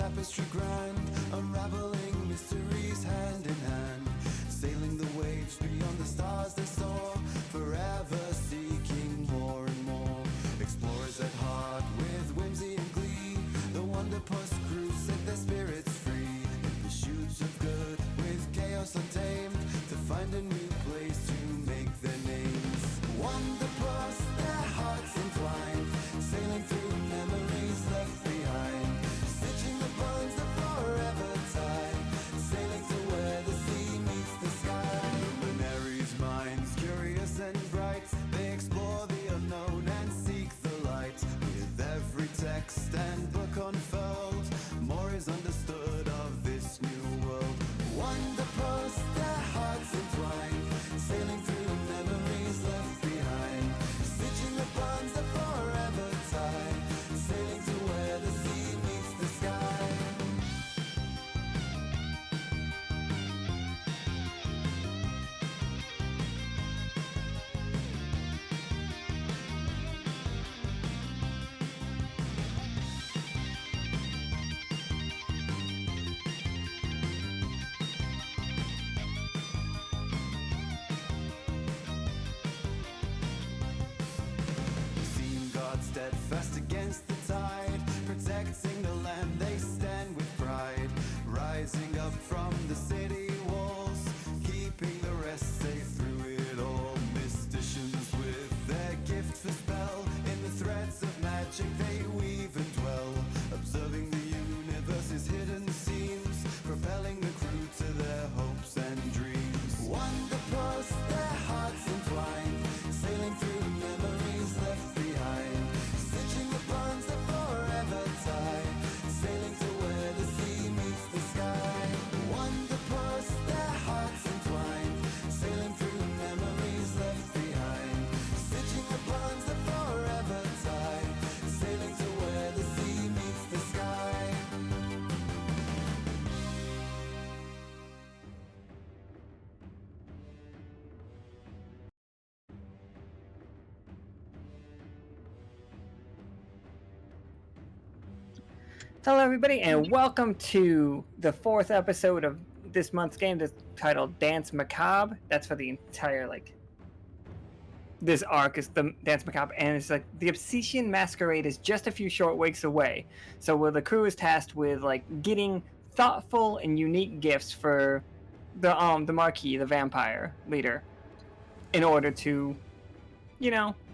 tapestry grand, unraveling mysteries hand in hand, sailing the waves beyond the stars they soar, forever seeking more and more. Explorers at heart with whimsy and glee, the Wanderpus crew set their spirits free, in pursuit of good with chaos untamed, to find a new place to make their names. Wanderpus, their hearts entwined, sailing through memories left behind, stitching the bonds that forever tie, sailing to where the sea meets the sky. Luminaries' minds, curious and bright, they explore the unknown and seek the light. With every text and book unfurled, more is understood of this new world. Wanderpus, their hearts entwined, sailing through memories left behind, stitching the bonds that forever tie, sailing to where the sea meets the sky. Seen God steadfast against the tide, protecting the land they stand with pride, rising up from the city walls, keeping the rest safe through it all. Mysticians with their gift for spell, in the threads of magic they weave and dwell, observing the universe's hidden seams, propelling the crew to their hopes and dreams. Wanderpus, their hearts entwined, sailing through memories left behind, stitching the bonds that forever tie, sailing to where the sea meets the sky. Wanderpus, their hearts entwined, sailing through memories left behind, stitching the bonds that forever tie, sailing to where the sea meets the sky. Hello, everybody, and welcome to the 4th episode of this month's game that's titled Dance Macabre. That's for the entire, this arc is the Dance Macabre, and it's like the Obsession Masquerade is just a few short weeks away. So the crew is tasked with, getting thoughtful and unique gifts for the Marquis, the vampire leader, in order to,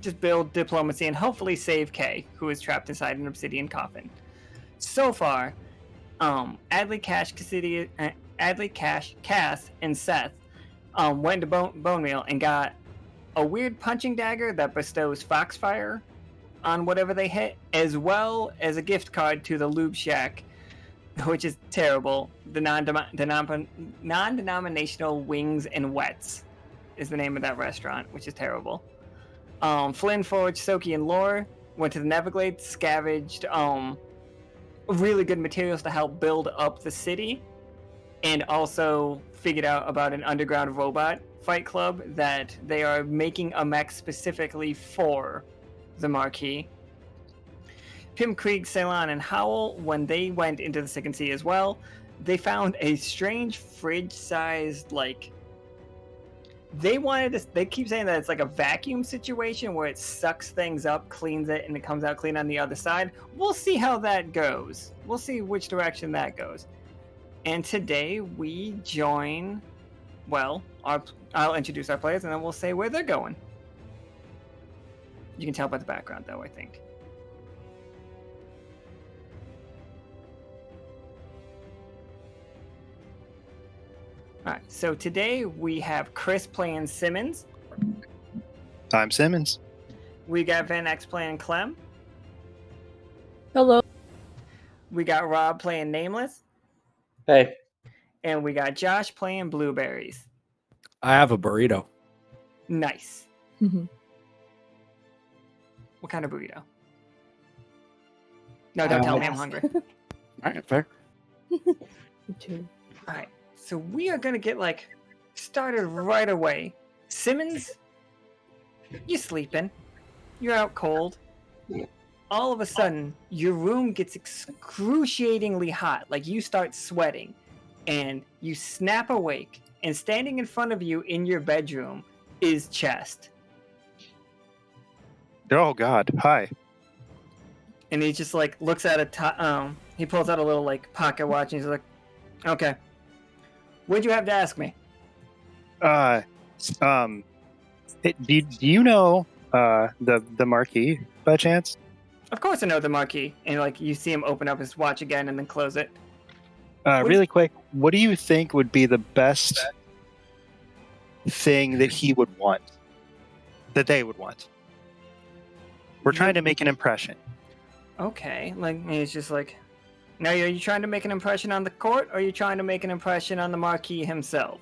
just build diplomacy and hopefully save Kay, who is trapped inside an obsidian coffin. So far, Adley, Cass, and Seth went to Bone Meal and got a weird punching dagger that bestows foxfire on whatever they hit, as well as a gift card to the Lube Shack, which is terrible. The non-denominational Wings and Wets is the name of that restaurant, which is terrible. Flynn, Forge, Soki, and Lore went to the Neverglades, scavenged really good materials to help build up the city, and also figured out about an underground robot fight club that they are making a mech specifically for the Marquis. Pim, Krieg, Ceylon, and Howell, when they went into the Sickened Sea as well, they found a strange fridge-sized, they keep saying that it's like a vacuum situation where it sucks things up, cleans it, and it comes out clean on the other side. We'll see how that goes. We'll see which direction that goes. And today we join, I'll introduce our players and then we'll say where they're going. You can tell by the background though, I think. Alright, so today we have Chris playing Simmons. I'm Simmons. We got VaNex playing Clem. Hello. We got Rob playing Nameless. Hey. And we got Josh playing Blueberries. I have a burrito. Nice. What kind of burrito? No, don't tell me, I'm hungry. All right, fair. Me too. All right, so we are going to get, started right away. Simmons, you're sleeping. You're out cold. all of a sudden, your room gets excruciatingly hot. Like you start sweating, and you snap awake, and standing in front of you in your bedroom is Chest. Oh God! Hi. And he just like looks at he pulls out a little like pocket watch, and he's like, "Okay, what'd you have to ask me?" Do you know the Marquis by chance? Of course I know the Marquis. And like you see him open up his watch again and then close it. Really quick, what do you think would be the best thing that he would want? That they would want? We're trying to make an impression. Okay, like and he's just like, now are you trying to make an impression on the court, or are you trying to make an impression on the Marquis himself?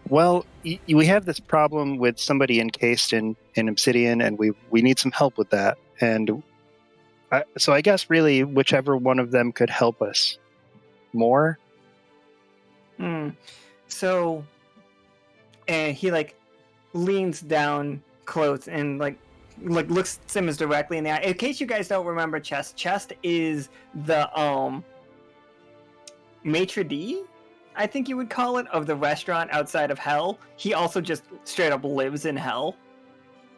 Well, we have this problem with somebody encased in obsidian, and we need some help with that. And so I guess really whichever one of them could help us more. So, and he like leans down close and like looks Simmons directly in the eye. In case you guys don't remember Chest is the maitre d', I think you would call it, of the restaurant outside of hell. He also just straight up lives in hell.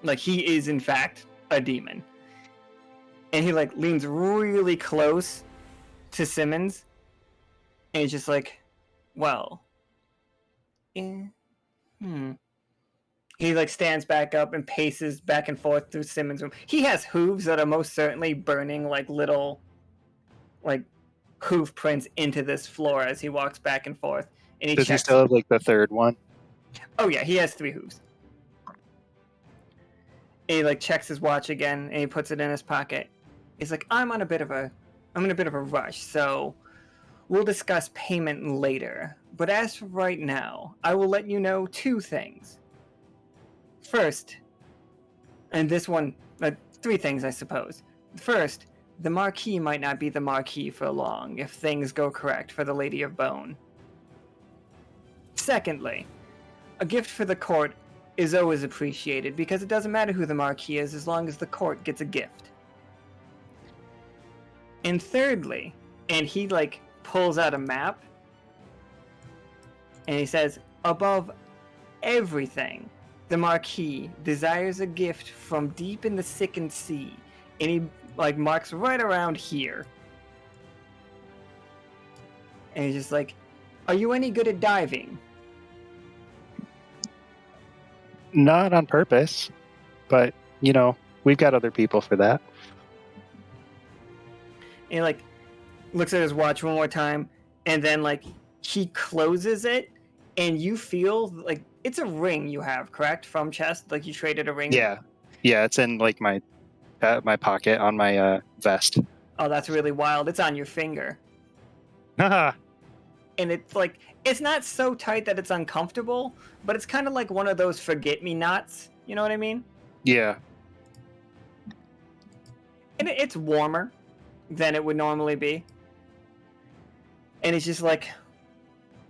Like he is in fact a demon. And he like leans really close to Simmons, and he's just like, well, He like stands back up and paces back and forth through Simmons' room. He has hooves that are most certainly burning like little like hoof prints into this floor as he walks back and forth. And Does he still have like the third one? Oh yeah, he has 3 hooves. And he like checks his watch again and he puts it in his pocket. He's like, I'm in a bit of a rush, so we'll discuss payment later. But as for right now, I will let you know 2 things. First, and this one, 3 things I suppose. First, the Marquis might not be the Marquis for long if things go correct for the Lady of Bone. Secondly, a gift for the court is always appreciated because it doesn't matter who the Marquis is as long as the court gets a gift. And thirdly, and he like pulls out a map and he says, above everything, the Marquis desires a gift from deep in the Sickened Sea, and he like marks right around here. And he's just like, are you any good at diving? Not on purpose, but you know, we've got other people for that. And he like looks at his watch one more time, and then like he closes it, and you feel like it's a ring you have, correct? From Chest, like you traded a ring. Yeah, it's in like my pocket on my vest. Oh, that's really wild. It's on your finger. Haha. And it's like, it's not so tight that it's uncomfortable, but it's kind of like one of those forget-me-nots. You know what I mean? Yeah. And it's warmer than it would normally be. And it's just like,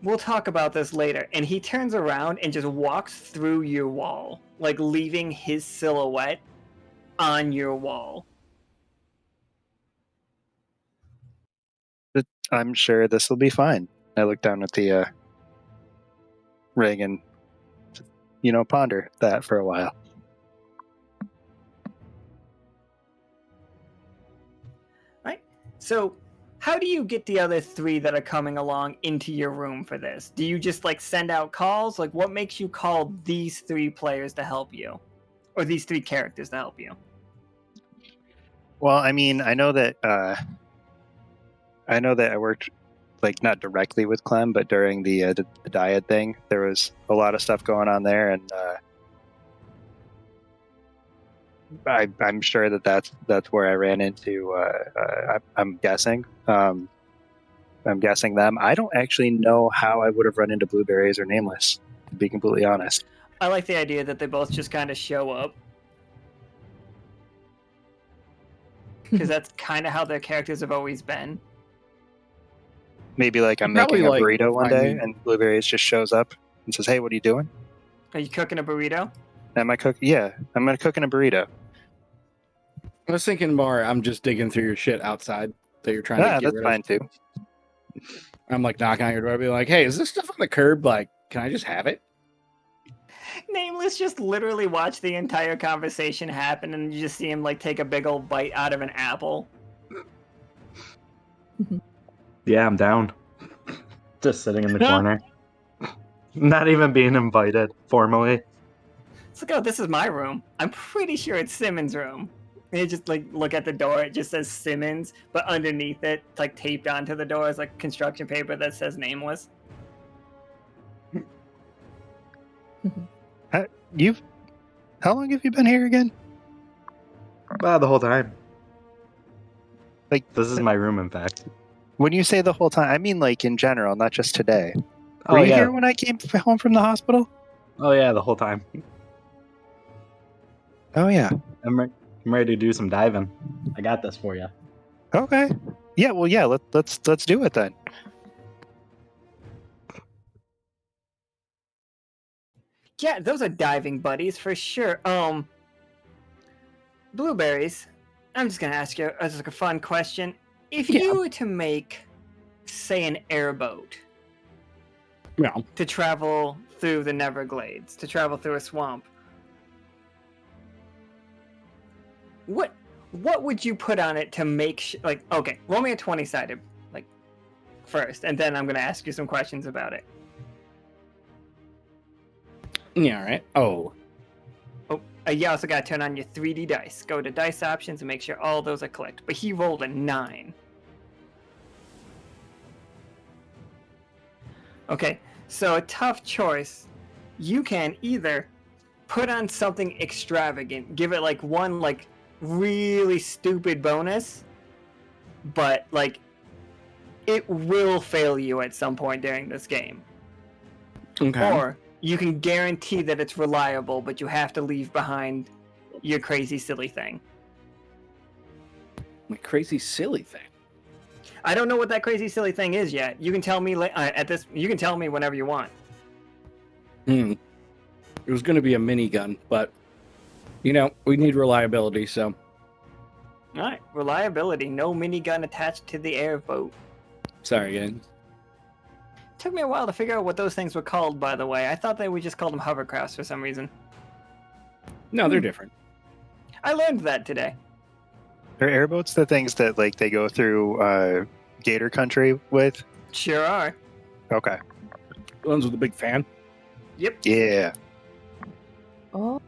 we'll talk about this later. And he turns around and just walks through your wall, like leaving his silhouette on your wall. I'm sure this will be fine. I look down at the ring and, ponder that for a while. Right? So, how do you get the other 3 that are coming along into your room for this? Do you just, like, send out calls? Like, what makes you call these 3 players to help you? Or these 3 characters to help you? Well, I mean, I know that I worked, like, not directly with Clem, but during the diet thing, there was a lot of stuff going on there, and I'm sure that's where I ran into. I'm guessing them. I don't actually know how I would have run into Blueberries or Nameless, to be completely honest. I like the idea that they both just kind of show up. Because that's kind of how their characters have always been. Maybe like I'm Probably, making a like, burrito one day, finding- and Blueberries just shows up and says, "Hey, what are you doing?" Are you cooking a burrito? Am I cooking? Yeah, I'm gonna cook in a burrito. I was thinking more. I'm just digging through your shit outside that you're trying to Yeah, get that's rid fine too. of. I'm like knocking on your door, be like, "Hey, is this stuff on the curb? Like, can I just have it?" Nameless just literally watched the entire conversation happen, and you just see him like take a big old bite out of an apple. Yeah, I'm down. Just sitting in the corner. Not even being invited formally. It's like, oh, this is my room. I'm pretty sure it's Simmons' room. And you just like look at the door. It just says Simmons, but underneath it, like taped onto the door, is like construction paper that says Nameless. How long have you been here again? The whole time. Like, This is my room, in fact. when you say the whole time, I mean like in general, not just today. Oh Were you yeah. here when I came home from the hospital? Oh yeah, the whole time. Oh yeah. I'm ready to do some diving. I got this for you. Okay. Yeah. Well, yeah. Let's do it then. Yeah, those are diving buddies for sure. Blueberries. I'm just gonna ask you as like a fun question. If Yeah. you were to make, say, an airboat Yeah. to travel through the Neverglades, to travel through a swamp, what would you put on it to make like? Okay, roll me a 20-sided like first, and then I'm gonna ask you some questions about it. Yeah. All right. Oh. Oh, you also gotta turn on your 3D dice. Go to dice options and make sure all those are clicked. But he rolled a 9. Okay, so a tough choice. You can either put on something extravagant, give it like one like really stupid bonus, but like it will fail you at some point during this game. Okay. Or you can guarantee that it's reliable, but you have to leave behind your crazy silly thing. My crazy silly thing. I don't know what that crazy silly thing is yet. You can tell me You can tell me whenever you want. It was going to be a minigun, but you know we need reliability, so. All right, reliability. No minigun attached to the airboat. Sorry, gang. Took me a while to figure out what those things were called. By the way, I thought they would just call them hovercrafts for some reason. No, they're different. I learned that today. Are airboats the things that like they go through Gator Country with? Sure are. Okay. The ones with the big fan. Yep. Yeah. Oh,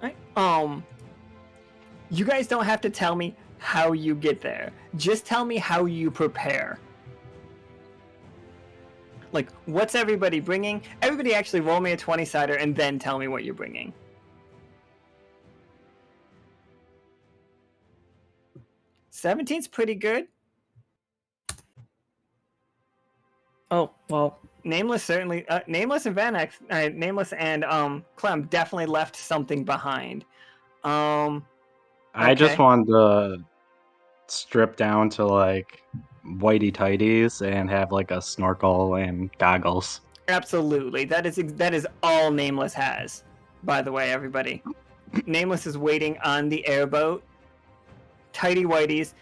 Right. You guys don't have to tell me how you get there. Just tell me how you prepare. Like, what's everybody bringing? Everybody actually roll me a 20-sider and then tell me what you're bringing. $17's pretty good. oh, well, Nameless certainly. Nameless and VaNex. Nameless and Clem definitely left something behind. I just Okay. wanted to strip down to like whitey tighties and have like a snorkel and goggles. Absolutely. That is all Nameless has. By the way, everybody. Nameless is waiting on the airboat. Tidy whities.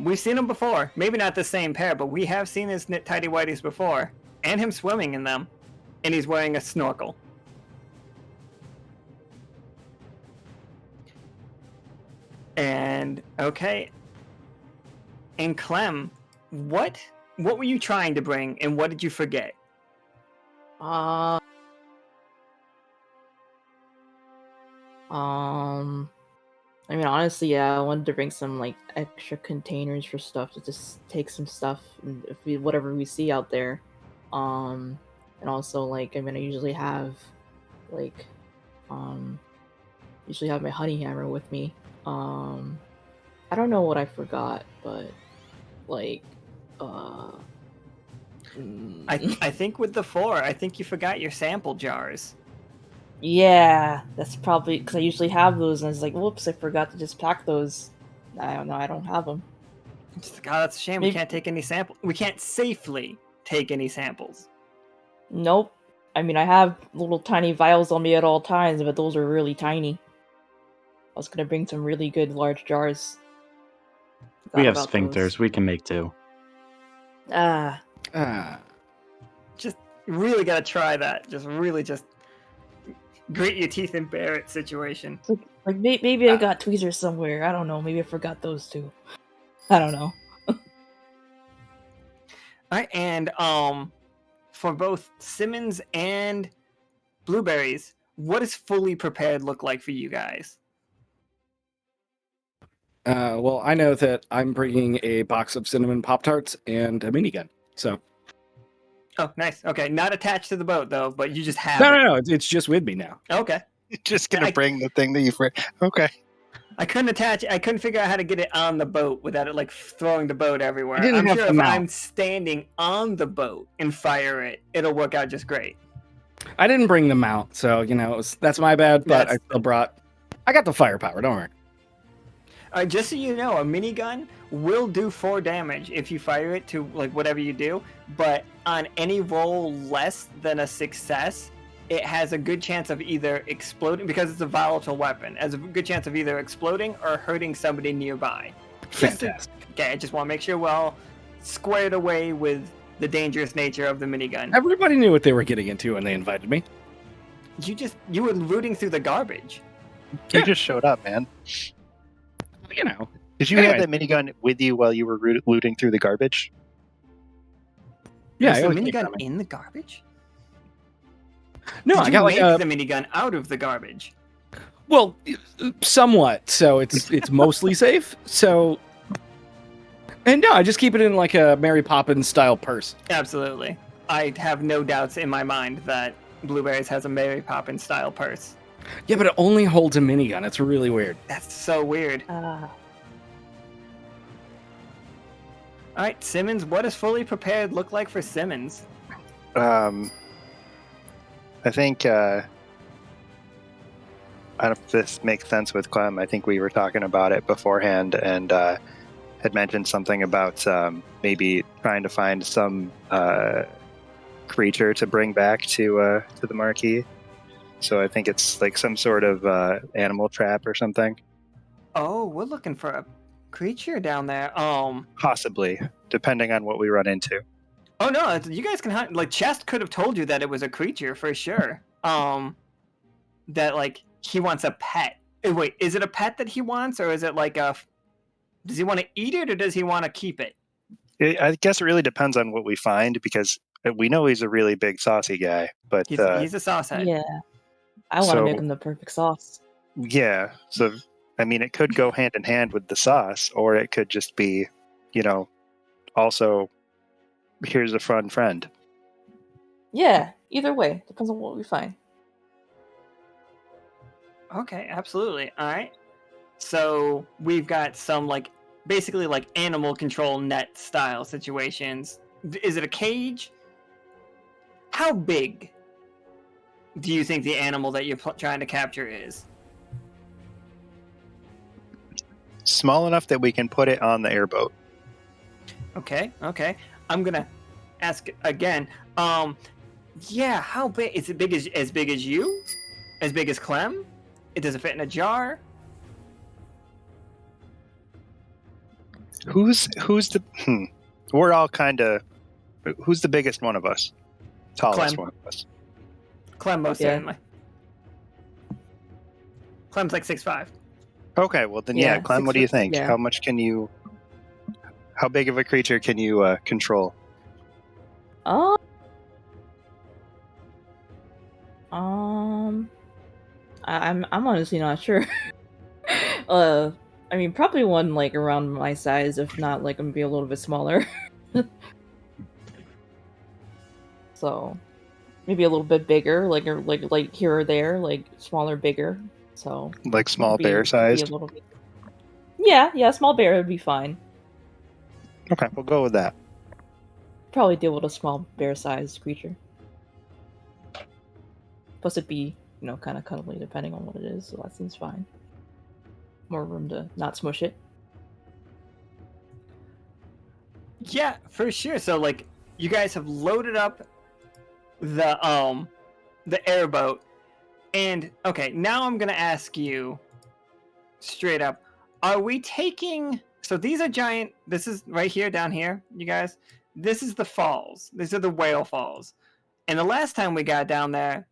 We've seen him before. Maybe not the same pair, but we have seen his tidy whities before, and him swimming in them. And he's wearing a snorkel. And okay. And Clem, what were you trying to bring, and what did you forget? I mean, honestly, yeah, I wanted to bring some like extra containers for stuff to just take some stuff and whatever we see out there. And also like I mean, I usually have like my honey hammer with me. I don't know what I forgot, but like I think with the 4, I think you forgot your sample jars. yeah, that's probably because I usually have those, and I was like, whoops, I forgot to just pack those. I don't know, I don't have them. It's like, oh, that's a shame. We can't take any samples. We can't safely take any samples. Nope. I mean, I have little tiny vials on me at all times, but those are really tiny. I was gonna bring some really good large jars. We Forgot have about sphincters. those. We can make 2. Ah, Just really gotta try that. Just really just grit your teeth and bear it situation. like maybe I got tweezers somewhere. I don't know. Maybe I forgot those too. I don't know. All right, and for both Simmons and Blueberries, what does fully prepared look like for you guys? Well, I know that I'm bringing a box of cinnamon Pop-Tarts and a minigun. So Oh, nice. Okay, not attached to the boat though, but you just have no, it. no, no. It's just with me now. Okay. You're just gonna I- bring the thing that you've okay. I couldn't attach it. I couldn't figure out how to get it on the boat without it like throwing the boat everywhere. I didn't I'm have sure the if mount. I'm standing on the boat and fire it, it'll work out just great. I didn't bring them out, so that's my bad. But That's- I still brought. I got the firepower. Don't worry. Just so you know, a minigun will do 4 damage if you fire it to like whatever you do, but on any roll less than a success, it has a good chance of either exploding because it's a volatile weapon. Has a good chance of either exploding or hurting somebody nearby. Fantastic. Okay, I just want to make sure we're all squared away with the dangerous nature of the minigun. Everybody knew what they were getting into when they invited me. You were rooting through the garbage. You Yeah. just showed up, man. You know. Did you Anyway. have that minigun with you while you were looting through the garbage? Yeah, Was I the always keep minigun them. in the garbage? No, Did I you got like make a the minigun out of the garbage? well, somewhat. So it's mostly safe. So, and no, I just keep it in like a Mary Poppins style purse. Absolutely. I have no doubts in my mind that Blueberries has a Mary Poppins style purse. Yeah, but it only holds a minigun. It's really weird. That's so weird. Ah. All right, Simmons, what does fully prepared look like for Simmons? I think I don't know if this makes sense with Clem. I think we were talking about it beforehand and had mentioned something about maybe trying to find some creature to bring back to the marquee. So I think it's like some sort of animal trap or something. Oh, we're looking for a creature down there. Possibly, depending on what we run into. Oh no, you guys can hunt. Like Chest could have told you that it was a creature for sure. That like he wants a pet. Wait, is it a pet that he wants, or is it like a? Does he want to eat it, or does he want to keep it? I guess it really depends on what we find because we know he's a really big saucy guy, but He's a sauce head. Yeah. I want to So- make him the perfect sauce. yeah. So I mean, it could go hand in hand with the sauce, or it could just be, also here's a fun friend. Yeah, either way. Depends on what we find. Okay, absolutely. All right. So we've got some basically animal control net style situations. Is it a cage? How big do you think the animal that you're trying to capture is? Small enough that we can put it on the airboat. Okay. I'm gonna ask again. Yeah, how big? Is it as big as you? As big as Clem? Does it fit in a jar? Who's the? We're all kind of. Who's the biggest one of us? Tallest Clem. one of us. Clem, most Yeah. certainly. Clem's like 6'5". Okay, well then, Yeah, Clem, 6 what do you foot, think? yeah. How much can you? How big of a creature can you control? I'm honestly not sure. I mean, probably one around my size, if not gonna be a little bit smaller. So, maybe a little bit bigger, like here or there, smaller, bigger. So Like small be- bear be sized? a little bit. Yeah, small bear would be fine. Okay, we'll go with that. Probably deal with a small bear-sized creature. Plus, it'd be kind of cuddly depending on what it is, so that seems fine. More room to not smush it. Yeah, for sure. So you guys have loaded up the the airboat. And okay, now I'm gonna ask you straight up: are we taking? So these are giant. This is right here, down here, you guys. This is the falls. These are the whale falls. And the last time we got down there,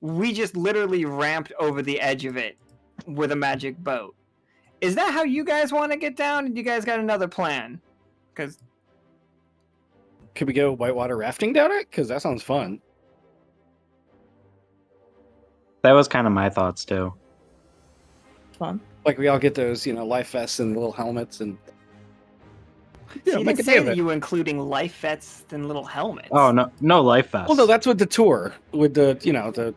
we just literally ramped over the edge of it with a magic boat. Is that how you guys want to get down? And you guys got another plan? Because Could we go whitewater rafting down it? Because that sounds fun. That was kind of my thoughts too. Fun. Like we all get those, life vests and little helmets and. you make didn't a day say of that it. you were including life vests and little helmets. Oh no life vest. Well, no, that's with the tour, with the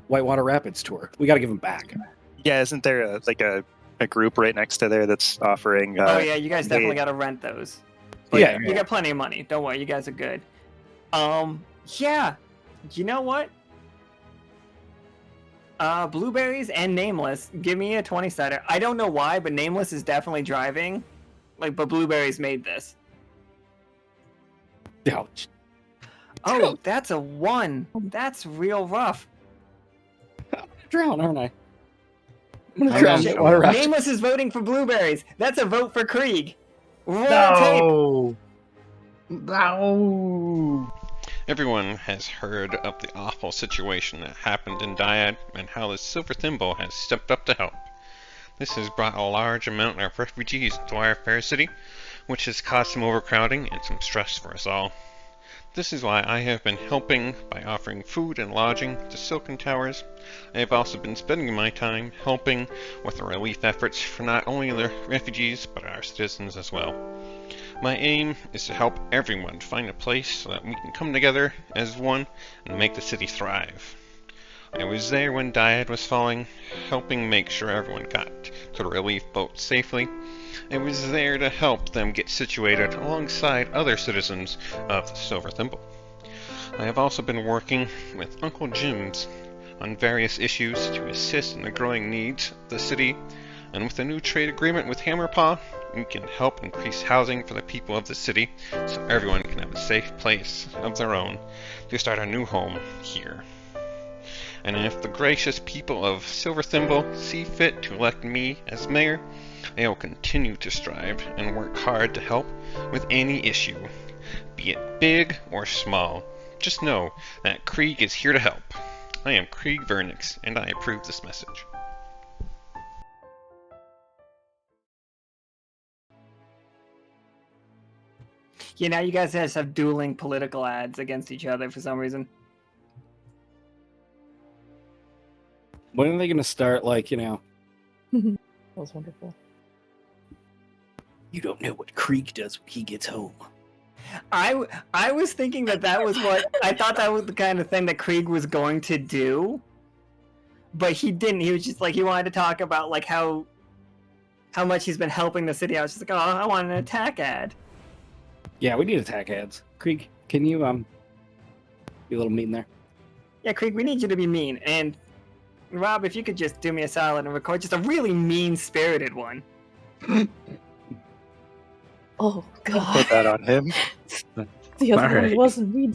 Whitewater Rapids tour. We got to give them back. Yeah, isn't there a group right next to there that's offering? Oh yeah, you guys definitely got to rent those. But Yeah, you got plenty of money. Don't worry, you guys are good. Yeah. You know what? Blueberries and Nameless, give me a 20-sider. I don't know why, but Nameless is definitely driving. But Blueberries made this. Ouch. Oh, that's a 1. That's real rough. I'm gonna drown, aren't I? I'm gonna Oh, drown. yeah. Whitewater Rapids. Nameless is voting for Blueberries. That's a vote for Krieg. Roll tape. No. Everyone has heard of the awful situation that happened in Dyad and how the Silver Thimble has stepped up to help. This has brought a large amount of refugees to our fair city, which has caused some overcrowding and some stress for us all. This is why I have been helping by offering food and lodging to Silken Towers. I have also been spending my time helping with the relief efforts for not only the refugees but our citizens as well. My aim is to help everyone find a place so that we can come together as one and make the city thrive. I was there when Dyad was falling, helping make sure everyone got to the relief boat safely. I was there to help them get situated alongside other citizens of the Silver Thimble. I have also been working with Uncle Jim's on various issues to assist in the growing needs of the city, and with a new trade agreement with Hammerpaw, we can help increase housing for the people of the city so everyone can have a safe place of their own to start a new home here. And if the gracious people of Silver Thimble see fit to elect me as mayor, I will continue to strive and work hard to help with any issue, be it big or small. Just know that Krieg is here to help. I am Krieg VaNex, and I approve this message. Yeah, now you guys just have dueling political ads against each other for some reason. When are they going to start, That was wonderful. You don't know what Krieg does when he gets home. I was thinking that was what I thought that was the kind of thing that Krieg was going to do, but he didn't. He was just like he wanted to talk about like how much he's been helping the city. I was just like, oh, I want an attack ad. Yeah, we need attack ads. Krieg, can you be a little mean there? Yeah, Krieg, we need you to be mean. And Rob, if you could just do me a solid and record just a really mean-spirited one. Oh god. Put that on him. The other one Alright. wasn't me.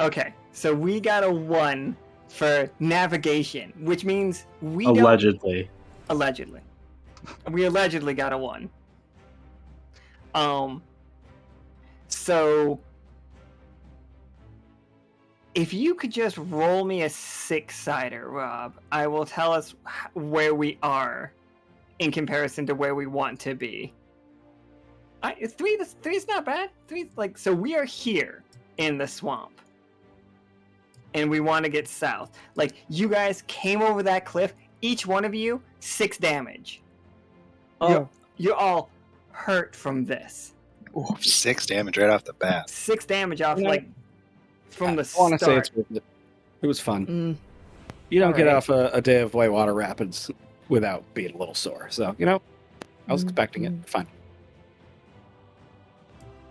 Okay, so we got a 1 for navigation, which means we don't... Allegedly. Allegedly. We allegedly got a 1. So if you could just roll me a 6-sider, Rob, I will tell us where we are in comparison to where we want to be. It's 3. Three's not bad. 3's like, so we are here in the swamp, and we want to get south. Like, you guys came over that cliff. Each one of you 6 damage. Oh, You're all hurt from this. Ooh, 6 damage right off the bat. 6 damage off, Yeah. like, from the I want to say start. it's worth it. It was fun. mm, You don't get Alright. off a day of Whitewater Rapids without being a little sore. So, I was expecting it. Fine.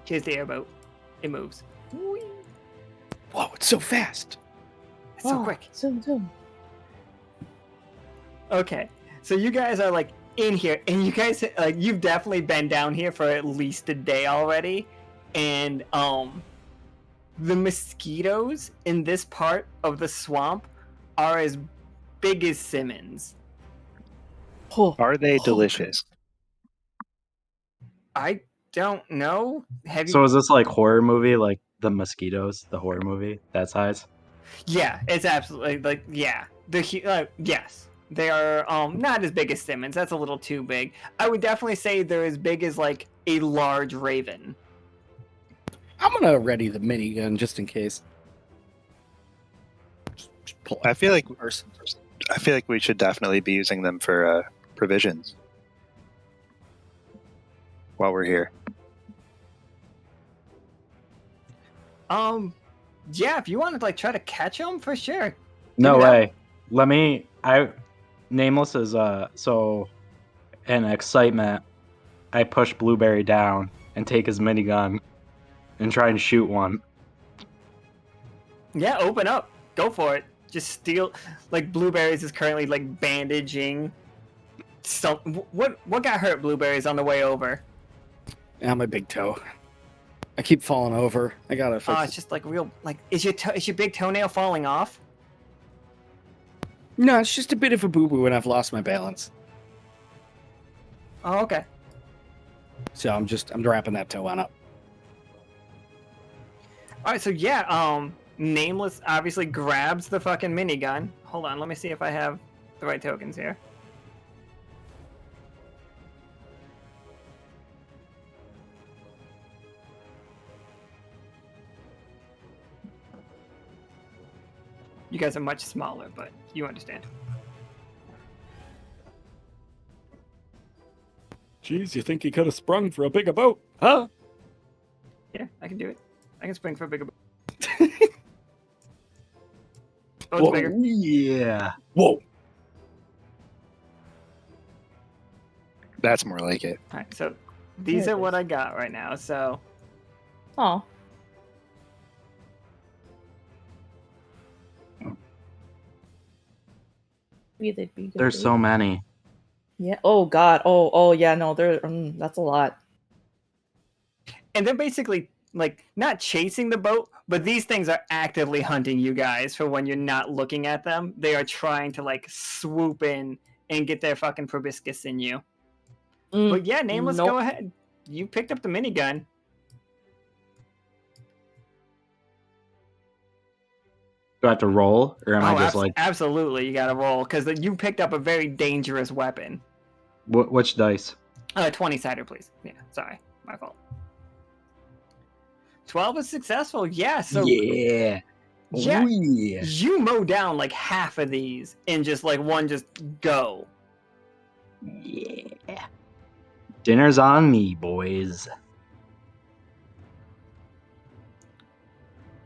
Here's the airboat. It moves. Whee! Whoa, it's so fast. It's so wow, quick. Zoom. Okay, so you guys are like in here, and you guys like you've definitely been down here for at least a day already, and the mosquitoes in this part of the swamp are as big as Simmons. Oh, Are they delicious? I don't know. Have you? So is this like horror movie, like the mosquitoes, the horror movie that size? Yeah, it's absolutely like yeah. Yes, they are not as big as Simmons. That's a little too big. I would definitely say they're as big as like a large raven. I'm gonna ready the minigun just in case. Just pull I out feel like person. I feel like we should definitely be using them for provisions while we're here. Yeah, if you want to like try to catch them for sure. No me that. way. Let me. Nameless is so in excitement. I push Blueberry down and take his minigun and try and shoot one. Yeah, open up. Go for it. Just steal. Like Blueberries is currently like bandaging. So what got hurt, Blueberries, on the way over? Yeah, my big toe. I keep falling over. I gotta fix It's just like real. Like, is your big toenail falling off? No, it's just a bit of a boo boo and I've lost my balance. Oh, okay. So I'm wrapping that toe on up. All right, so yeah, Nameless obviously grabs the fucking minigun. Hold on, let me see if I have the right tokens here. You guys are much smaller, but you understand. Jeez, you think he could have sprung for a bigger boat, huh? Yeah, I can do it. I can spring for a bigger boat. Boat's Whoa. bigger. Yeah. Whoa. That's more like it. All right, so these are what I got right now. So oh. They'd be good. There's so many. Yeah. Oh God. Oh yeah. No, that's a lot. and they're basically like not chasing the boat, but these things are actively hunting you guys for when you're not looking at them. They are trying to like swoop in and get their fucking proboscis in you. But yeah, Nameless, nope. go ahead. You picked up the minigun. Do I have to roll, or am I just like absolutely? You got to roll because you picked up a very dangerous weapon. which dice? 20-sider, please. Yeah, sorry, my fault. 12 is successful. Yeah, so Yeah. yeah, Ooh, yeah. you mow down like half of these and just like one just go. Yeah. Dinner's on me, boys.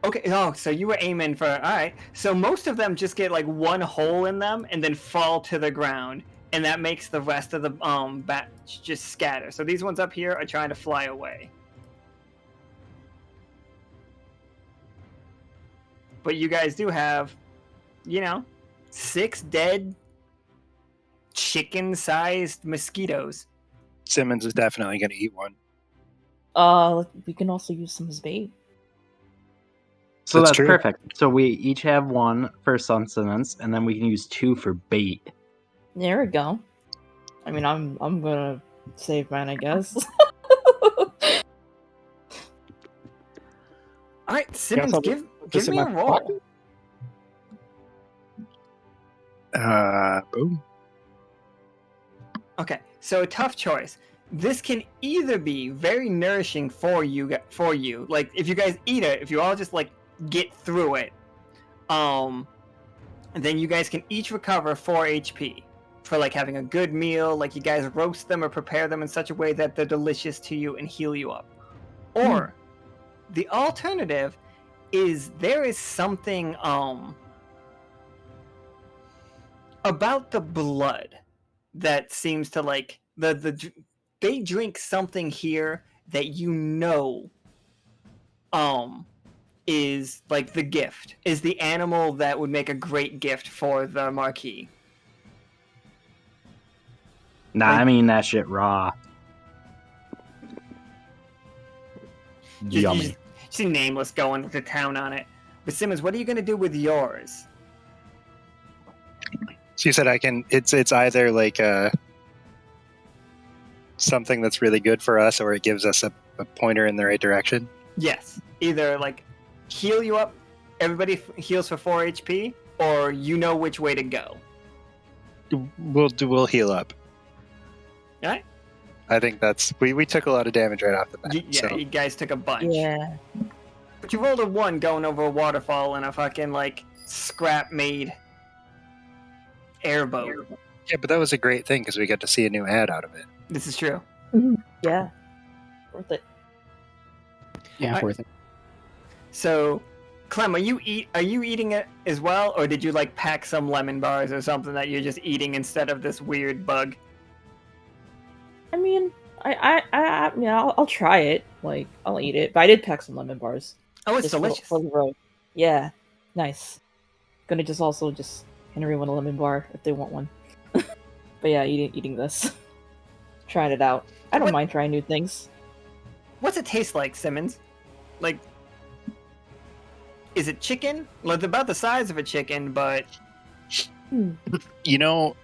Okay, oh, so you were aiming for, all right. So most of them just get like one hole in them and then fall to the ground, and that makes the rest of the batch just scatter. So these ones up here are trying to fly away. But you guys do have, 6 dead chicken-sized mosquitoes. Simmons is definitely going to eat one. We can also use some as bait. So That's that's true. perfect. So we each have one for sustenance, and then we can use 2 for bait. There we go. I mean, I'm gonna save mine, I guess. All right, Simmons, give this in me a my roll. pocket? Boom. Okay, so a tough choice. This can either be very nourishing for you, like if you guys eat it, if you all just like get through it, then you guys can each recover 4 HP for like having a good meal, like you guys roast them or prepare them in such a way that they're delicious to you and heal you up. Or the alternative is there is something about the blood that seems to like they drink something here that is like the gift, is the animal that would make a great gift for the Marquis. Nah, I mean that shit raw. Yummy. see Nameless going to town on it. But Simmons, what are you gonna do with yours? She said I can. It's either like something that's really good for us, or it gives us a pointer in the right direction. Yes, either like heal you up. Everybody heals for 4 HP, or you know which way to go. We'll heal up. All right. I think that's we took a lot of damage right off the bat. Yeah, so. you guys took a bunch. Yeah. But you rolled a 1 going over a waterfall in a fucking like scrap-made airboat. Yeah, but that was a great thing because we got to see a new ad out of it. This is true. Yeah. Worth it. Yeah, Alright. worth it. So, Clem, are you eating it as well, or did you like pack some lemon bars or something that you're just eating instead of this weird bug? I mean, I'll try it. Like, I'll eat it. But I did pack some lemon bars. Oh, it's Just for delicious. the road. Yeah. Nice. Gonna just hand everyone a lemon bar if they want one. But yeah, eating this. Trying it out. I don't What- mind trying new things. What's it taste like, Simmons? Like, is it chicken? Well, it's about the size of a chicken, but You know,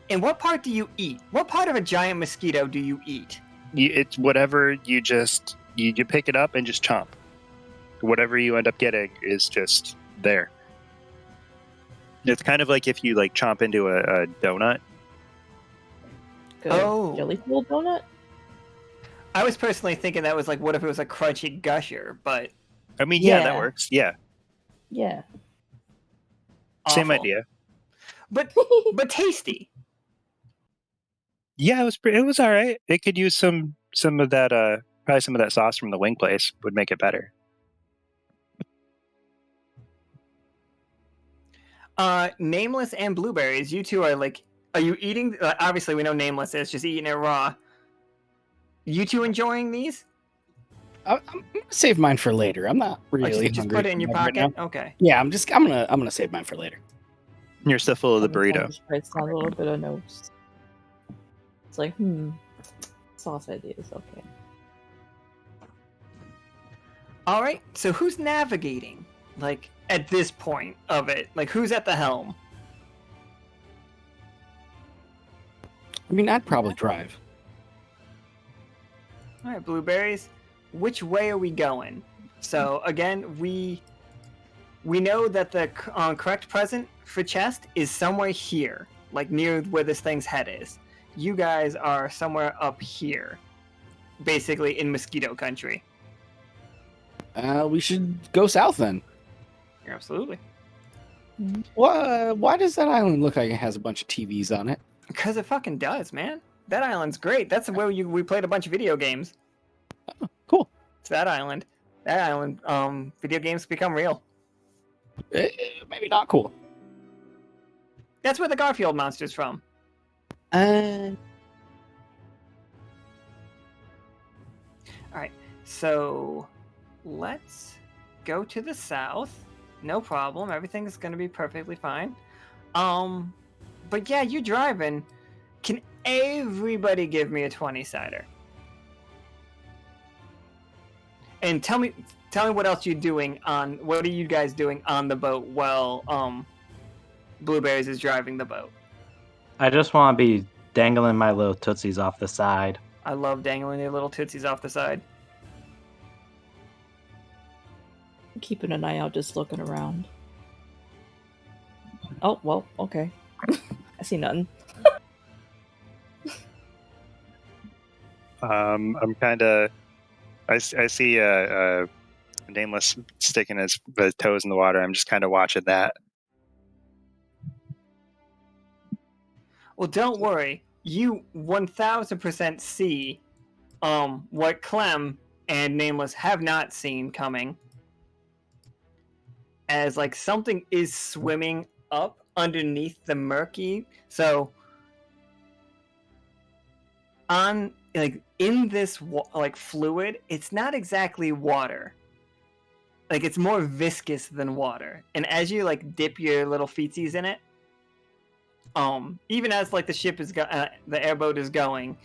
in what part do you eat? What part of a giant mosquito do you eat? it's whatever you just you pick it up and just chomp. Whatever you end up getting is just there. It's kind of like if you like chomp into a donut. Good. Oh. Jelly filled donut? I was personally thinking that was like, what if it was a crunchy gusher, but I mean, yeah, that Yeah. works. Yeah, Yeah. same awful. idea. But tasty. Yeah, it was all right. It could use some of that probably some of that sauce from the wing place would make it better. Nameless and Blueberries, you two are like, are you eating? Obviously, we know Nameless is just eating it raw. You two enjoying these? I'm gonna save mine for later. I'm not Or really just hungry put it in your right pocket? now. Okay. Yeah, I'm gonna save mine for later. You're still full of the burrito. It's not a little bit of notes. It's like, sauce ideas, okay. All right. So who's navigating? Like at this point of it, like who's at the helm? I mean, I'd probably drive. All right, Blueberries. Which way are we going? So again, we know that the correct present for chest is somewhere here, like near where this thing's head is. You guys are somewhere up here, basically in mosquito country. We should go south then. You're absolutely. Why does that island look like it has a bunch of TVs on it? Because it fucking does, man. That island's great. That's where we played a bunch of video games. Cool. It's that island. That island, video games become real. Maybe not cool. That's where the Garfield monster's from. Alright, so let's go to the south. No problem. Everything's gonna be perfectly fine. But yeah, you're driving. Can everybody give me a 20-sider? And tell me what else you're doing what are you guys doing on the boat while Blueberries is driving the boat? I just want to be dangling my little tootsies off the side. I love dangling your little tootsies off the side. Keeping an eye out, just looking around. Oh, well, okay. I see nothing. I'm kind of. I see Nameless sticking his toes in the water. I'm just kind of watching that. Well, don't worry. You 1000% see what Clem and Nameless have not seen coming. As like something is swimming up underneath the murky. So on like in this like fluid, it's not exactly water. Like it's more viscous than water. And as you like dip your little feetsies in it, even as like the ship is the airboat is going,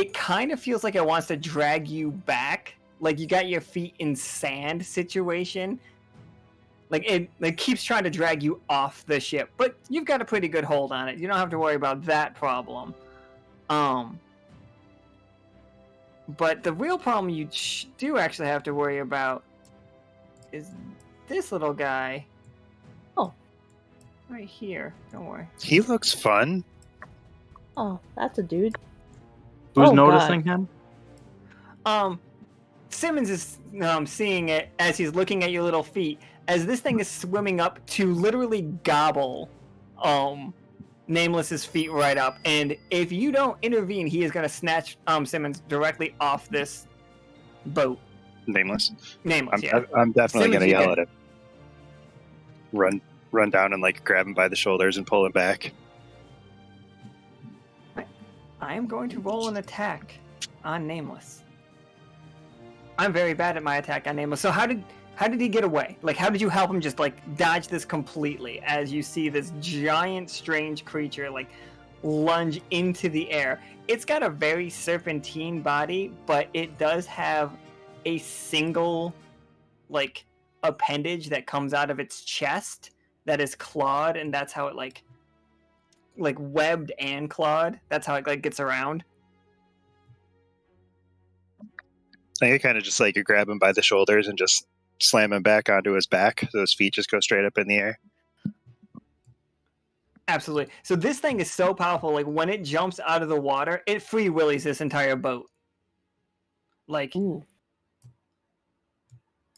it kind of feels like it wants to drag you back. Like you got your feet in sand situation. Like it keeps trying to drag you off the ship, but you've got a pretty good hold on it. You don't have to worry about that problem. But the real problem you do actually have to worry about is this little guy. Oh. Right here. Don't worry. He looks fun. Oh, that's a dude. Who's Oh, noticing him? Simmons is seeing it as he's looking at your little feet, as this thing is swimming up to literally gobble Nameless's feet right up, and if you don't intervene, he is going to snatch Simmons directly off this boat. Nameless. Nameless, yeah. I'm definitely Simmons, going to you yell can- at him. Run down and like grab him by the shoulders and pull him back. I am going to roll an attack on Nameless. I'm very bad at my attack on Nameless. So how did he get away? Like, how did you help him just like dodge this completely as you see this giant, strange creature like lunge into the air? It's got a very serpentine body, but it does have a single like appendage that comes out of its chest that is clawed, and that's how it like webbed and clawed. That's how it like gets around. I think I kind of just like grab him by the shoulders and just slam him back onto his back, so his feet just go straight up in the air. Absolutely. So this thing is so powerful. Like when it jumps out of the water, it free willies this entire boat. Like, Ooh.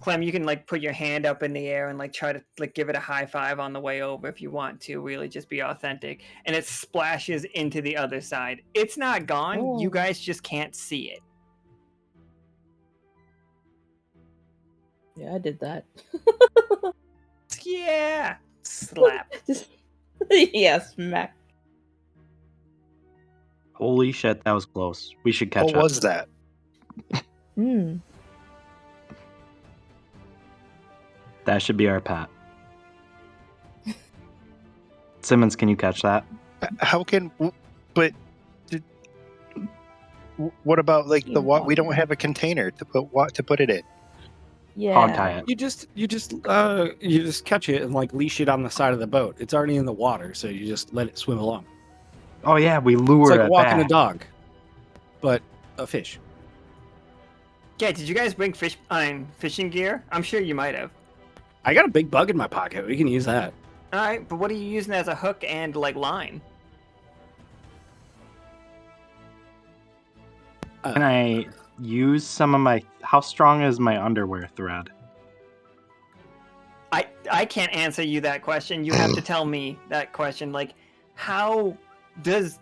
Clem, you can like put your hand up in the air and like try to like give it a high five on the way over if you want to. Really, just be authentic. And it splashes into the other side. It's not gone. Oh. You guys just can't see it. Yeah, I did that. Yeah. Slap. Just yeah, smack. Holy shit, that was close. We should catch What up. was that? Hmm. That should be our pat. Simmons, can you catch that? How can? But what about like the what? We don't have a container to put it in. Yeah. Hog tie it. You just catch it and like leash it on the side of the boat. It's already in the water, so you just let it swim along. Oh yeah, we lure It's like it walking a back. dog, but a fish. Yeah, did you guys bring fishing gear? I'm sure you might have. I got a big bug in my pocket. We can use that. All right, but what are you using as a hook and like line? Can I use some of my... How strong is my underwear thread? I can't answer you that question. You have to tell me that question. Like, how does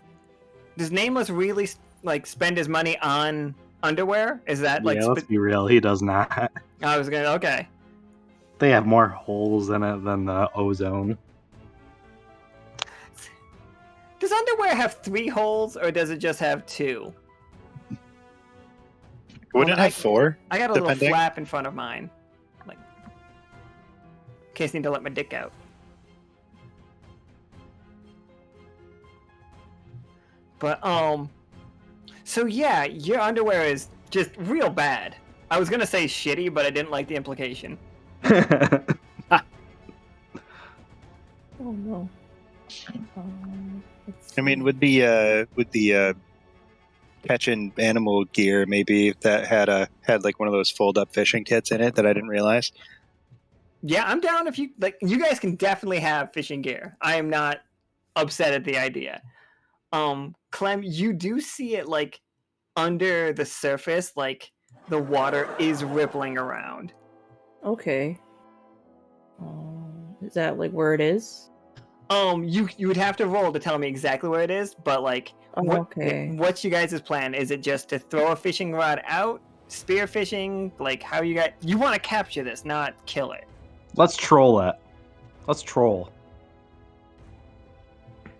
Nameless really like spend his money on underwear? Is that like? Yeah, let's be real. He does not. I was gonna okay. They have more holes in it than the ozone. Does underwear have 3 holes or does it just have 2? Wouldn't it have 4? I got a little Depending. flap in front of mine, like in case I need to let my dick out. But so yeah, your underwear is just real bad. I was gonna say shitty, but I didn't like the implication. Oh no. I mean, with the catching animal gear, maybe if that had like one of those fold up fishing kits in it that I didn't realize. Yeah, I'm down if you like. You guys can definitely have fishing gear. I am not upset at the idea. Clem, you do see it like under the surface, like the water is rippling around. Okay. Is that like where it is? You would have to roll to tell me exactly where it is, but like, Oh, okay. what's you guys' plan? Is it just to throw a fishing rod out, spear fishing? Like, how you want to capture this, not kill it? Let's troll it. Let's troll.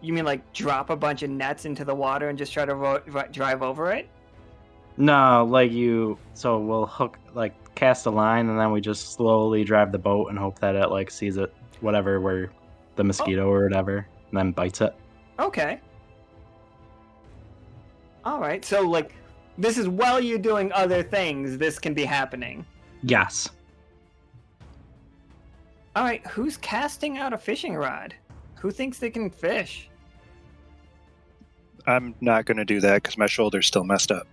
You mean like drop a bunch of nets into the water and just try to drive over it? No, like so we'll cast a line and then we just slowly drive the boat and hope that it like sees it, whatever, where the mosquito or whatever, and then bites it. Okay. All right. So like This is while you're doing other things, this can be happening. Yes. Alright, who's casting out a fishing rod? Who thinks they can fish? I'm not going to do that because my shoulder's still messed up.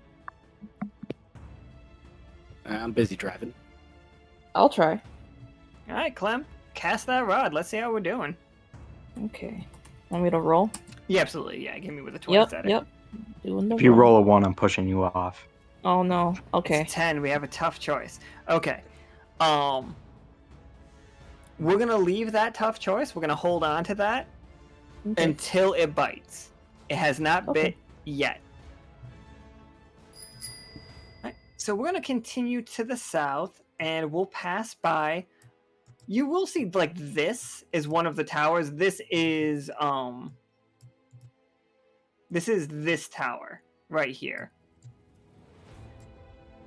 I'm busy driving. I'll try. Alright, Clem, cast that rod. Let's see how we're doing. Okay. Want me to roll? Yeah, absolutely. Yeah, give me with a 20 Yep, static. yep. Doing the If you roll a 1, I'm pushing you off. Oh no. Okay. It's 10. We have a tough choice. Okay. We're gonna leave that tough choice. We're gonna hold on to that Okay. until it bites. It has not Okay. bit yet. Alright, so we're gonna continue to the south, and we'll pass by. You will see, like, this is one of the towers. This is this tower right here.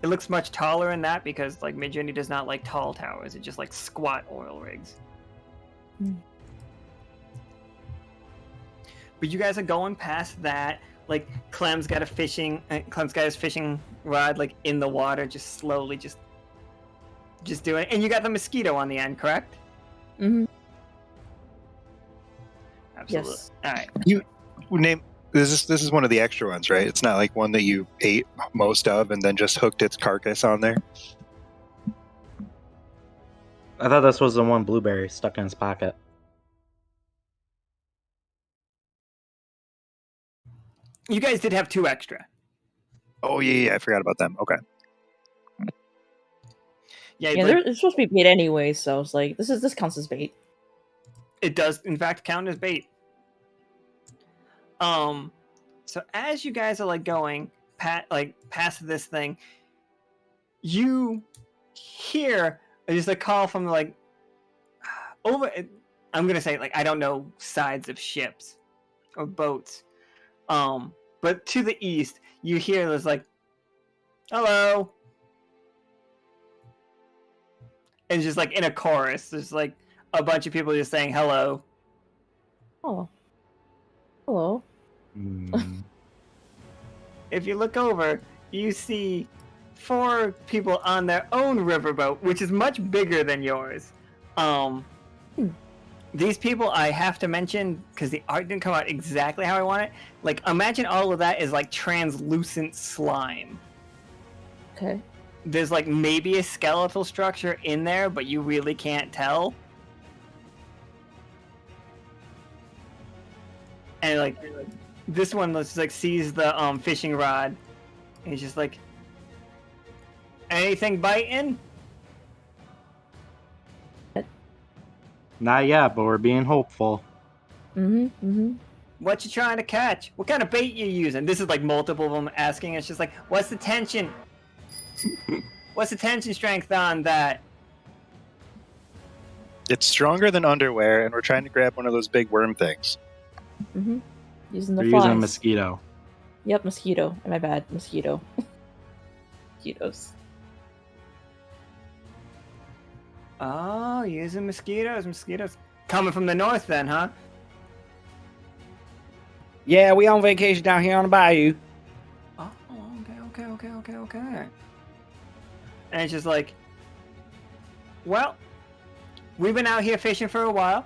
It looks much taller in that because, like, Midjourney does not like tall towers. It just like squat oil rigs. Hmm. But you guys are going past that. Like, Clem's got his fishing rod, like, in the water, just slowly, just doing it. And you got the mosquito on the end, correct? Mm-hmm. Absolutely. Yes. All right. This is one of the extra ones, right? It's not like one that you ate most of and then just hooked its carcass on there. I thought this was the one Blueberry stuck in his pocket. You guys did have 2 extra. Oh yeah, I forgot about them. Okay. Yeah, Yeah, like, it's supposed to be bait anyway, so it's like this counts as bait. it does in fact count as bait. So as you guys are like going past this thing, you hear just a call from like over. I'm gonna say, like, I don't know, sides of ships or boats. But to the east, you hear there's like, hello. And just like in a chorus, there's like a bunch of people just saying hello. Oh. Hello. If you look over, you see 4 people on their own riverboat, which is much bigger than yours. These people I have to mention because the art didn't come out exactly how I want it. Like, imagine all of that is like translucent slime. Okay. There's like maybe a skeletal structure in there, but you really can't tell. And like this one looks like sees the fishing rod. And he's just like, anything biting? Not yet, but we're being hopeful. What you trying to catch? What kind of bait you using? This is like multiple of them asking. It's just like, what's the tension? What's the tension strength on that? It's stronger than underwear, and we're trying to grab one of those big worm things. Using the We're flies. using a mosquito. Yep, mosquito. My bad, mosquito. Mosquitoes. Oh, using mosquitoes. Mosquitoes coming from the north, then, huh? Yeah, we on vacation down here on the bayou. Oh, okay. And it's just like, well, we've been out here fishing for a while.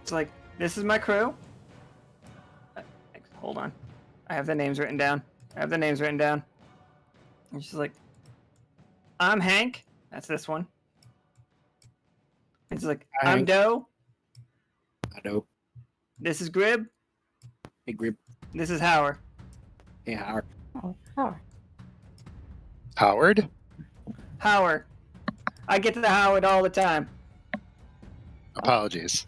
It's like, this is my crew. Hold on. I have the names written down. It's just like, I'm Hank. That's this one. It's like, Hi, I'm Hank. Doe. I know. This is Grib. Hey, Grip. This is Howard. Hey, Howard. Oh, how? Howard? Howard. I get to the Howard all the time. Apologies.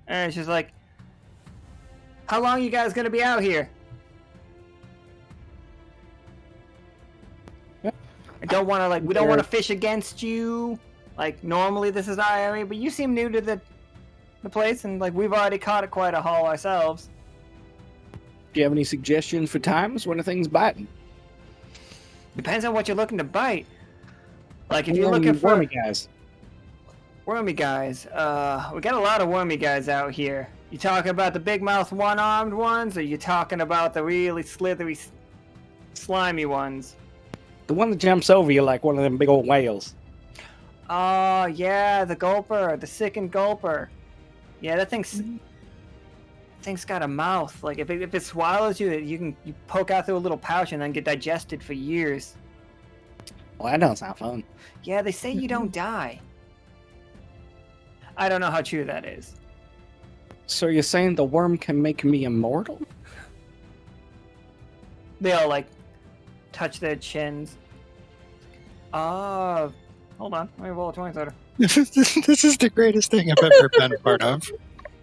And it's just like, how long you guys gonna be out here? I don't want to we don't want to fish against you. Like, normally this is our area, but you seem new to the place, and like we've already caught quite a haul ourselves. Do you have any suggestions for times when a thing's biting? Depends on what you're looking to bite. Like, if How you're long looking you for wormy guys? wormy guys, we got a lot of wormy guys out here. You talking about the big mouth one-armed ones, or you talking about the really slithery, slimy ones? The one that jumps over you like one of them big old whales. Oh, yeah, the gulper, the sickened gulper. Yeah, that thing's got a mouth. Like, if it swallows you, you poke out through a little pouch and then get digested for years. Well, that don't sound fun. Yeah, they say you don't die. I don't know how true that is. So you're saying the worm can make me immortal? They all, like, touch their chins. Hold on. Let me roll a 20-sided. This is the greatest thing I've ever been a part of.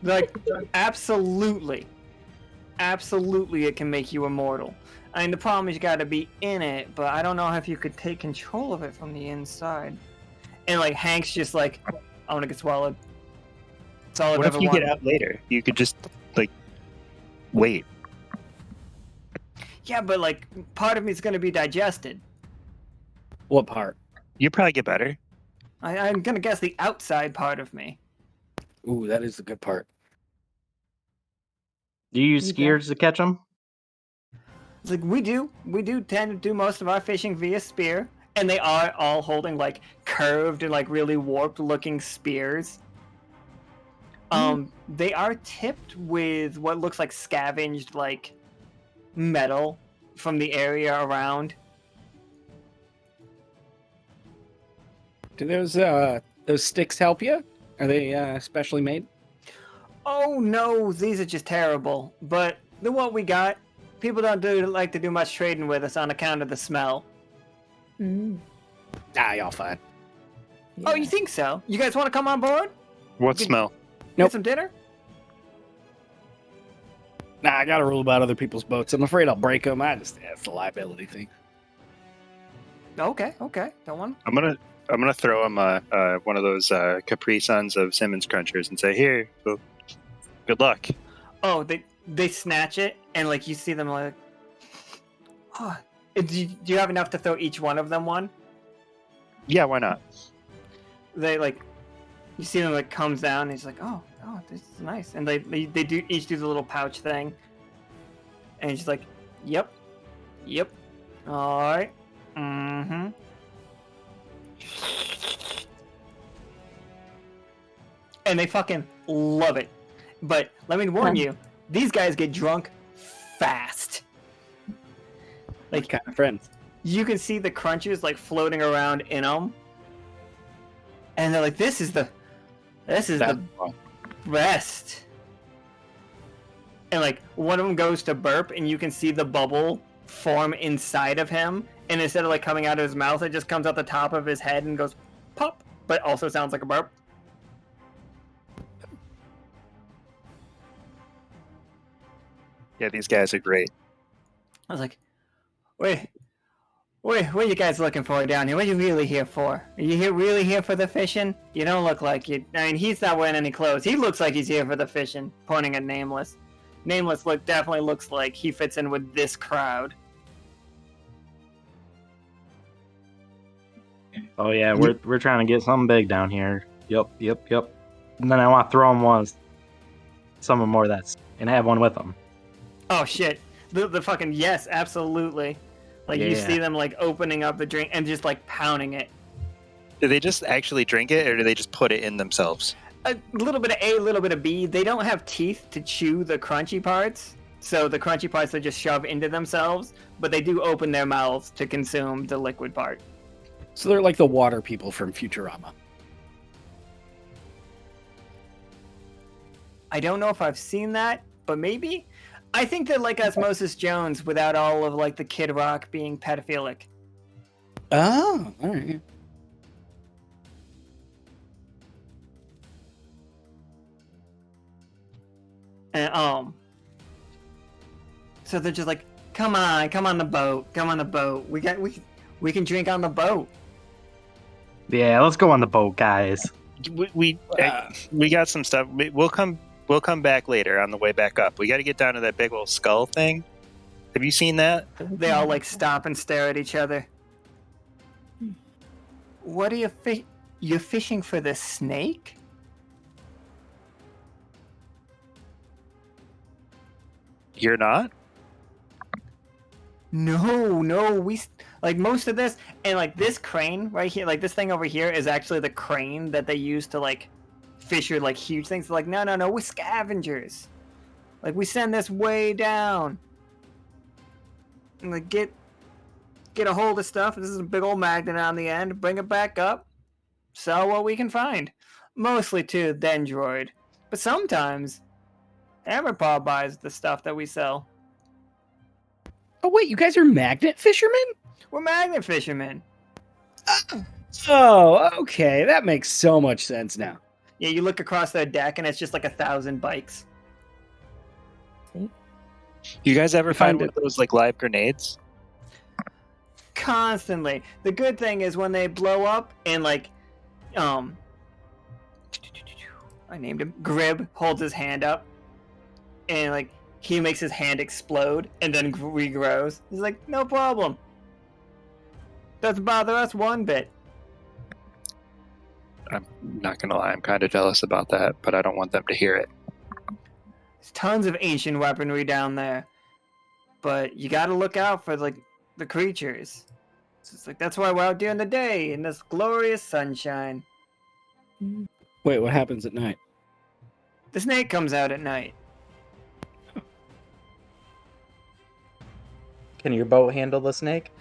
Like, absolutely. Absolutely it can make you immortal. I mean, the problem is you gotta be in it, but I don't know if you could take control of it from the inside. And, like, Hank's just like, I want to get swallowed. That's all I've What if ever you wanted. get out later? You could just, like, wait. Yeah, but, like, part of me is gonna be digested. What part? You probably get better. I'm gonna guess the outside part of me. Ooh, that is the good part. Do you use skiers to catch them? It's like, we do tend to do most of our fishing via spear, and they are all holding, like, curved and, like, really warped looking spears. They are tipped with what looks like scavenged, like, metal from the area around. Do those sticks help you? Are they specially made? Oh no, these are just terrible. But the what we got, people don't like to do much trading with us on account of the smell. Ah, y'all fine. Oh, you think so? You guys want to come on board? What Good. smell? Nope. Get some dinner? Nah, I got a rule about other people's boats. I'm afraid I'll break them. It's a liability thing. Okay. Don't want. I'm gonna throw him one of those Capri Suns of Simmons Crunchers and say, "Here, well, good luck." Oh, they snatch it, and like you see them like, oh, do you have enough to throw each one of them one? Yeah, why not? They like, you see them like comes down, and he's like, oh, this is nice, and they do each do the little pouch thing, and he's just like, yep, all right, and they fucking love it. But let me warn you, these guys get drunk fast. Like kind of friends. You can see the crunchers like floating around in them, and they're like, "This is the best." And like one of them goes to burp, and you can see the bubble form inside of him, and instead of like coming out of his mouth, it just comes out the top of his head and goes pop, but also sounds like a burp. Yeah, these guys are great. I was like, wait, what are you guys looking for down here? What are you really here for? Are you really here for the fishing? You don't look like you. I mean, he's not wearing any clothes. He looks like he's here for the fishing, pointing at Nameless. Nameless definitely looks like he fits in with this crowd. Oh yeah, we're trying to get something big down here. Yep. And then I want to throw them some more of that, and have one with them. Oh shit! The fucking yes, absolutely. Like you see them like opening up the drink and just like pounding it. Do they just actually drink it, or do they just put it in themselves? A little bit of A, a little bit of B. They don't have teeth to chew the crunchy parts, so the crunchy parts they just shove into themselves. But they do open their mouths to consume the liquid part. So they're like the water people from Futurama. I don't know if I've seen that, but maybe. I think they're like Osmosis Jones without all of like the Kid Rock being pedophilic. Oh, all right. And so they're just like, come on the boat. We can drink on the boat. Yeah, let's go on the boat, guys. We got some stuff. We'll come back later on the way back up. We got to get down to that big old skull thing. Have you seen that? They all like stop and stare at each other. What are you fishing for the snake? You're not? No, like most of this, and like this crane right here, like this thing over here is actually the crane that they use to like fisher like huge things. They're like, no, we're scavengers. Like we send this way down, and like get a hold of stuff. This is a big old magnet on the end. Bring it back up, sell what we can find, mostly to the Dendroid, but sometimes Hammerpaw buys the stuff that we sell. Oh wait, you guys are magnet fishermen? We're magnet fishermen. Oh, okay. That makes so much sense now. Yeah, you look across their deck and it's just like 1,000 bikes. You guys ever find Find those like live grenades? Constantly. The good thing is when they blow up and like, I named him. Grib holds his hand up and like he makes his hand explode and then regrows. He's like, no problem. Doesn't bother us one bit. I'm not gonna lie, I'm kind of jealous about that, but I don't want them to hear it. There's tons of ancient weaponry down there, but you got to look out for like the creatures. So it's like that's why we're out during the day in this glorious sunshine. Wait, what happens at night? The snake comes out at night. Can your boat handle the snake?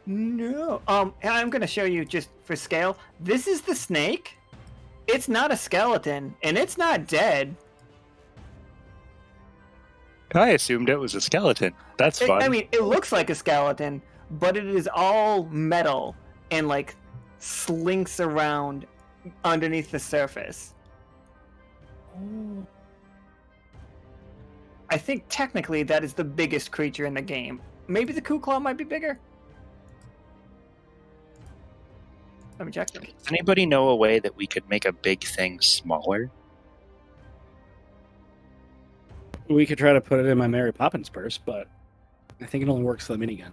No. I'm gonna show you just for scale. This is the snake. It's not a skeleton, and it's not dead. I assumed it was a skeleton. That's fun. I mean, it looks like a skeleton, but it is all metal and like slinks around underneath the surface. I think technically that is the biggest creature in the game. Maybe the Kuklaw might be bigger. Let me check. Does anybody know a way that we could make a big thing smaller? We could try to put it in my Mary Poppins purse, but I think it only works for the minigun.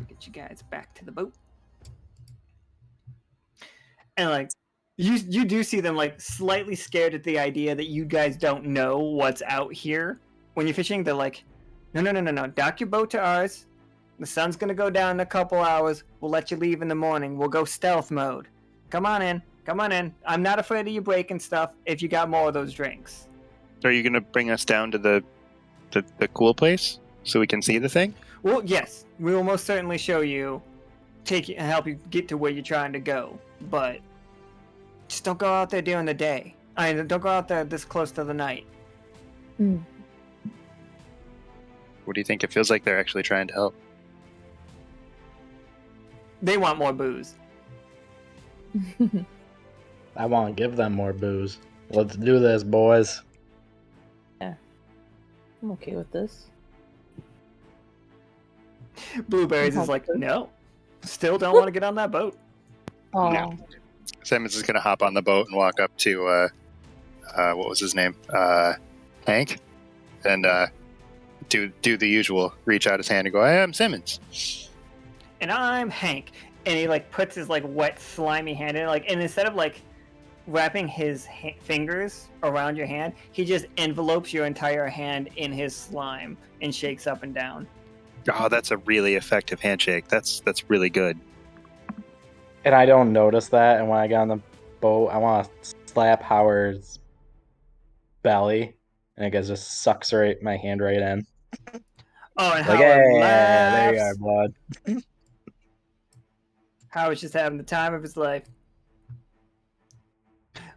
Get you guys back to the boat. And like you do see them like slightly scared at the idea that you guys don't know what's out here when you're fishing. They're like, no, dock your boat to ours. The sun's gonna go down in a couple hours. We'll let you leave in the morning. We'll go stealth mode. Come on in. I'm not afraid of you breaking stuff if you got more of those drinks. Are you gonna bring us down to the cool place so we can see the thing? Well, yes, we will most certainly show you, take you and help you get to where you're trying to go. But just don't go out there during the day. Don't go out there this close to the night. What do you think? It feels like they're actually trying to help. They want more booze. I want to give them more booze. Let's do this, boys. I'm okay with this. Blueberries is like, no. Still don't want to get on that boat. Oh, No. Simmons is gonna hop on the boat and walk up to what was his name? Hank, and do the usual. Reach out his hand and go, "I am Simmons." And I'm Hank. And he like puts his like wet slimy hand in, like, and instead of like wrapping his fingers around your hand, he just envelopes your entire hand in his slime and shakes up and down. Oh, that's a really effective handshake. That's really good. And I don't notice that. And when I get on the boat, I want to slap Howard's belly, and it just sucks my hand right in. Oh, and Like, Howard hey, laughs. there you are, bud. Howard's just having the time of his life.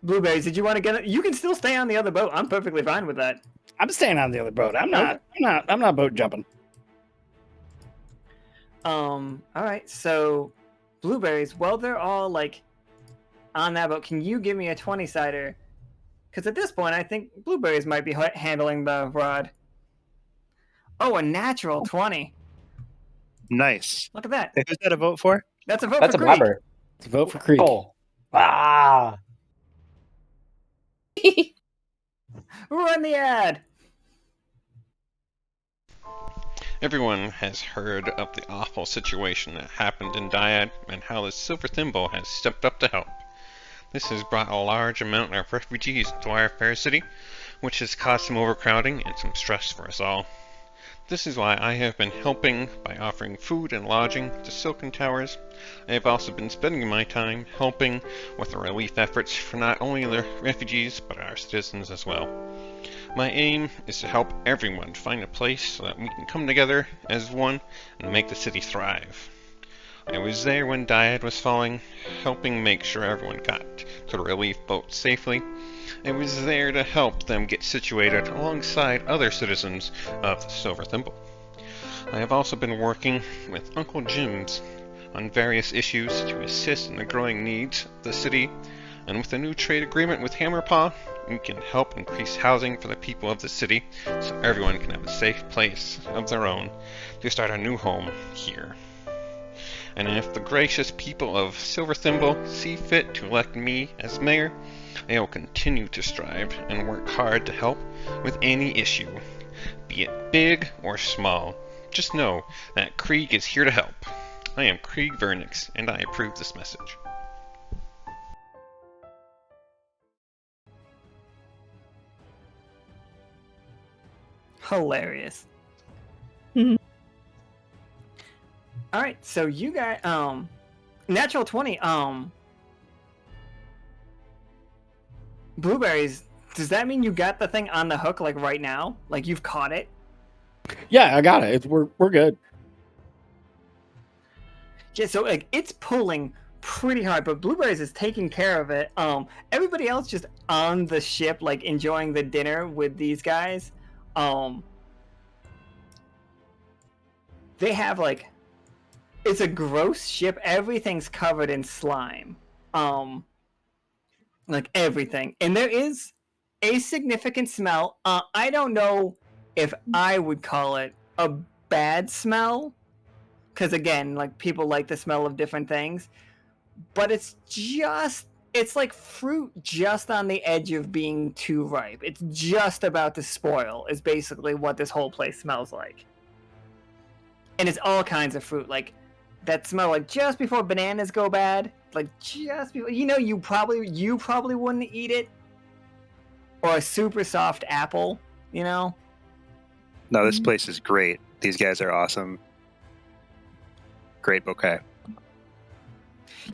Blueberries, did you want to get it? You can still stay on the other boat. I'm perfectly fine with that. I'm staying on the other boat. I'm not boat jumping. All right, so Blueberries, well, they're all like on that boat. Can you give me a 20-sider? Because at this point, I think Blueberries might be handling the rod. Oh, a natural 20. Nice. Look at that. Hey, who's that a vote for? That's a vote That's for a Creek. bobber. Let's vote for Creek. Oh. Ah. Run the ad. Everyone has heard of the awful situation that happened in Dyad and how the Silver Thimble has stepped up to help. This has brought a large amount of refugees to our fair city, which has caused some overcrowding and some stress for us all. This is why I have been helping by offering food and lodging to Silken Towers. I have also been spending my time helping with the relief efforts for not only the refugees, but our citizens as well. My aim is to help everyone find a place so that we can come together as one and make the city thrive. I was there when Dyad was falling, helping make sure everyone got to the relief boat safely. I was there to help them get situated alongside other citizens of the Silver Thimble. I have also been working with Uncle Jim's on various issues to assist in the growing needs of the city, and with a new trade agreement with Hammerpaw, we can help increase housing for the people of the city so everyone can have a safe place of their own to start a new home here. And if the gracious people of Silver Thimble see fit to elect me as mayor, I will continue to strive and work hard to help with any issue, be it big or small. Just know that Krieg is here to help. I am Krieg VaNex, and I approve this message. Hilarious. All right, so you guys, natural 20, Blueberries, does that mean you got the thing on the hook, like, right now? Like, you've caught it? Yeah, I got it. We're good. Yeah, so, like, it's pulling pretty hard, but Blueberries is taking care of it. Everybody else just on the ship, like, enjoying the dinner with these guys. They have, like, it's a gross ship. Everything's covered in slime. Like everything. And there is a significant smell. I don't know if I would call it a bad smell. Because again, like people like the smell of different things. But it's like fruit just on the edge of being too ripe. It's just about to spoil is basically what this whole place smells like. And it's all kinds of fruit. Like that smell like just before bananas go bad, like just before, you probably wouldn't eat it, or a super soft apple, No, this place is great. These guys are awesome. Great bouquet.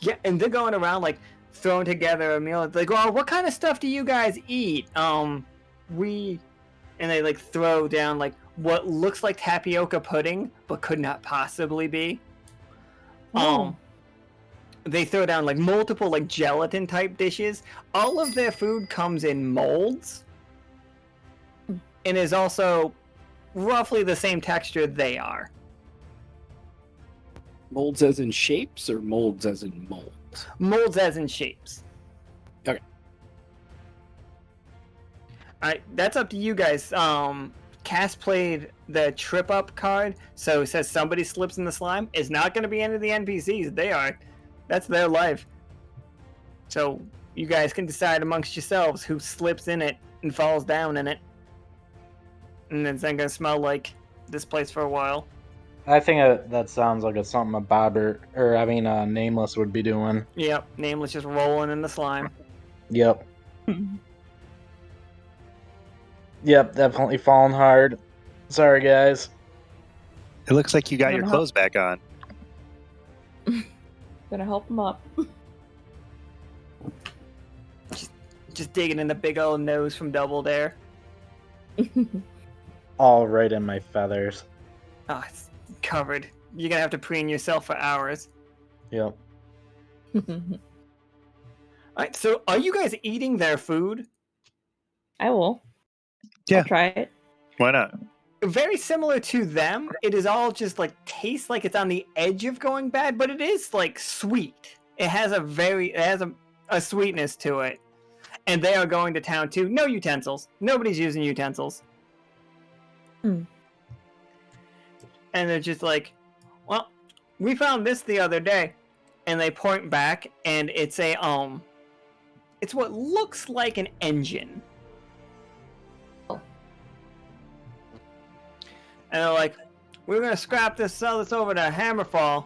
Yeah, and they're going around like throwing together a meal. It's like, oh, what kind of stuff do you guys eat? And they like throw down like what looks like tapioca pudding, but could not possibly be. They throw down like multiple like gelatin type dishes. All of their food comes in molds and is also roughly the same texture they are. Molds as in shapes or molds as in molds? Molds as in shapes. Okay. Alright, that's up to you guys. Cass played the trip up card, so it says somebody slips in the slime. It's not going to be any of the NPCs. That's their life. So you guys can decide amongst yourselves who slips in it and falls down in it. And it's then going to smell like this place for a while. I think that sounds like it's something Macabre, Nameless would be doing. Yep, Nameless just rolling in the slime. Yep. Yep, definitely falling hard. Sorry, guys. It looks like you got your clothes back on. Gonna help him up. Just digging in the big old nose from Double Dare. All right in my feathers. Oh, it's covered. You're gonna have to preen yourself for hours. Yep. Alright, so are you guys eating their food? I will. Yeah. I'll try it. Why not? Very similar to them. It is all just like tastes like it's on the edge of going bad, but it is like sweet. It has a sweetness to it. And they are going to town too. No utensils. Nobody's using utensils. Hmm. And they're just like, well, we found this the other day. And they point back and it's it's what looks like an engine. And they're like, we were gonna sell this over to Hammerpaw,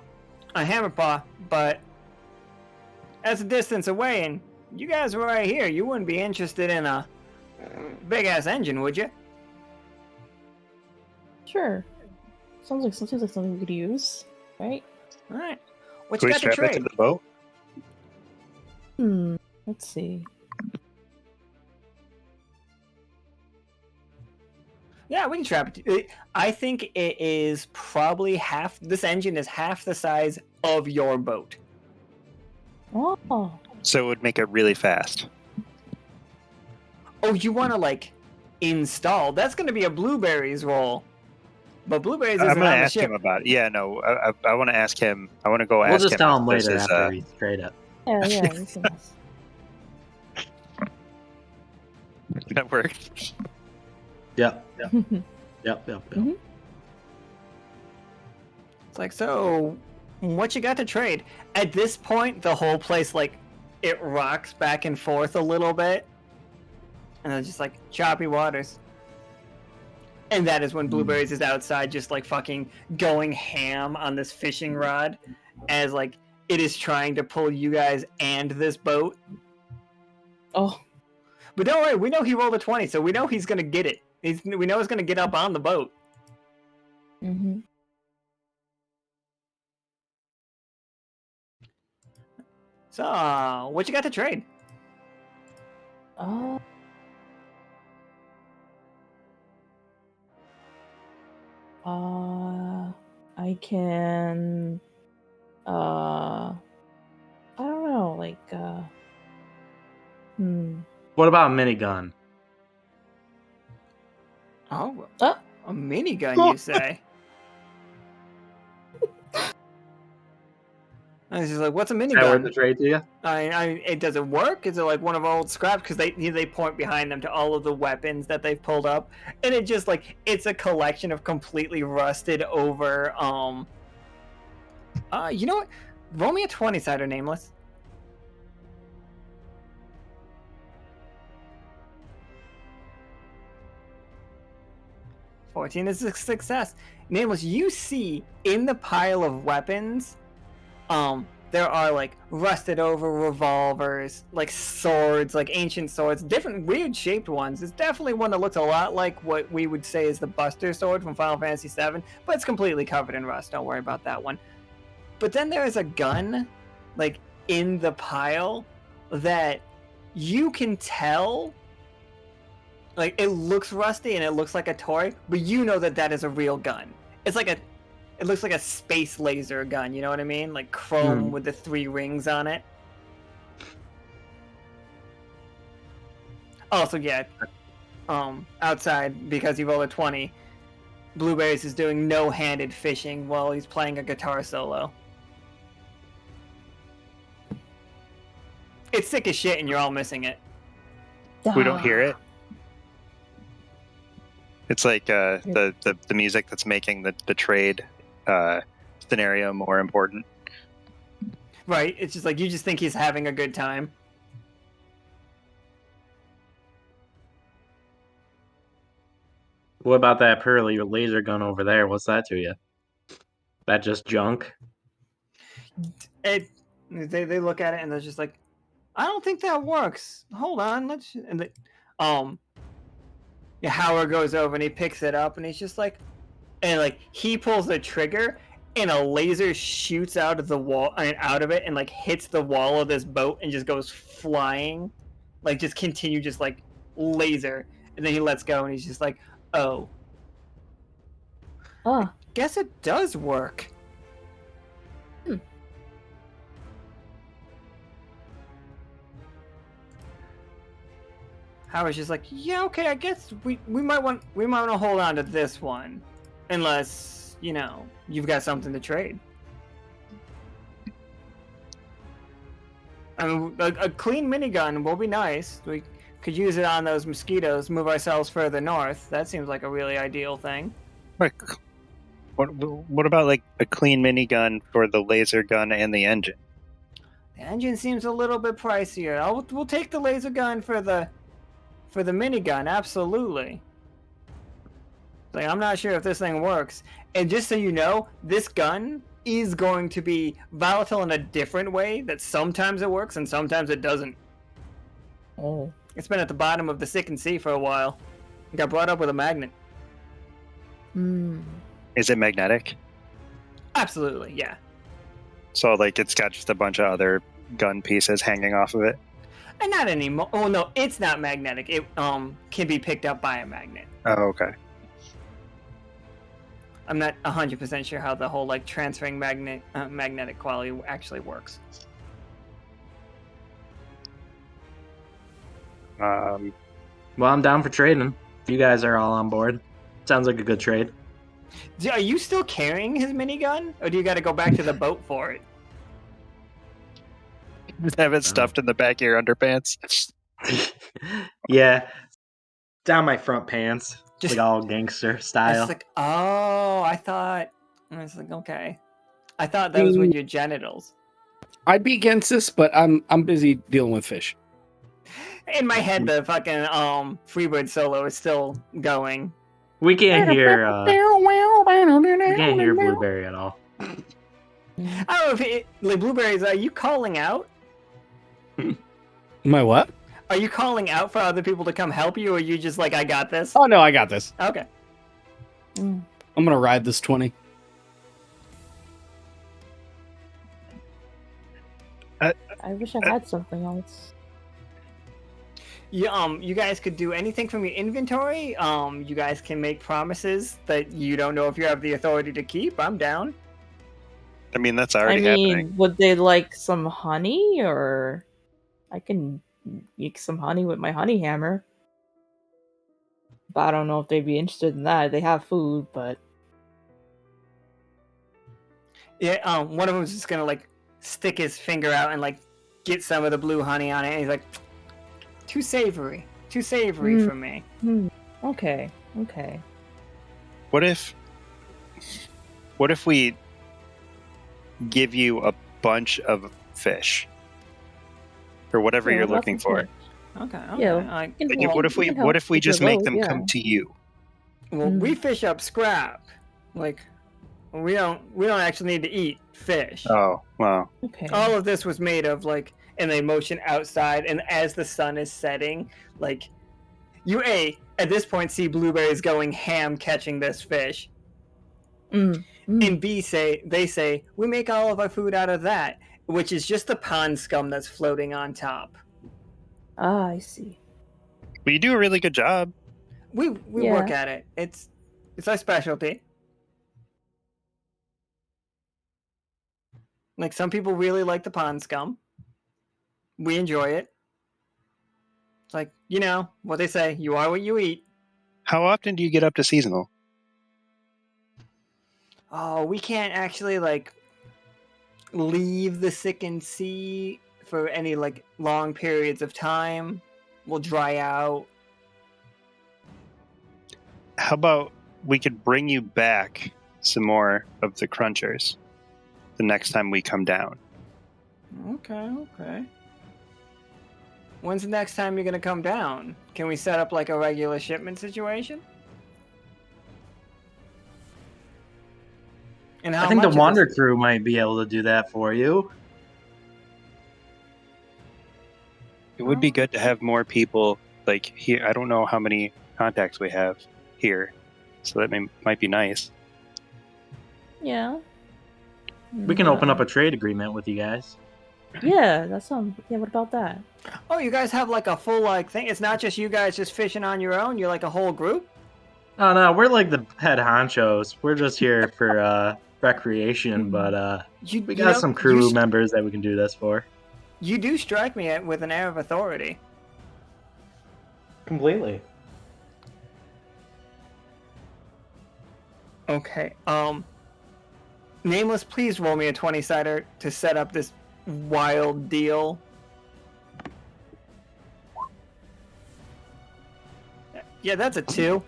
but that's a distance away, and you guys were right here. You wouldn't be interested in a big ass engine, would you? Sure. Seems like something we could use, right? All right. What Can you we got to strap it to trade? the boat? Let's see. Yeah, we can strap it. I think it is probably half. This engine is half the size of your boat. Oh. So it would make it really fast. Oh, you want to like install? That's going to be a Blueberries roll. But Blueberries isn't I'm going to on the ask ship. him about it. Yeah, no, I want to ask him. I want to go We'll ask just him. tell him if this later is, after we trade it. Yeah, we can ask. that work. Yep. Yep. It's like, so what you got to trade? At this point, the whole place, like, it rocks back and forth a little bit. And it's just like choppy waters. And that is when Blueberries is outside just like fucking going ham on this fishing rod as like it is trying to pull you guys and this boat. Oh. But don't worry, we know he rolled a 20, so we know he's gonna get it. We know he's gonna get up on the boat. Mm-hmm. So, what you got to trade? I can, I don't know, like, What about a minigun? Oh, Oh. a minigun, you say? I was just like, what's a Is that worth the minigun? trade to you? It does it work? Is it like one of our old scraps? Because they point behind them to all of the weapons that they've pulled up, and it just like it's a collection of completely rusted over. You know what? Roll me a 20-sider, Nameless. $14 is a success. Nameless, you see in the pile of weapons, there are like rusted over revolvers, like swords, like ancient swords, different weird shaped ones. It's definitely one that looks a lot like what we would say is the Buster Sword from Final Fantasy VII, but it's completely covered in rust. Don't worry about that one. But then there is a gun, like in the pile, that you can tell. Like, it looks rusty and it looks like a toy, but you know that that is a real gun. It looks like a space laser gun, you know what I mean? Like chrome with the 3 rings on it. Also, yeah, outside, because he rolled a 20, Blueberries is doing no-handed fishing while he's playing a guitar solo. It's sick as shit and you're all missing it. We don't hear it. It's like the music that's making the trade scenario more important. Right, it's just like you just think he's having a good time. What about that pearly laser gun over there? What's that to you? That just junk? They look at it and they're just like, I don't think that works. Hold on, yeah, Howard goes over and he picks it up and he's just like, and like he pulls the trigger and a laser shoots out of the wall and out of it and like hits the wall of this boat and just goes flying, like just continue just like laser, and then he lets go and he's just like, oh, guess it does work. Howard's just like, yeah, okay, I guess we might want to hold on to this one, unless you've got something to trade. I mean, a clean minigun will be nice. We could use it on those mosquitoes, move ourselves further north. That seems like a really ideal thing. Like, what about like a clean minigun for the laser gun and the engine? The engine seems a little bit pricier. We'll take the laser gun for the minigun, absolutely. Like, I'm not sure if this thing works. And just so you know, this gun is going to be volatile in a different way, that sometimes it works and sometimes it doesn't. Oh. It's been at the bottom of the Sickened Sea for a while. It got brought up with a magnet. Hmm. Is it magnetic? Absolutely, yeah. So like it's got just a bunch of other gun pieces hanging off of it? And not anymore. Oh no, it's not magnetic. It can be picked up by a magnet. Oh, okay. I'm not 100% sure how the whole like transferring magnetic quality actually works. Well, I'm down for trading. If you guys are all on board, sounds like a good trade. Are you still carrying his minigun, or do you got to go back to the boat for it? Have it stuffed in the back of your underpants? Yeah, down my front pants, Just- like all gangster style. It's like, oh, I thought. I was like, okay. I thought that was with your genitals. I'd be against this, but I'm busy dealing with fish. In my head, the fucking Freebird solo is still going. We can't hear. We can't hear Blueberry at all. I don't know if like Blueberries. Are you calling out? My what? Are you calling out for other people to come help you, or are you just like, I got this? Oh no, I got this. Okay. I'm gonna ride this 20. I wish I had something else. You guys could do anything from your inventory. You guys can make promises that you don't know if you have the authority to keep. I'm down. I mean, that's already I mean, happening. would they like some honey, or I can make some honey with my honey hammer? But I don't know if they'd be interested in that. They have food, but Yeah. One of them's just gonna like stick his finger out and like get some of the blue honey on it. And he's like, too savory for me. okay. What if we give you a bunch of fish or whatever Yeah, you're lots looking of for? fish. Okay. Yeah. Like, Like, well, what if we with just your make boat, them yeah. come to you? well, we fish up scrap. Like, we don't actually need to eat fish. Oh, wow. Okay. All of this was made of like an emotion outside, and as the sun is setting, like you at this point see Blueberries going ham catching this fish, and B they say we make all of our food out of that, which is just the pond scum that's floating on top. Ah, I see. Well, you do a really good job. We Yeah. work at it. It's our specialty. Like, some people really like the pond scum. We enjoy it. It's like, you know what they say, you are what you eat. How often do you get up to seasonal? Oh, we can't actually like leave the Sickened Sea for any like long periods of time. We'll dry out. How about we could bring you back some more of the crunchers the next time we come down? Okay. When's the next time you're gonna come down? Can we set up like a regular shipment situation? And how I think much the of Wander this- crew might be able to do that for you. It would be good to have more people like here. I don't know how many contacts we have here, so that might be nice. Yeah. We can open up a trade agreement with you guys. Yeah, that sounds. Yeah, what about that? Oh, you guys have like a full like thing. It's not just you guys just fishing on your own. You're like a whole group. Oh no, we're like the head honchos. We're just here for recreation, but You, we you got know, some you crew s- members that we can do this for. You do strike me with an air of authority. Completely. Okay. Nameless, please roll me a 20-sider to set up this wild deal. Yeah, that's a 2.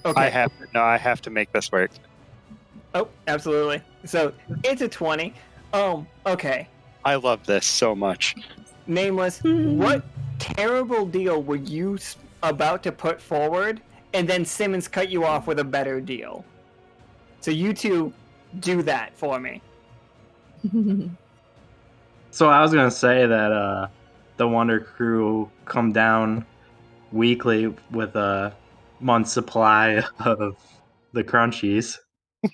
Okay. I have to make this work. Oh, absolutely. So it's a 20. Okay. I love this so much. Nameless, what terrible deal were you about to put forward? and then Simmons cut you off with a better deal. So you two do that for me. So I was gonna say that the Wonder Crew come down weekly with a month's supply of the crunchies.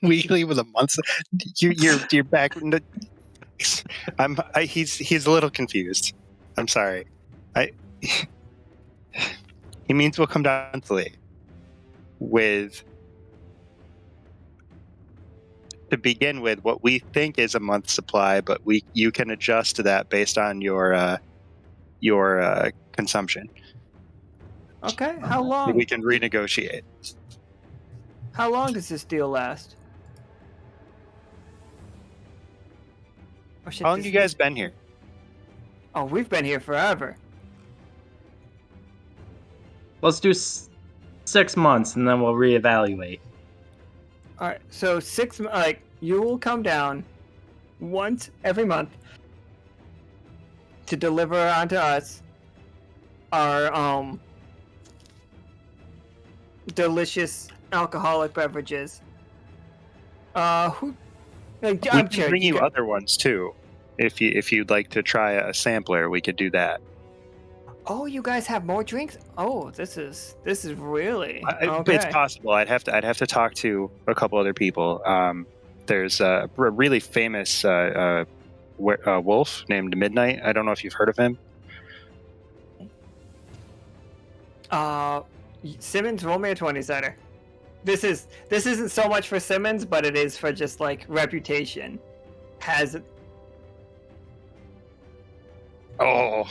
Weekly with a month. You're back. He's a little confused. I'm sorry. He means we'll come down monthly with, to begin with, what we think is a month's supply, but you can adjust to that based on your consumption. Okay, how long? We can renegotiate. How long does this deal last? Oh, shit, How long you guys been here? Oh, we've been here forever. Let's do 6 months and then we'll reevaluate. All right, so you will come down once every month to deliver onto us our delicious alcoholic beverages. I'm We can sure bring you can- other ones too. If you'd like to try a sampler, we could do that. Oh, you guys have more drinks? Oh, this is really It's okay. possible. I'd have to talk to a couple other people. There's a really famous wolf named Midnight. I don't know if you've heard of him. Simmons, roll me a 20 setter. This isn't so much for Simmons, but it is for just like reputation. Oh,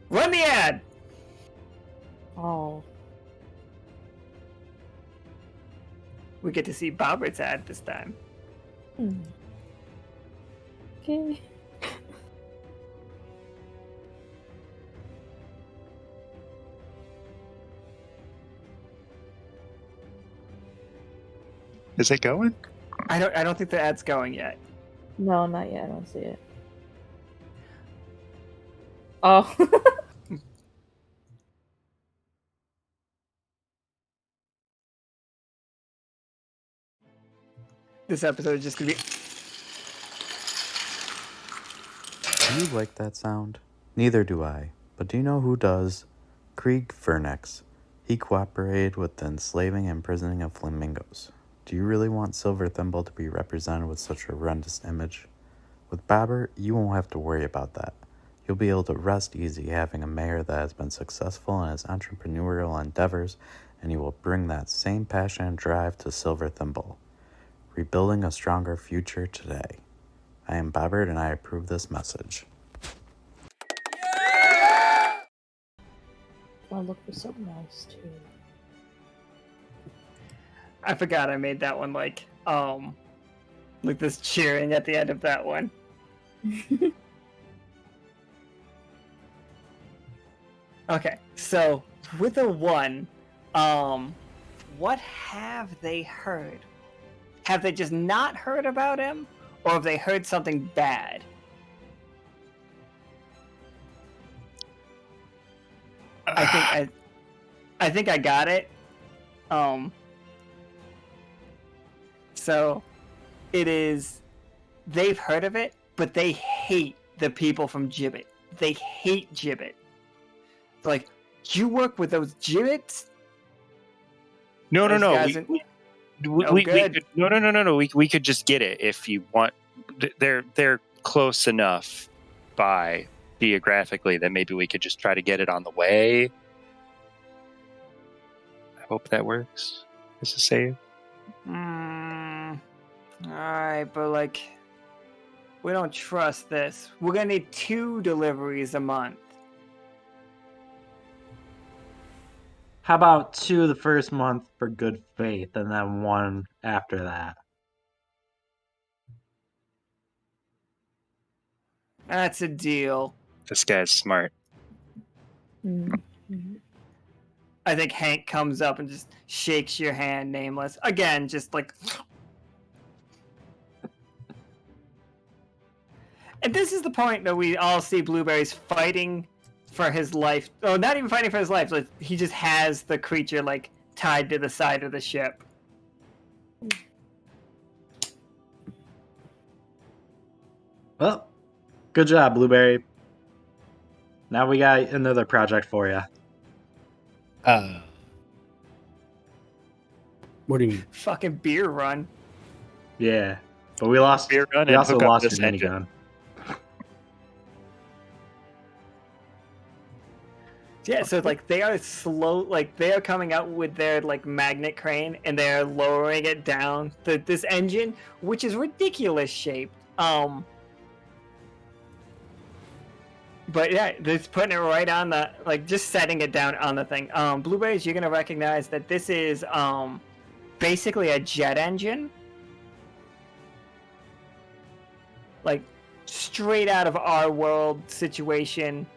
Run the ad. Oh. We get to see Bobbert's ad this time. Okay. is it going? I don't think the ad's going yet. No, not yet. I don't see it. Oh. This episode is just gonna be. Do you like that sound? Neither do I. But do you know who does? Krieg VaNex. He cooperated with the enslaving and imprisoning of flamingos. Do you really want Silver Thimble to be represented with such a horrendous image? With Bobber, you won't have to worry about that. You'll be able to rest easy having a mayor that has been successful in his entrepreneurial endeavors, and he will bring that same passion and drive to Silver Thimble. Rebuilding a stronger future today. I am Bobbert and I approve this message. I look for something else too. I forgot I made that one like this cheering at the end of that one. Okay, so with a 1, what have they heard? Have they just not heard about him, or have they heard something bad? I think I got it. So it is, they've heard of it, but they hate the people from Gibbet. They hate Gibbet. Like, you work with those Gibbets? No. Good. We could just get it if you want. They're close enough by geographically that maybe we could just try to get it on the way. I hope that works. Is it safe? Alright, but like, we don't trust this. We're gonna need 2 deliveries a month. How about 2 the first month for good faith and then 1 after that? That's a deal. This guy's smart. I think Hank comes up and just shakes your hand, Nameless. Again, just like... And this is the point that we all see Blueberries fighting for his life. Oh, not even fighting for his life. Like, he just has the creature like tied to the side of the ship. Well, good job, Blueberry. Now we got another project for you. What do you mean? Fucking beer run. Yeah, but we lost. Beer run We and also hook up lost this your engine. minigun. Yeah, so like they are slow, like they are coming out with their like magnet crane and they're lowering it down this engine, which is ridiculous shaped. But yeah, just putting it right on the, like just setting it down on the thing. Blueberries, you're gonna recognize that this is basically a jet engine, like straight out of our world situation.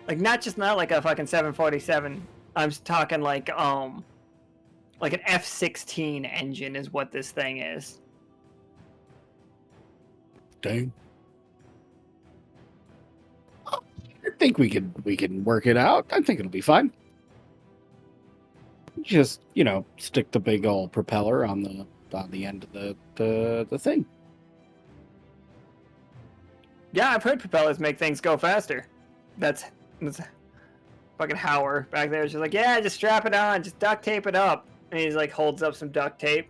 Like not like a fucking 747. I'm talking like an F-16 engine is what this thing is. Dang. I think we can work it out. I think it'll be fine. Just, stick the big old propeller on the end of the thing. Yeah, I've heard propellers make things go faster. That's fucking Howard back there. She's like, yeah, just strap it on, just duct tape it up. And he's like, holds up some duct tape.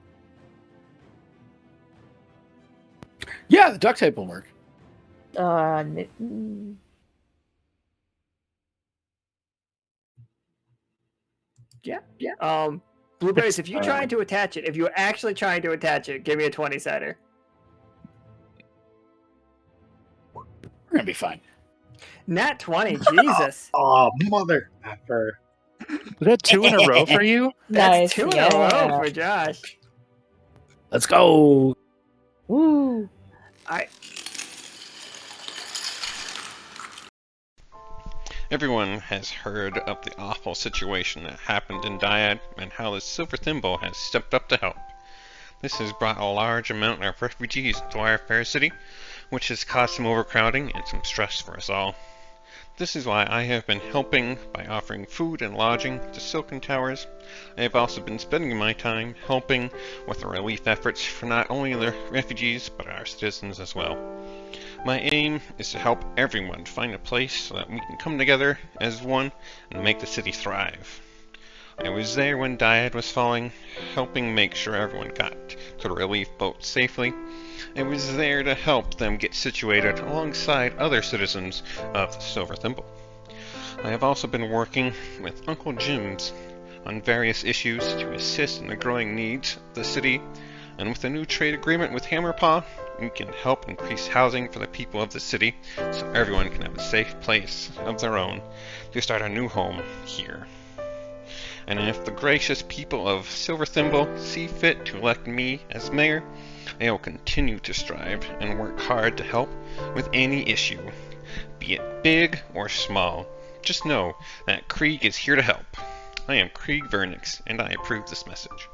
Yeah, the duct tape will work. Yeah. Blueberries, if you're trying to attach it, if you're actually trying to attach it, give me a 20-sider. We're gonna be fine. Nat 20, Jesus. Oh, mother effer. Was that 2 in a row for you? That's Nice, 2 in yeah. a row for Josh. Let's go. Woo! Everyone has heard of the awful situation that happened in Dyad and how the Silver Thimble has stepped up to help. This has brought a large amount of refugees to our fair city, which has caused some overcrowding and some stress for us all. This is why I have been helping by offering food and lodging to Silken Towers. I have also been spending my time helping with the relief efforts for not only the refugees but our citizens as well. My aim is to help everyone find a place so that we can come together as one and make the city thrive. I was there when Dyad was falling, helping make sure everyone got to the relief boat safely. I was there to help them get situated alongside other citizens of the Silver Thimble. I have also been working with Uncle Jim's on various issues to assist in the growing needs of the city, and with a new trade agreement with Hammerpaw, we can help increase housing for the people of the city so everyone can have a safe place of their own to start a new home here. And if the gracious people of Silver Thimble see fit to elect me as mayor, I will continue to strive and work hard to help with any issue, be it big or small. Just know that Krieg is here to help. I am Krieg VaNex, and I approve this message.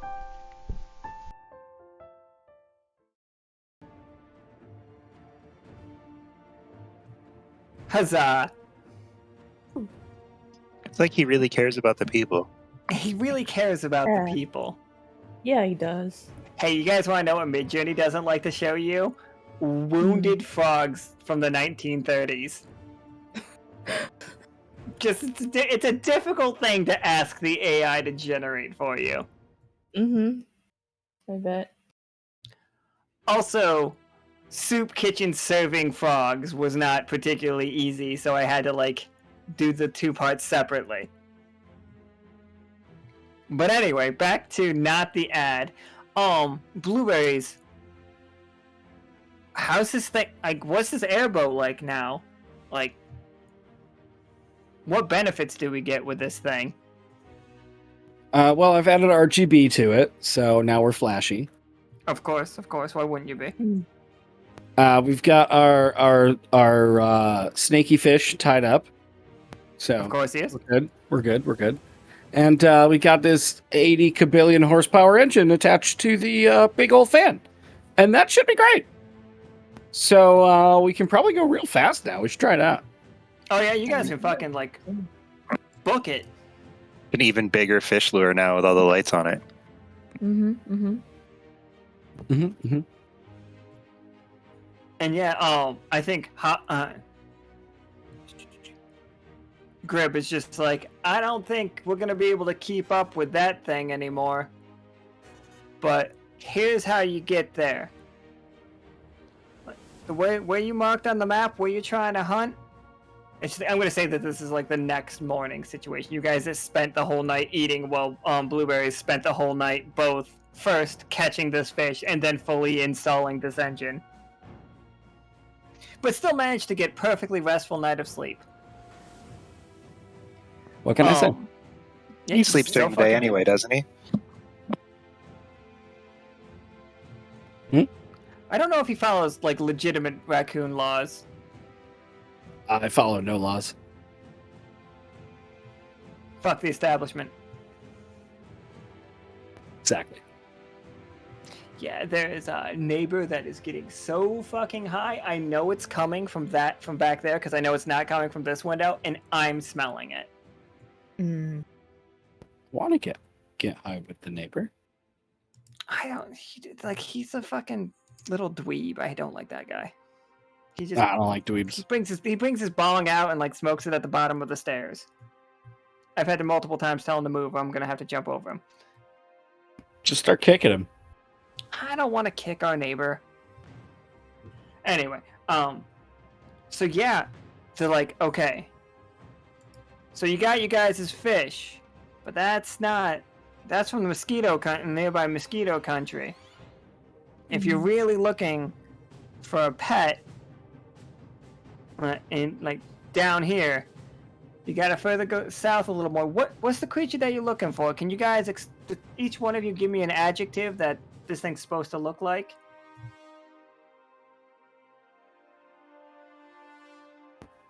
Huzzah. It's like he really cares about the people. He really cares about the people. Yeah, he does. Hey, you guys want to know what Midjourney doesn't like to show you? Wounded frogs from the 1930s. It's a difficult thing to ask the AI to generate for you. I bet. Also, soup kitchen serving frogs was not particularly easy, so I had to do the 2 parts separately. But anyway, back to not the ad. Blueberries. How's this thing, what's this airboat like now? What benefits do we get with this thing? Well, I've added RGB to it, so now we're flashy. Of course. Why wouldn't you be? We've got our snaky fish tied up. So Of course he is. We're good. And we got this 80 kabillion horsepower engine attached to the big old fan. And that should be great. So we can probably go real fast now. We should try it out. Oh yeah, you guys can fucking like book it. An even bigger fish lure now with all the lights on it. And yeah, I think Grib is just like, I don't think we're gonna be able to keep up with that thing anymore. But here's how you get there. The way where you marked on the map where you're trying to hunt. I'm gonna say that this is like the next morning situation. You guys have spent the whole night eating, while Blueberries spent the whole night both first catching this fish and then fully installing this engine. But still managed to get perfectly restful night of sleep. What can I say? Yeah, He sleeps during the day fucking anyway, doesn't he? I don't know if he follows like legitimate raccoon laws. I follow no laws. Fuck the establishment. Exactly. Yeah, there is a neighbor that is getting so fucking high. I know it's coming from back there because I know it's not coming from this window, and I'm smelling it. Want to get high with the neighbor? I don't. He's a fucking little dweeb. I don't like that guy. He just. I don't like dweebs. He brings his bong out and like smokes it at the bottom of the stairs. I've had to multiple times tell him to move. Or I'm gonna have to jump over him. Just start kicking him. I don't want to kick our neighbor. Anyway, so yeah, they're like, okay. So you got you guys' fish, but that's from the nearby mosquito country. If you're really looking for a pet, in like down here, you gotta further go south a little more. What's the creature that you're looking for? Can you guys, each one of you, give me an adjective that this thing's supposed to look like?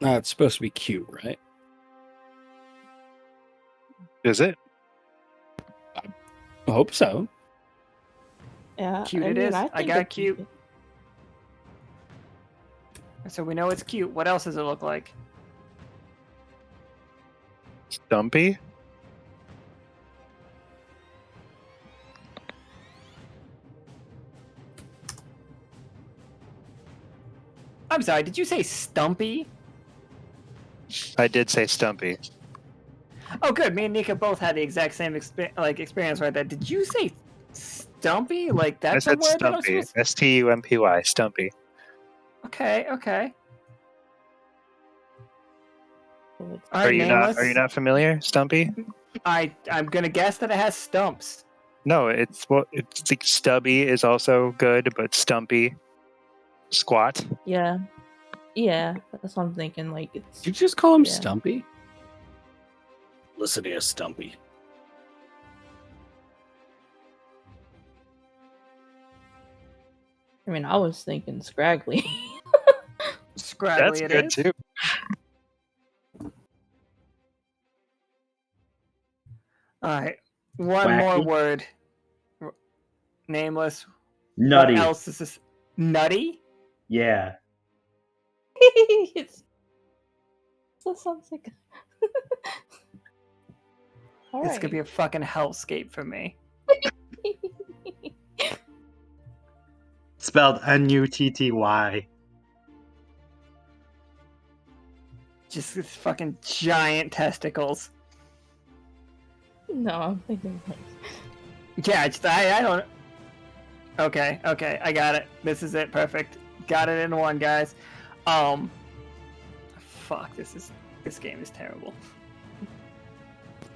It's supposed to be cute, right? Is it? I hope so. Yeah, Cute I it mean, is. I think got it's cute. So we know it's cute. What else does it look like? Stumpy? I'm sorry, did you say stumpy? I did say stumpy. Oh, good. Me and Nika both had the exact same experience right there. Did you say stumpy? Like I that's a said word that I'm stumpy. supposed... Stumpy. Stumpy. Okay. cute. All right, Nameless. Are you not familiar? Stumpy? I'm gonna guess that it has stumps. No, it's like stubby is also good, but stumpy, squat. Yeah, that's what I'm thinking. Like it's. Did you just call him Yeah. Stumpy? Listen here, Stumpy. I mean, I was thinking scraggly. Scraggly That's it good is. too. All right. One Wacky. more word. Nameless. Nutty. What else is this? Nutty? Yeah. That sounds like. This could be a fucking hellscape for me. Spelled Nutty. Just this fucking giant testicles. No, I'm thinking like. Yeah, I don't. Okay, I got it. This is it. Perfect. Got it in one, guys. Fuck. This game is terrible.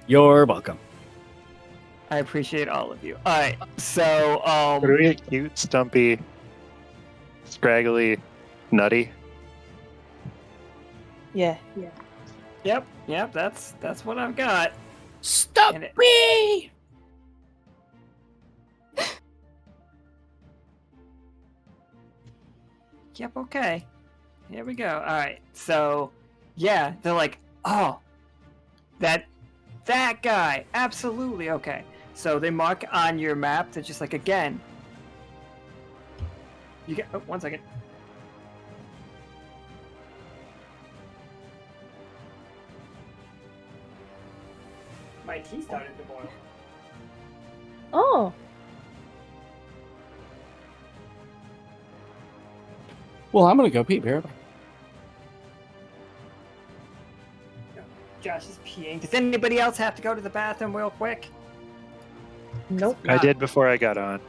You're welcome. I appreciate all of you. All right, so What are we? Cute, stumpy, scraggly, nutty. Yeah. Yep. That's what I've got. Stumpy! Yep. Okay. Here we go. All right. So, yeah, they're like, oh, that guy. Absolutely. Okay. So they mark on your map to just like again. You get 1 second. My tea started to boil. Oh, Well, I'm gonna go pee. Bear. Josh is peeing. Does anybody else have to go to the bathroom real quick? nope. I did before I got on.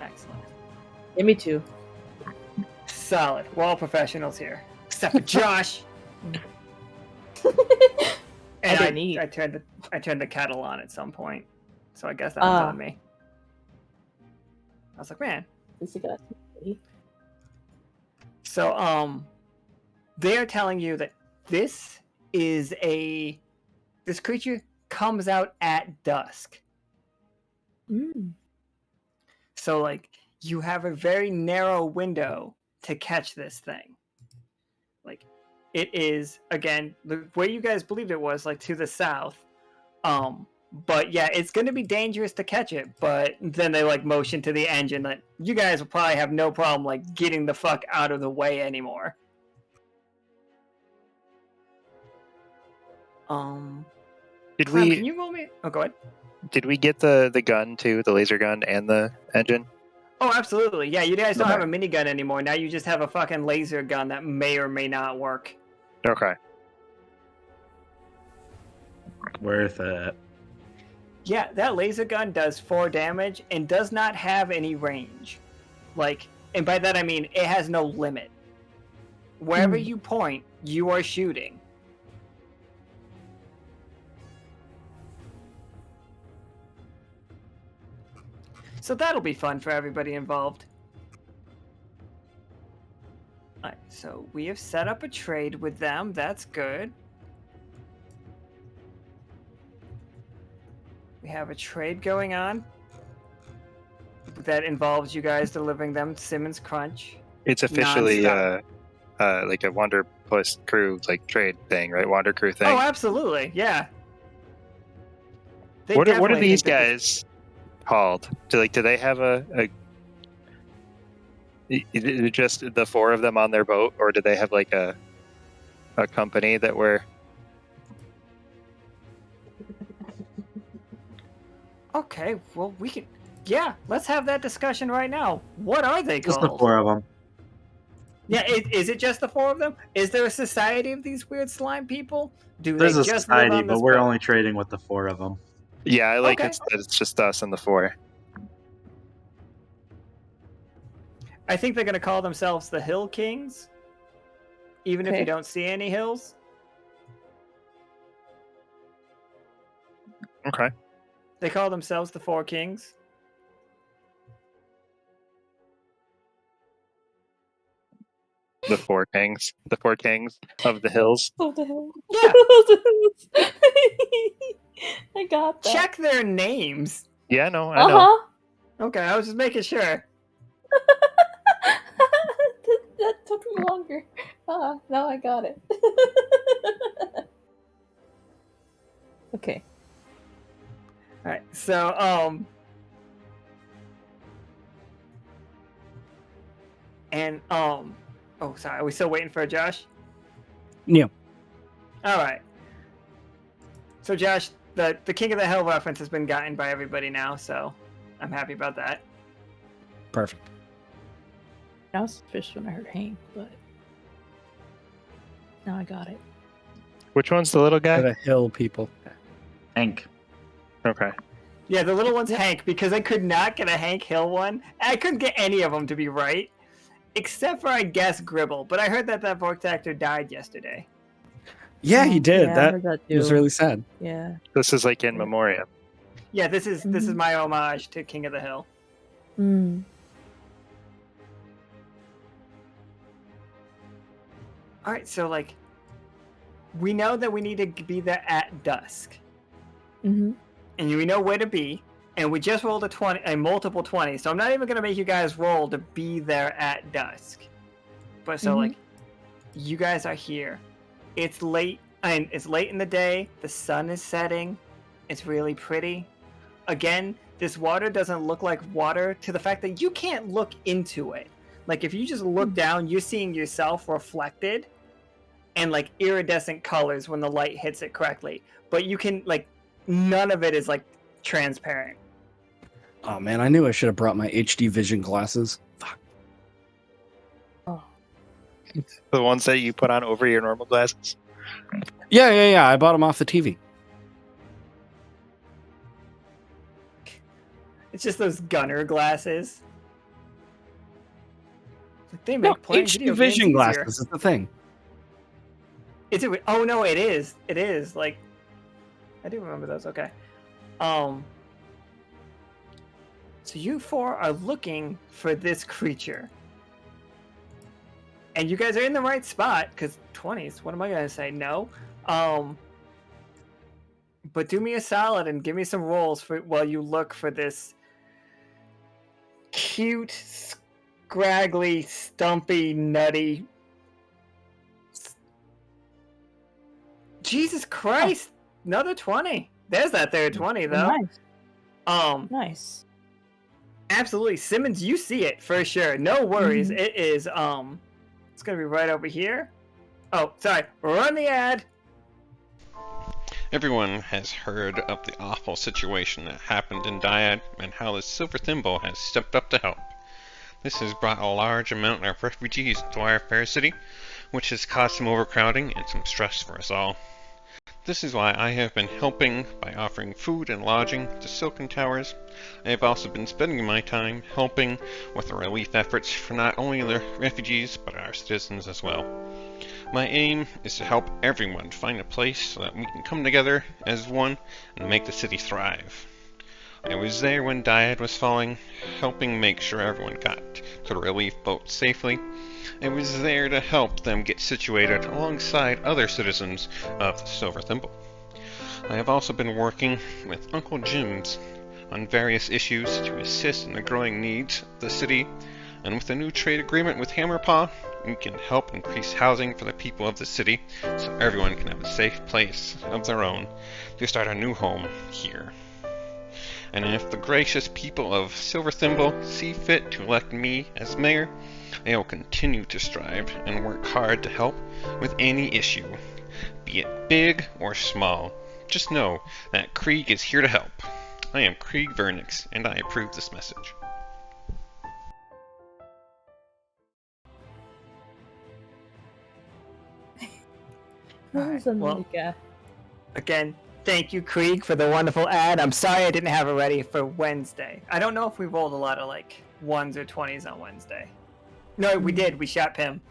Excellent. Yeah, me too. Solid. We're all professionals here. Except for Josh. And didn't eat. I turned the kettle on at some point. So I guess that was on me. I was like, man. At least you got tea. So they're telling you that this creature comes out at dusk. Mm. So like you have a very narrow window to catch this thing. Like it is, again, where you guys believed it was, like to the south. But yeah, it's going to be dangerous to catch it. But then they like motion to the engine that you guys will probably have no problem like getting the fuck out of the way anymore. Did Clem, we can you roll me? Oh, go ahead. did we get the gun too, the laser gun and the engine? Oh, absolutely. Yeah, you guys don't Okay. have a minigun anymore. Now you just have a fucking laser gun that may or may not work. Okay. Worth it. Yeah, that laser gun does 4 damage and does not have any range. Like, and by that I mean it has no limit. Wherever you point, you are shooting. So that'll be fun for everybody involved. Alright, so we have set up a trade with them. That's good. We have a trade going on that involves you guys delivering them Simmons Crunch. It's officially Non-stop. like a Wanderpus crew like trade thing, right? Wander crew thing. Oh, absolutely, yeah. They What are definitely these think that guys called? Do they have is it just the 4 of them on their boat, or do they have like a company that we're? Okay, well we can. Yeah, let's have that discussion right now. What are they Just the called? 4 of them. Yeah, is it just the 4 of them? Is there a society of these weird slime people? Do There's they a just live society, on but this we're boat? only trading with the 4 of them. Yeah, I like Okay. it that it's just us and the 4. I think they're gonna call themselves the Hill Kings, even if Okay. you don't see any hills. Okay. They call themselves the 4 Kings. The 4 kings. The 4 kings of the hills. What the hell? Yeah. I got that. Check their names. Yeah, no, I know. Okay, I was just making sure. that took me longer. Now I got it. Okay. All right, so oh sorry, are we still waiting for Josh? Yeah. All right. So Josh, the King of the Hill reference has been gotten by everybody now, so I'm happy about that. Perfect. I was suspicious when I heard Hank, but now I got it. Which one's the little For guy? the hill people. Hank. Okay. Yeah, the little one's Hank, because I could not get a Hank Hill one. I couldn't get any of them to be right, except for, I guess, Gribble. But I heard that voice actor died yesterday. Yeah, he did. Yeah, I that heard that was too. really sad. Yeah. This is like in memoriam. Yeah, this is my homage to King of the Hill. Mm. All right, so like, we know that we need to be there at dusk, Mm-hmm. and we know where to be. And we just rolled a multiple 20, so I'm not even gonna make you guys roll to be there at dusk. But so like, you guys are here. It's late, and it's late in the day. The sun is setting. It's really pretty. Again, this water doesn't look like water to the fact that you can't look into it. Like if you just look down, you're seeing yourself reflected, and like iridescent colors when the light hits it correctly. But you can like none of it is like transparent. Oh man, I knew I should have brought my HD vision glasses. Fuck. The ones that you put on over your normal glasses. Yeah. I bought them off the TV. It's just those gunner glasses. Like, they No, make playing HD video vision games glasses easier. is the thing. Is it? Oh no, it is. It is. Like, I do remember those. Okay. So you four are looking for this creature, and you guys are in the right spot because 20s. What am I gonna say? No. But do me a solid and give me some rolls for while you look for this cute, scraggly, stumpy, nutty. Jesus Christ! Another 20. There's that third 20 though. Nice. Nice. Absolutely, Simmons, you see it for sure. No worries. It is it's gonna be right over here. Oh, sorry. Run the ad. Everyone has heard of the awful situation that happened in Dyad and how the Silver Thimble has stepped up to help. This has brought a large amount of refugees to our fair city, which has caused some overcrowding and some stress for us all. This is why I have been helping by offering food and lodging to Silken Towers. I have also been spending my time helping with the relief efforts for not only the refugees but our citizens as well. My aim is to help everyone find a place so that we can come together as one and make the city thrive. I was there when Dyad was falling, helping make sure everyone got to the relief boat safely. I was there to help them get situated alongside other citizens of the Silver Thimble. I have also been working with Uncle Jim's on various issues to assist in the growing needs of the city, and with a new trade agreement with Hammerpaw, we can help increase housing for the people of the city so everyone can have a safe place of their own to start a new home here. And if the gracious people of Silver Thimble see fit to elect me as mayor, I will continue to strive and work hard to help with any issue, be it big or small. Just know that Krieg is here to help. I am Krieg VaNex, and I approve this message. Alright, well, again, thank you, Krieg, for the wonderful ad. I'm sorry I didn't have it ready for Wednesday. I don't know if we rolled a lot of like 1s or 20s on Wednesday. No, we did. We shot Pim.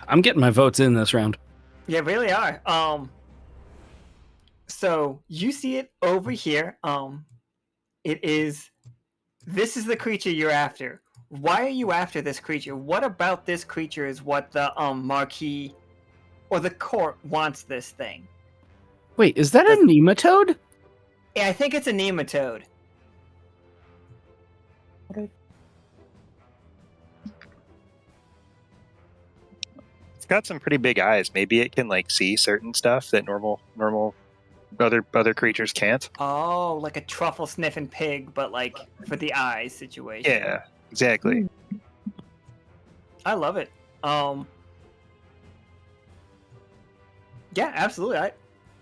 I'm getting my votes in this round. Yeah, really are. So you see it over here. This is the creature you're after. Why are you after this creature? What about this creature is what the Marquis or the court wants this thing? Wait, is that a nematode? Yeah, I think it's a nematode. It's got some pretty big eyes. Maybe it can like see certain stuff that normal other creatures can't. Oh, like a truffle sniffing pig, but like for the eyes situation. Yeah, exactly. I love it. Yeah, absolutely.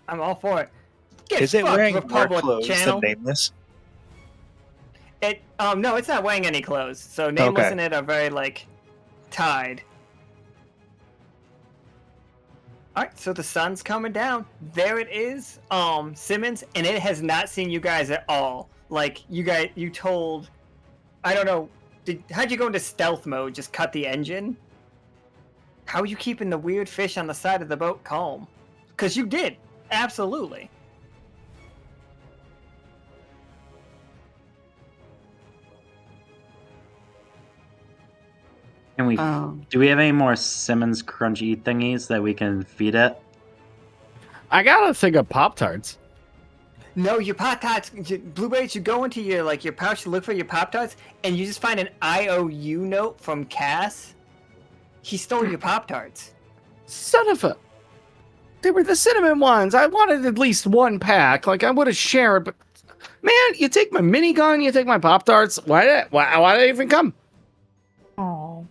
I'm all for it. Get Is it fucked, wearing more Republic clothes channel. than Nameless? No, it's not wearing any clothes. So Nameless Okay. and it are very like tied. Alright, so the sun's coming down. There it is, Simmons, and it has not seen you guys at all. Like, you told, I don't know, how'd you go into stealth mode? Just cut the engine? How are you keeping the weird fish on the side of the boat calm? Because you did, absolutely. Can we? Do we have any more Simmons crunchy thingies that we can feed it? I gotta think of Pop-Tarts. No, your Pop-Tarts, Blueberries, you go into your pouch to look for your Pop-Tarts, and you just find an IOU note from Cass. He stole your Pop-Tarts. Son of a... They were the cinnamon ones. I wanted at least one pack. Like, I would have shared, but... Man, you take my minigun, you take my Pop-Tarts. Why did they even come? Oh.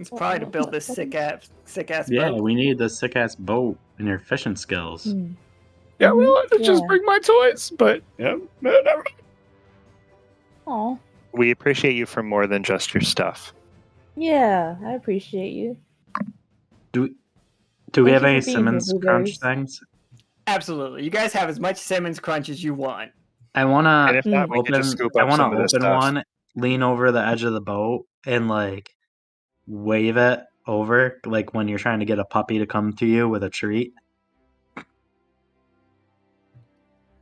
It's probably to build this sick ass Yeah, boat. we need this sick ass boat and your fishing skills. Yeah, we wanted to just Yeah. bring my toys, but yeah, never. Aw. We appreciate you for more than just your stuff. Yeah, I appreciate you. Do we Thank have you any for being here, Simmons crunch Blueberries. things? Absolutely. You guys have as much Simmons crunch as you want. I And wanna if not, we could just scoop I up wanna some of this open stuff. one, lean over the edge of the boat, and like wave it over, like when you're trying to get a puppy to come to you with a treat.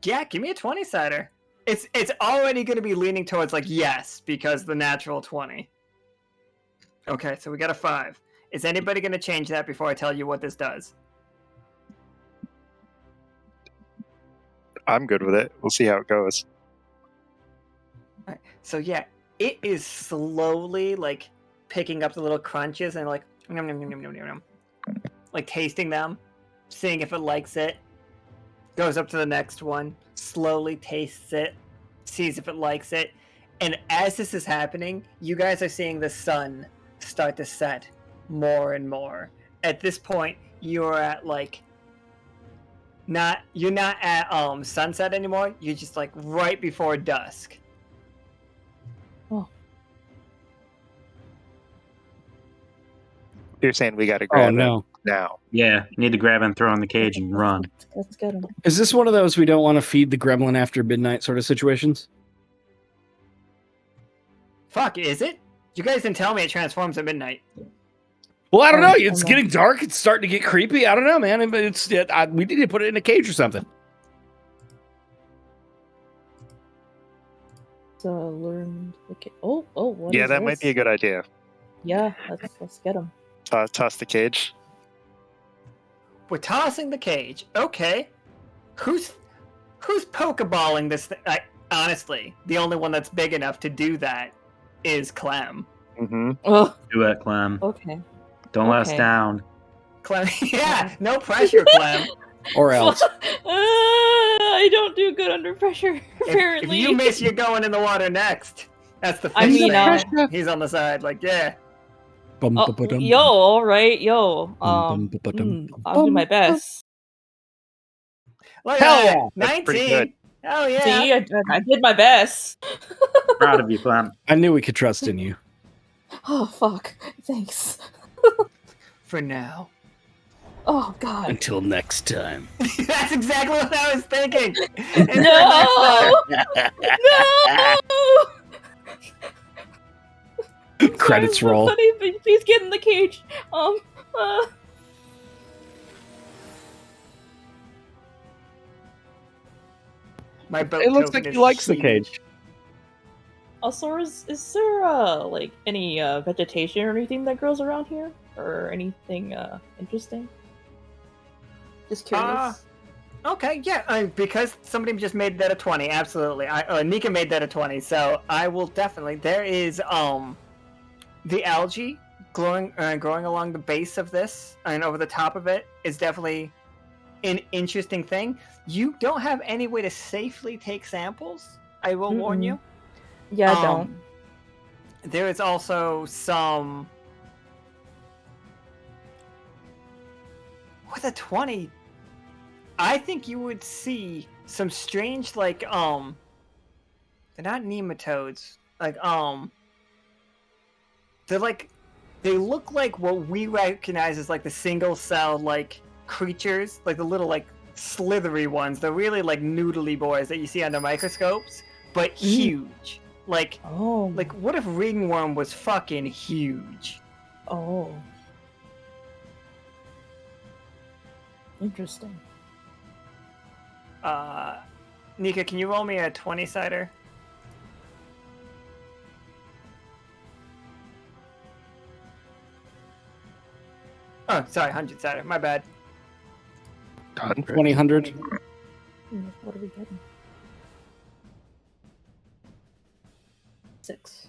Yeah, give me a 20-sider. It's already going to be leaning towards like yes because the natural 20. Okay, so we got a 5. Is anybody going to change that before I tell you what this does? I'm good with it. We'll see how it goes. Alright, so yeah, it is slowly like picking up the little crunches and like nom, nom, nom, nom, nom, nom, nom. Like tasting them, seeing if it likes it. Goes up to the next one, slowly tastes it, sees if it likes it. And as this is happening, you guys are seeing the sun start to set more and more. At this point, you're at like you're not at sunset anymore. You're just like right before dusk. You're saying we got to grab Oh no! it now. Yeah, need to grab and throw in the cage and run. Let's get him. Is this one of those we don't want to feed the gremlin after midnight sort of situations? Fuck, is it? You guys didn't tell me it transforms at midnight. Well, I don't know. Oh, It's no. getting dark. It's starting to get creepy. I don't know, man. But we need to put it in a cage or something. So learn. Okay. Oh, what Yeah, is that might be a this? good idea. Yeah, let's get him. Toss the cage. We're tossing the cage. Okay. Who's pokeballing this thing? Honestly, the only one that's big enough to do that is Clem. Mm-hmm. Oh, Do it, Clem. okay. Don't let us Okay. down. Clem, yeah, no pressure, Clem. Or else. I don't do good under pressure. If Apparently. you miss, you're going in the water next. That's the I fish mean, thing. He's on the side, like, yeah. Yo, all right, yo. I'll do my best. Look Hell at yeah. that. That's pretty 19. good. Hell yeah. See, I did my best. Proud of you, Clem. I knew we could trust in you. Oh fuck! Thanks. For now. Oh god. Until next time. That's exactly what I was thinking. No! No! Credits roll. Somebody, please get in the cage. My boat It looks token like is he likes the huge. cage. Also, is there like any vegetation or anything that grows around here, or anything interesting? Just curious. Okay, yeah, because somebody just made that a 20, absolutely. Nika made that a 20, so I will definitely. There is the algae growing along the base of this and over the top of it is definitely an interesting thing. You don't have any way to safely take samples. I will warn you. Yeah, I don't. There is also some. With a 20, I think you would see some strange, like, they're not nematodes. Like, they look like what we recognize as, like, the single-celled, like, creatures. Like, the little, like, slithery ones. They're really, like, noodly boys that you see under microscopes, but huge. Like, what if ringworm was fucking huge? Oh. Interesting. Nika, can you roll me a 20-sider? Oh, sorry, 100-sider. My bad. 2000. What are we getting? 6.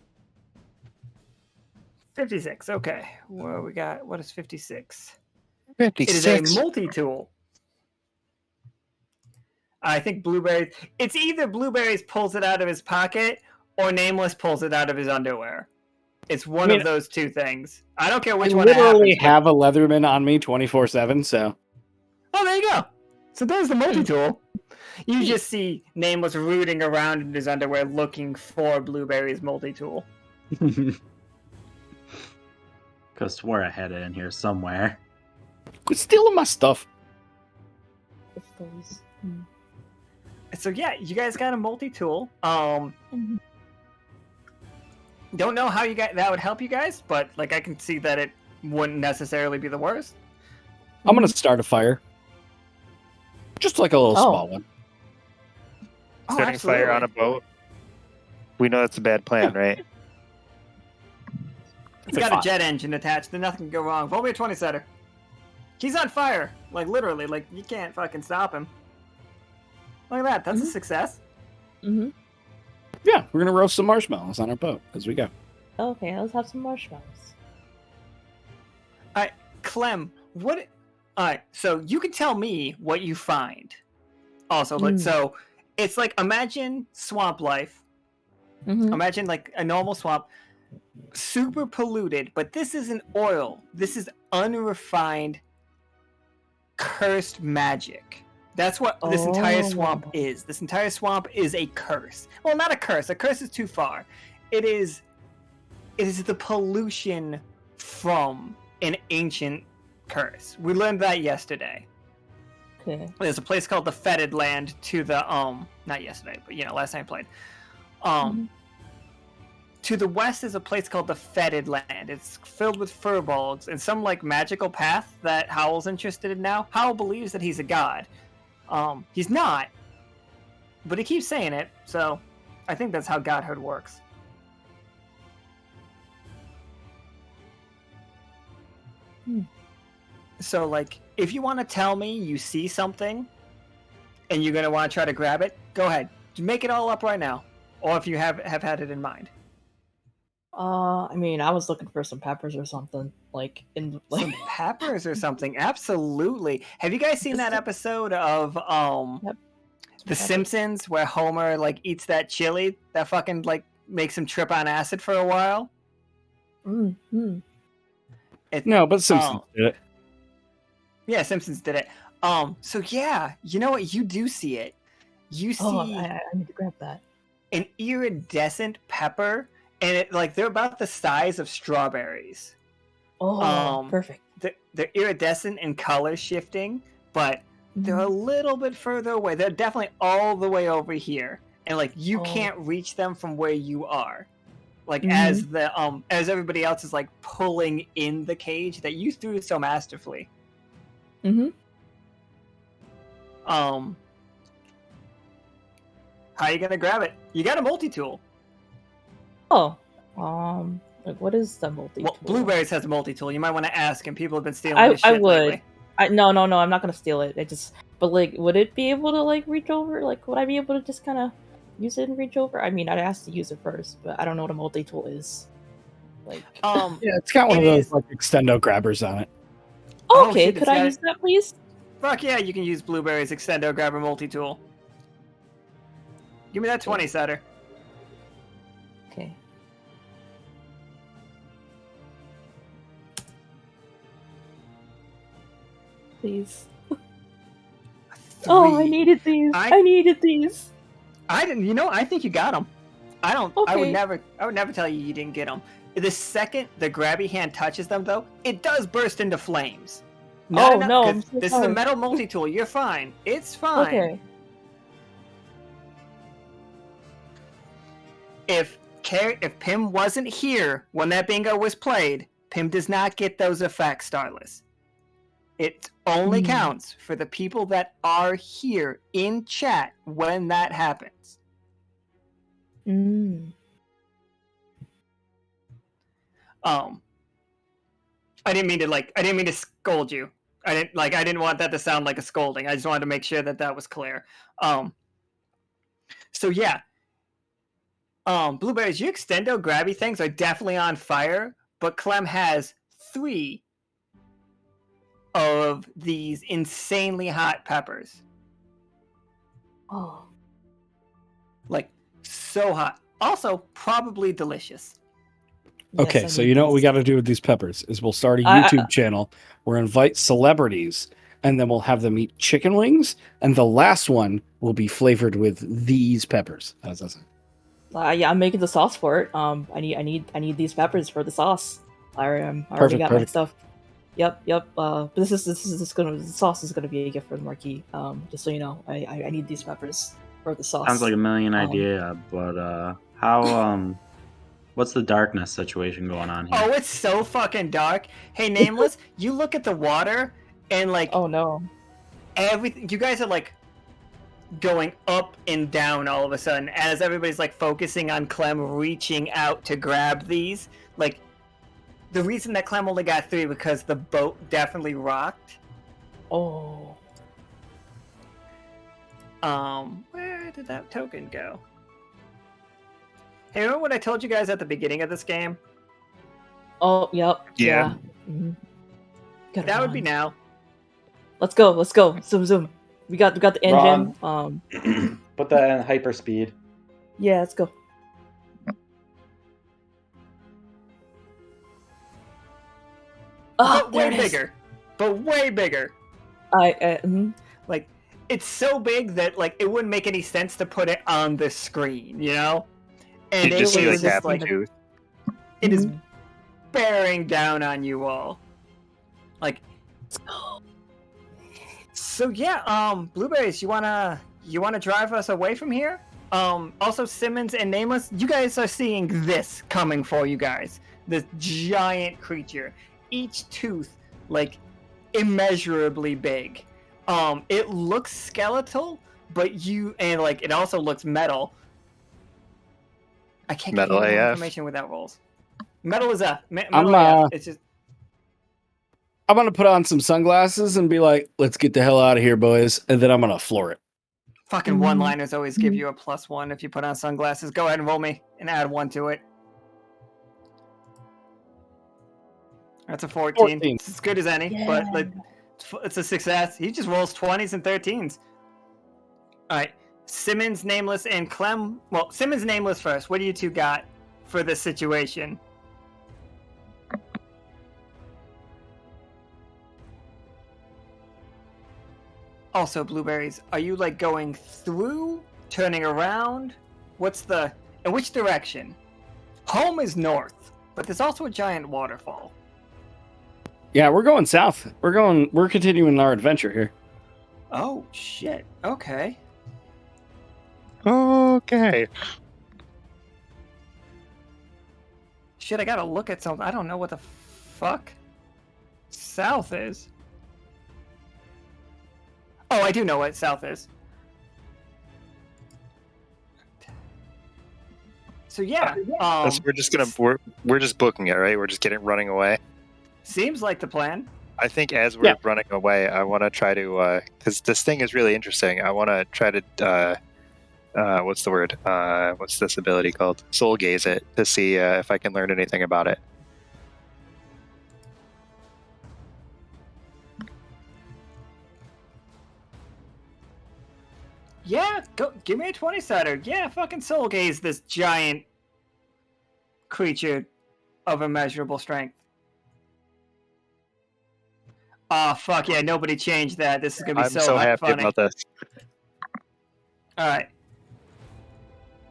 56. Okay. What we got? What is 56? 56. It is a multi-tool. I think Blueberries. It's either Blueberries pulls it out of his pocket or Nameless pulls it out of his underwear. It's one of those two things. I don't care which I one it literally happens. have a Leatherman on me 24/7, so. Oh, there you go. So there's the multi-tool. You just see Nameless rooting around in his underwear looking for Blueberry's multi-tool. Could swear I had it in here somewhere. Quit stealing my stuff. So yeah, you guys got a multi-tool. Don't know how that would help you guys, but like I can see that it wouldn't necessarily be the worst. I'm gonna start a fire. Just like a little small one. Oh, Setting fire on a boat. We know that's a bad plan, right? It's got a jet engine attached, then nothing can go wrong. Roll me a 20 setter. He's on fire. Like literally, like you can't fucking stop him. Look at that, that's a success. Mm-hmm. Yeah, we're gonna roast some marshmallows on our boat as we go. Okay, let's have some marshmallows. Alright, Clem, what... Alright, so you can tell me what you find. Also, so it's like, imagine swamp life. Mm-hmm. Imagine like a normal swamp. Super polluted, but this isn't oil. This is unrefined, cursed magic. That's what this entire swamp is. This entire swamp is a curse. Well, not a curse. A curse is too far. It is the pollution from an ancient curse. We learned that yesterday. Okay. There's a place called the Fetid Land to the not yesterday, but last time I played. To the west is a place called the Fetid Land. It's filled with furbolgs and some like magical path that Howl's interested in now. Howl believes that he's a god. He's not, but he keeps saying it, so I think that's how godhood works. So, like, if you want to tell me you see something and you're going to want to try to grab it, go ahead. Make it all up right now. Or if you have had it in mind. I mean, I was looking for some peppers or something, like in like Some peppers or something. Absolutely. Have you guys seen that episode of The Simpsons where Homer like eats that chili that fucking like makes him trip on acid for a while? Mm-hmm. No, but Simpsons did it. Yeah, Simpsons did it. So yeah, you know what? You do see it. You see I need to grab that. an iridescent pepper, and it like they're about the size of strawberries. Oh, perfect. They're iridescent and color shifting, but they're a little bit further away. They're definitely all the way over here, and like you can't reach them from where you are. Like as the as everybody else is like pulling in the cage that you threw so masterfully. How are you gonna grab it? You got a multi-tool. Oh, like what is the multi-tool? Well, Blueberries has a multi-tool. You might want to ask him. People have been stealing his shit I would. lately. No, I'm not gonna steal it. But like, would it be able to like reach over? Like, would I be able to just kind of use it and reach over? I mean, I'd ask to use it first, but I don't know what a multi-tool is. Like, yeah, it's got one of those like extendo grabbers on it. Okay, shit, could I use that, please? Fuck yeah, you can use Blueberries Extendo Grabber multi-tool. Give me that 20 setter. Okay. Please. Oh, I needed these. I needed these. I didn't. You know, I think you got them. I don't. I would Okay. never tell you didn't get them. The second the grabby hand touches them, though, it does burst into flames. Oh, no, I'm 'cause so this is a sorry. metal multi-tool. You're fine. It's fine. Okay. If Pim wasn't here when that bingo was played, Pim does not get those effects, Starless. It only counts for the people that are here in chat when that happens. I didn't mean to scold you. I didn't want that to sound like a scolding. I just wanted to make sure that was clear. So yeah. Blueberries, your extendo grabby things are definitely on fire, but Clem has 3 of these insanely hot peppers. Oh. Like, so hot. Also, probably delicious. Yes, Okay, I so need you know what we these. got to do with these peppers is we'll start a I- YouTube channel. We'll invite celebrities, and then we'll have them eat chicken wings, and the last one will be flavored with these peppers. How's that sound? Yeah, I'm making the sauce for it. I need these peppers for the sauce. I already Perfect, got my perfect. stuff. Yep. But this is gonna the sauce is gonna be a gift for the marquee. Just so you know, I need these peppers for the sauce. Sounds like a million idea, but how what's the darkness situation going on here? Oh, it's so fucking dark. Hey, Nameless, you look at the water and like Oh no. everything. You guys are like going up and down all of a sudden as everybody's like focusing on Clem reaching out to grab these. Like the reason that Clem only got 3 because the boat definitely rocked. Oh. Where did that token go? Hey, remember what I told you guys at the beginning of this game? Oh. Yep. Yeah. Mhm. Gotta That would be run. now. Let's go. Zoom. We got the engine. Put that in hyperspeed. Yeah. Let's go. Oh, But there way it is. bigger. But way bigger. Like, it's so big that like it wouldn't make any sense to put it on the screen, you know? And You it just see like was just half a like tooth. it is bearing down on you all. Like, so yeah, Blueberries, you wanna drive us away from here? Also Simmons and Nameless, you guys are seeing this coming for you guys. This giant creature. Each tooth, like, immeasurably big. It looks skeletal, but it also looks metal. I can't give you Metal any more AF. information without rolls. Metal is a I'm, metal AF. It's just I'm gonna put on some sunglasses and be like, "Let's get the hell out of here, boys," and then I'm gonna floor it. fucking one-liners always give you a +1 if you put on sunglasses. Go ahead and roll me and add 1 to it. That's a 14. 14. It's as good as any, but like, it's a success. He just rolls 20s and 13s. All right, Simmons, Nameless, and Clem. Well, Simmons, Nameless first. What do you two got for this situation? Also, Blueberries, are you like going through, turning around? In which direction? Home is north, but there's also a giant waterfall. Yeah, we're going south. We're continuing our adventure here. Oh, shit. Okay. Okay. Shit, I gotta look at something. I don't know what the fuck south is. Oh, I do know what south is. So yeah, We're just booking it, right? We're just running away. seems like the plan. I think as we're running away, I want to try to, because this thing is really interesting. I want to try to, what's the word? What's this ability called? Soul gaze it to see if I can learn anything about it. Yeah, go give me a 20-sider. Yeah, fucking soul gaze this giant creature of immeasurable strength. Oh fuck yeah, nobody changed that. This is gonna be I'm so happy funny. about this. Alright.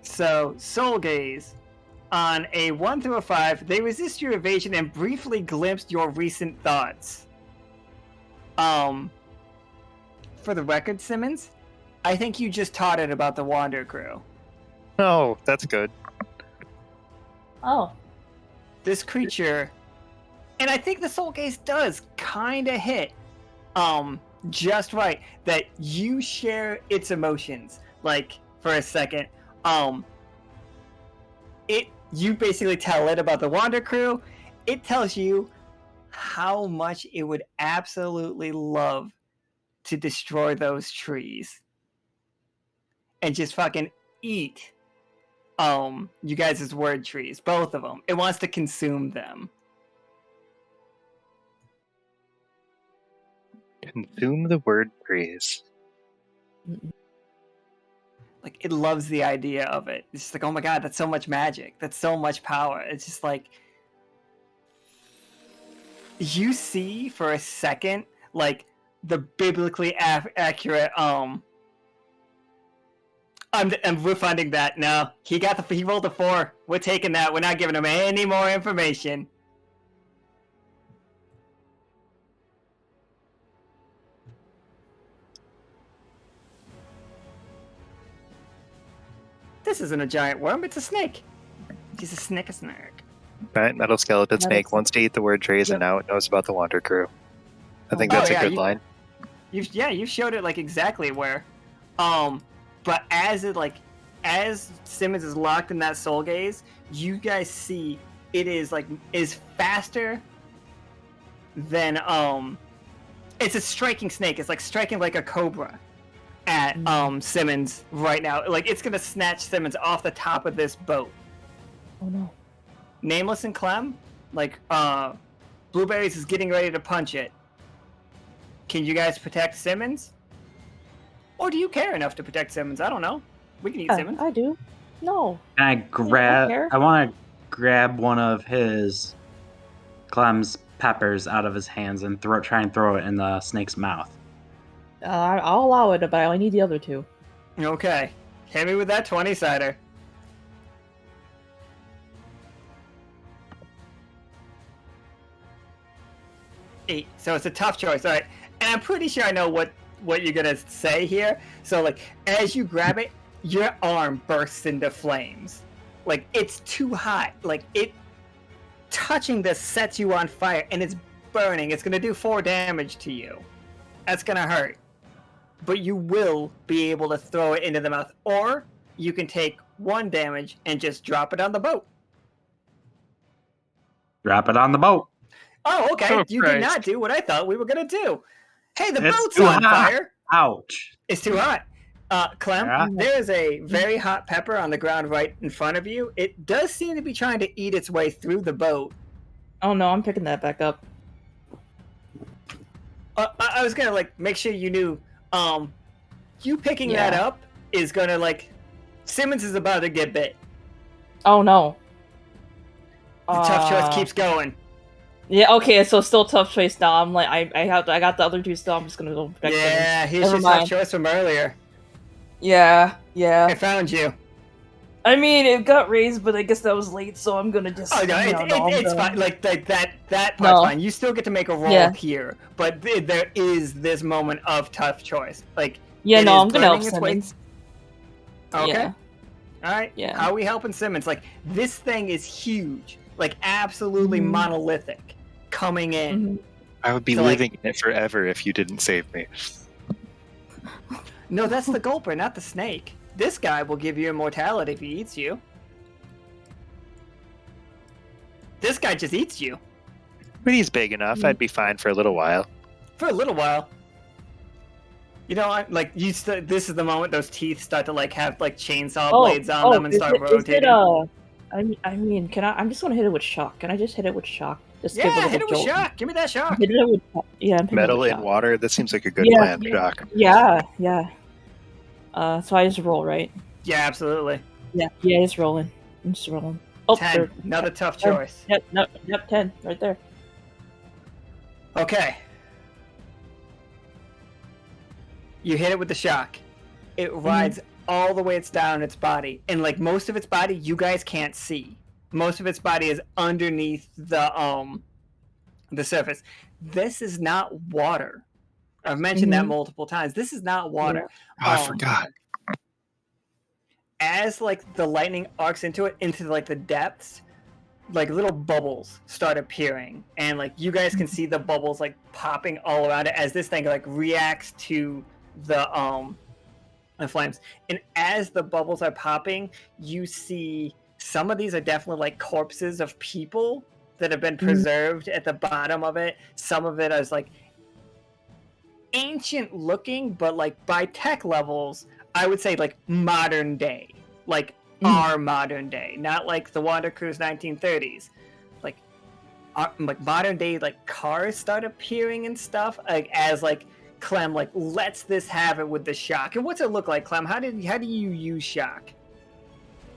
So, soul gaze. On a 1 through a 5, they resist your evasion and briefly glimpsed your recent thoughts. For the record, Simmons, I think you just taught it about the Wander Crew. No, that's good. Oh. This creature, and I think the soul gaze does kind of hit just right, that you share its emotions. Like, for a second, you basically tell it about the Wander Crew. It tells you how much it would absolutely love to destroy those trees and just fucking eat you guys' word trees, both of them. It wants to consume them. Consume the word trees. Like, it loves the idea of it. It's just like, oh my god, that's so much magic. That's so much power. It's just like, you see for a second like the biblically accurate we're finding that no, he rolled a 4. We're taking that. We're not giving him any more information. This isn't a giant worm, it's a snake. He's a snake. Right, metal skeleton snake That's- wants to eat the word trees, and now it knows about the Wander Crew. I think that's a good line. You showed it like exactly where. But as Simmons is locked in that soul gaze, you guys see it is faster than it's a striking snake. It's like striking like a cobra at Simmons right now. Like it's gonna snatch Simmons off the top of this boat. Oh no. Nameless and Clem, Blueberries is getting ready to punch it. Can you guys protect Simmons? Or do you care enough to protect Simmons? I don't know. We can eat Simmons. I do. No. Can I grab? care. I want to grab one of his Clem's peppers out of his hands and try and throw it in the snake's mouth. I'll allow it, but I only need the other 2. Okay. Hit me with that 20-sider. 8. So it's a tough choice. All right. And I'm pretty sure I know what you're going to say here. So, as you grab it, your arm bursts into flames. It's too hot. Touching this sets you on fire, and it's burning. It's going to do 4 damage to you. That's going to hurt. But you will be able to throw it into the mouth. Or you can take 1 damage and just drop it on the boat. Drop it on the boat. Oh, okay. Oh, you Christ. did not do what I thought we were going to do. Hey, the It's boat's too on hot. fire. Ouch. It's too hot. Clem, Yeah. there's a very hot pepper on the ground right in front of you. It does seem to be trying to eat its way through the boat. Oh no, I'm picking that back up. I was going to, make sure you knew, you picking that Yeah. up is going to, Simmons is about to get bit. Oh no. The tough choice keeps going. Yeah, okay, so still tough choice now. I'm I got the other 2 still. I'm just gonna go protect them. Yeah, here's Never your tough mind. choice from earlier. Yeah. I found you. I mean, it got raised, but I guess that was late, so I'm gonna just. Oh no, it's fine. That part's No. fine. You still get to make a roll Yeah. here, but there is this moment of tough choice. Yeah, it no, is I'm gonna help burning its way- Simmons. Okay. Yeah. All right. Yeah. How are we helping Simmons? This thing is huge, absolutely Mhm. monolithic, coming in. Mhm. I would be So, living in it forever if you didn't save me. No, that's the gulper, not the snake. This guy will give you immortality if he eats you. This guy just eats you But he's big enough. I'd be fine for a little while. for a little while. You know what? This is the moment those teeth start to have chainsaw blades on them and start rotating. I mean, can I? I'm just gonna hit it with shock. Can I just hit it with shock? Just give Yeah, a hit it little with jolt. shock. Give me that shock. Hit it with shock. Yeah, I'm hitting it Metal with in shock. water. That seems like a good Yeah, plan, yeah. Doc. Yeah. So I just roll, right? Yeah, absolutely. Yeah, it's rolling. I'm just rolling. Oh, 10. there. Another tough 10. choice. Yep, 10 right there. Okay. You hit it with the shock. It rides all the way it's down its body, and most of its body you guys can't see. Most of its body is underneath the surface. This is not water. I've mentioned that multiple times. This is not water. Oh, I forgot. As the lightning arcs into it, into the depths, little bubbles start appearing, and you guys can see the bubbles popping all around it as this thing reacts to the flames. And as the bubbles are popping, you see some of these are definitely corpses of people that have been preserved at the bottom of it. Some of it is ancient looking, but by tech levels, I would say modern day, our modern day, not the Wander Crew's 1930s. Modern day cars start appearing and stuff as Clem lets this have it with the shock. And what's it look like, Clem? How do you use shock?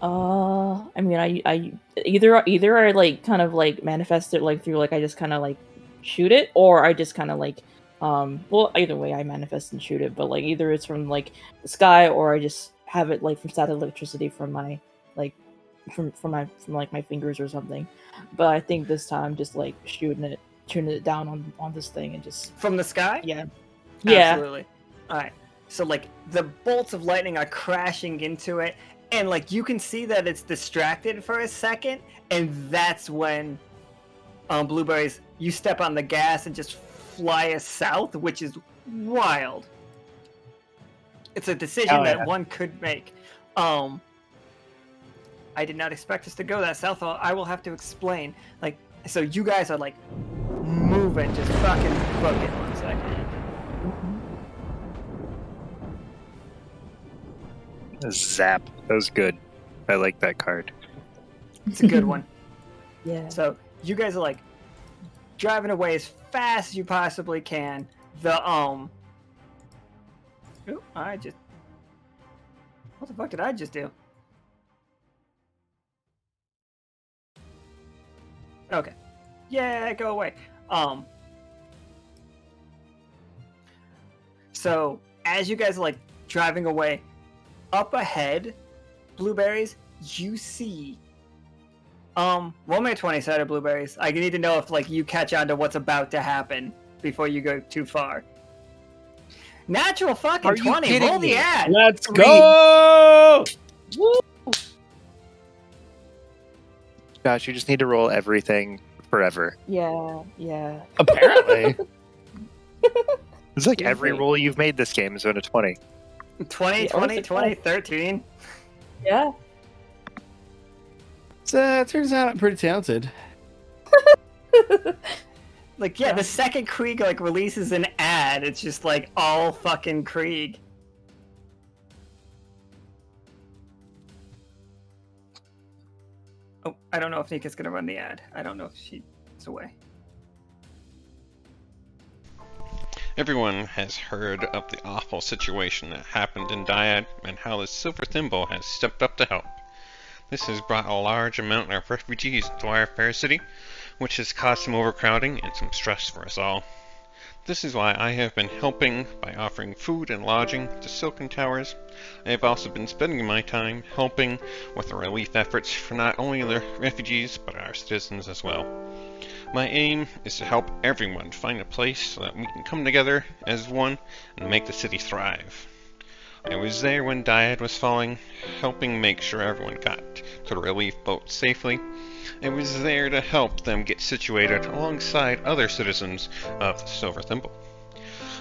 I mean, I either I kind of manifest it through I just kind of shoot it, or I just kind of like well, either way I manifest and shoot it, but like either it's from like the sky, or I just have it like from static electricity from my like from like my fingers or something. But I think this time just like shooting it down on this thing and just From the sky? yeah. Absolutely. All right. So like the bolts of lightning are crashing into it, and like you can see that it's distracted for a second, and that's when Blueberries, you step on the gas and just fly us south, which is wild. It's a decision that one could make. I did not expect us to go that south. I will have to explain. Like, so you guys are like moving, just fucking booking. 1 second. Zap. That was good. I like that card. It's a good one. Yeah. So you guys are like driving away as fast as you possibly can. Ooh, what the fuck did I just do? Okay. Yeah, go away. So as you guys are like driving away, up ahead, Blueberries, you see roll me a 20-sided, Blueberries. I need to know if like you catch on to what's about to happen before you go too far. Natural fucking Are you 20. kidding Roll me? the ad. Let's go! Gosh, you just need to roll everything forever. Yeah. Apparently. It's like every roll you've made this game is on a 20. 20, 20, 20, 13. Yeah. So, turns out I'm pretty talented. Like, yeah, the second Krieg like releases an ad, it's just like all fucking Krieg. Oh, I don't know if Nika's gonna run the ad. I don't know if she's away. Everyone has heard of the awful situation that happened in Dyad and how the Silver Thimble has stepped up to help. This has brought a large amount of refugees to our fair city, which has caused some overcrowding and some stress for us all. This is why I have been helping by offering food and lodging to Silken Towers. I have also been spending my time helping with the relief efforts for not only the refugees, but our citizens as well. My aim is to help everyone find a place so that we can come together as one and make the city thrive. I was there when Dyad was falling, helping make sure everyone got to the relief boat safely. I was there to help them get situated alongside other citizens of the Silver Thimble.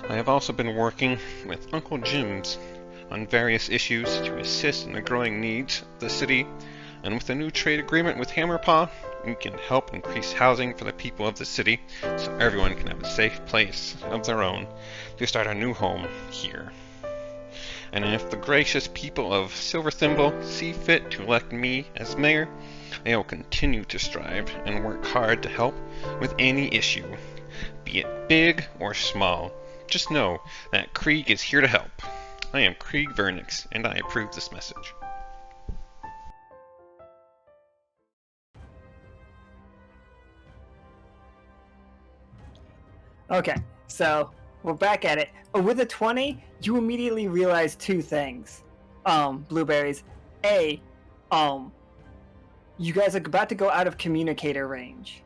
I have also been working with Uncle Jim's on various issues to assist in the growing needs of the city, and with a new trade agreement with Hammerpaw, we can help increase housing for the people of the city so everyone can have a safe place of their own to start a new home here. And if the gracious people of Silver Thimble see fit to elect me as mayor, I will continue to strive and work hard to help with any issue, be it big or small. Just know that Krieg is here to help. I am Krieg VaNex, and I approve this message. Okay, so we're back at it. With a 20, you immediately realize two things. Blueberries. A, you guys are about to go out of communicator range,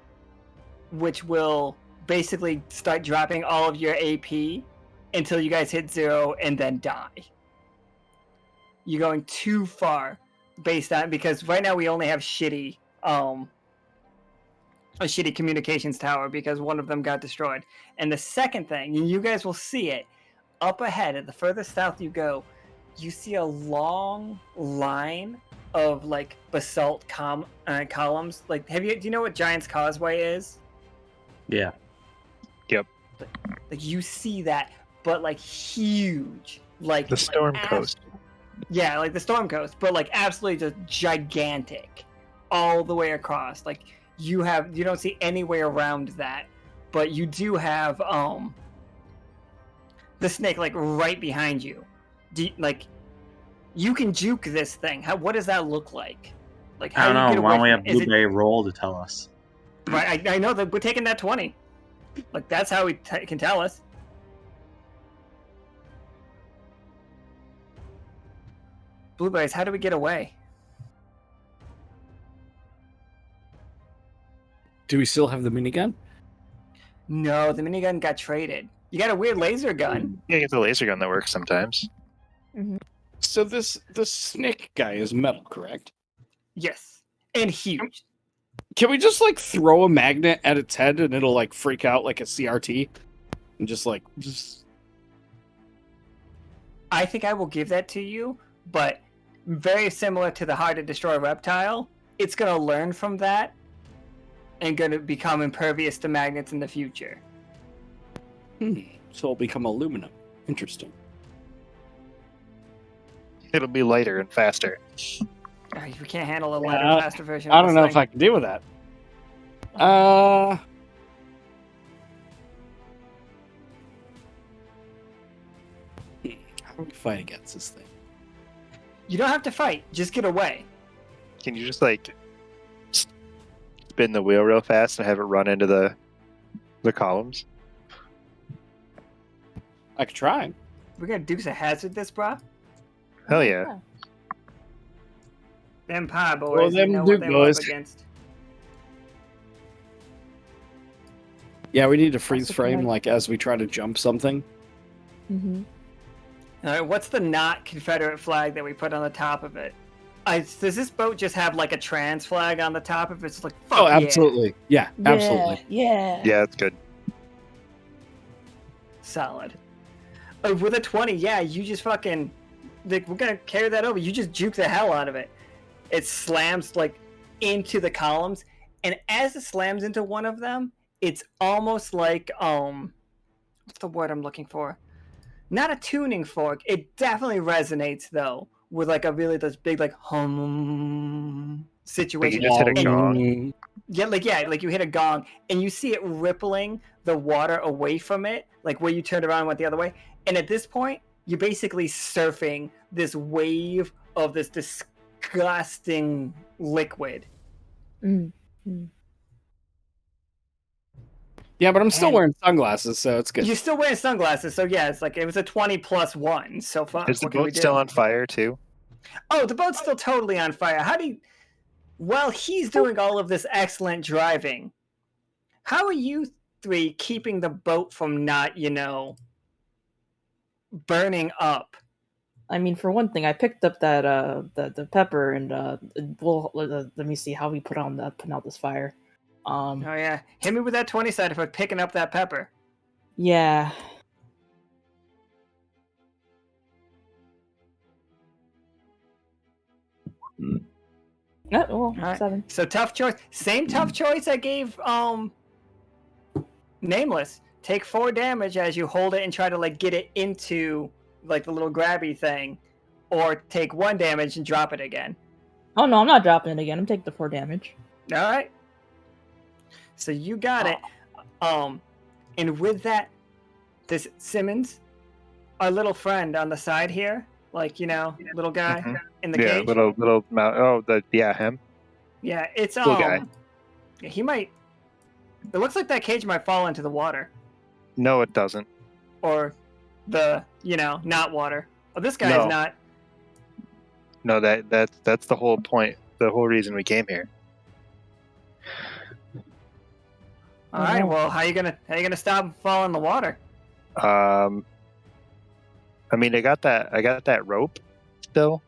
which will basically start dropping all of your AP until you guys hit 0 and then die. You're going too far based on, because right now we only have a shitty communications tower because one of them got destroyed. And the second thing, and you guys will see it, up ahead, at the furthest south you go, you see a long line of like basalt columns. Like, do you know what Giant's Causeway is? Yeah. Yep. Like you see that, but like huge, like The Storm Coast. Yeah, like the Storm Coast, but like absolutely just gigantic, all the way across. Like you don't see any way around that, but you do have the snake like right behind you. Like you can juke this thing. What does that look like? Like how I do you don't get know. away Why don't we from have it? Is it Blueberry roll to tell us? right? I know that we're taking that 20. Like, that's how he can tell us. Blueberries, how do we get away? Do we still have the minigun? No, the minigun got traded. You got a weird laser gun. Yeah, it's a laser gun that works sometimes. So this snake guy is metal, correct? Yes. And huge. Can we just like throw a magnet at its head and it'll like freak out like a CRT? And just I think I will give that to you, but very similar to the hard to destroy reptile, it's going to learn from that and going to become impervious to magnets in the future. So it'll become aluminum. Interesting. It'll be lighter and faster. We can't handle a lighter, faster version. I don't know if I can deal with that. How do we fight against this thing? You don't have to fight. Just get away. Can you just like spin the wheel real fast and have it run into the columns? I could try. We're going to Dukes of Hazzard this, brah. Hell yeah. Them pie boys. Well, They them know Duke what they were up boys. against. Yeah, we need to freeze frame like as we try to jump something. Mm-hmm. All right, what's the not Confederate flag that we put on the top of it? Does this boat just have like a trans flag on the top of it? It's like, fuck Oh, yeah. absolutely. Yeah, absolutely. Yeah. Yeah, that's good. Solid. With a 20, yeah, you just fucking... Like, we're gonna carry that over. You just juke the hell out of it. It slams, like, into the columns. And as it slams into one of them, it's almost like, what's the word I'm looking for? Not a tuning fork. It definitely resonates, though, with, like, a really, this big, like, hum situation. You just hit a And- gong. Yeah, like you hit a gong, and you see it rippling the water away from it, like where you turned around and went the other way. And at this point, you're basically surfing this wave of this disgusting liquid. Mm-hmm. Yeah, but I'm still And- wearing sunglasses, so it's good. You're still wearing sunglasses, so yeah, it's like it was a 20+1 so far. Is the What can we boat do? still on fire too? Oh, the boat's still totally on fire. How do you... While he's doing all of this excellent driving, how are you three keeping the boat from not, burning up? I mean, for one thing, I picked up that the pepper and let me see how we putting out this fire. Oh yeah, hit me with that 20 side for picking up that pepper. Yeah. Oh, well, Alright. 7. So tough choice. Same tough choice I gave Nameless. Take 4 damage as you hold it and try to like get it into like the little grabby thing, or take 1 damage and drop it again. Oh no, I'm not dropping it again. I'm taking the 4 damage. All right. So you got it. And with that, this Simmons, our little friend on the side here, like little guy Mhm. in the Yeah, cage. little mount. Oh, him. Yeah, it's Little guy. yeah, he might. It looks like that cage might fall into the water, No, it doesn't. or the not water. Oh, this guy No. is not. No, that's the whole point. The whole reason we came here. All right. no. Well, how you gonna stop him falling in the water? I mean, I got that rope still.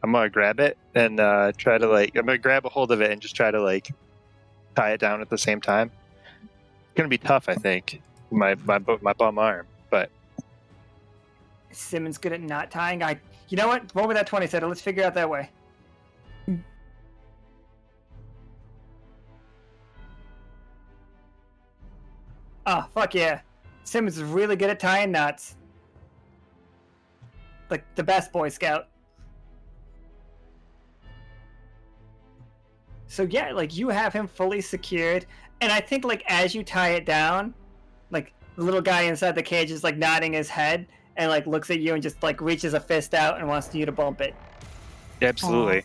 I'm gonna grab it and try to I'm gonna grab a hold of it and just try to tie it down at the same time. It's gonna be tough, I think. My bum arm, but Is Simmons good at not tying? You know what? Roll with that 20 set. Let's figure out that way. Oh, fuck yeah. Simmons is really good at tying knots. Like the best Boy Scout. So yeah, you have him fully secured, and I think as you tie it down, the little guy inside the cage is nodding his head and looks at you and just reaches a fist out and wants you to bump it. absolutely.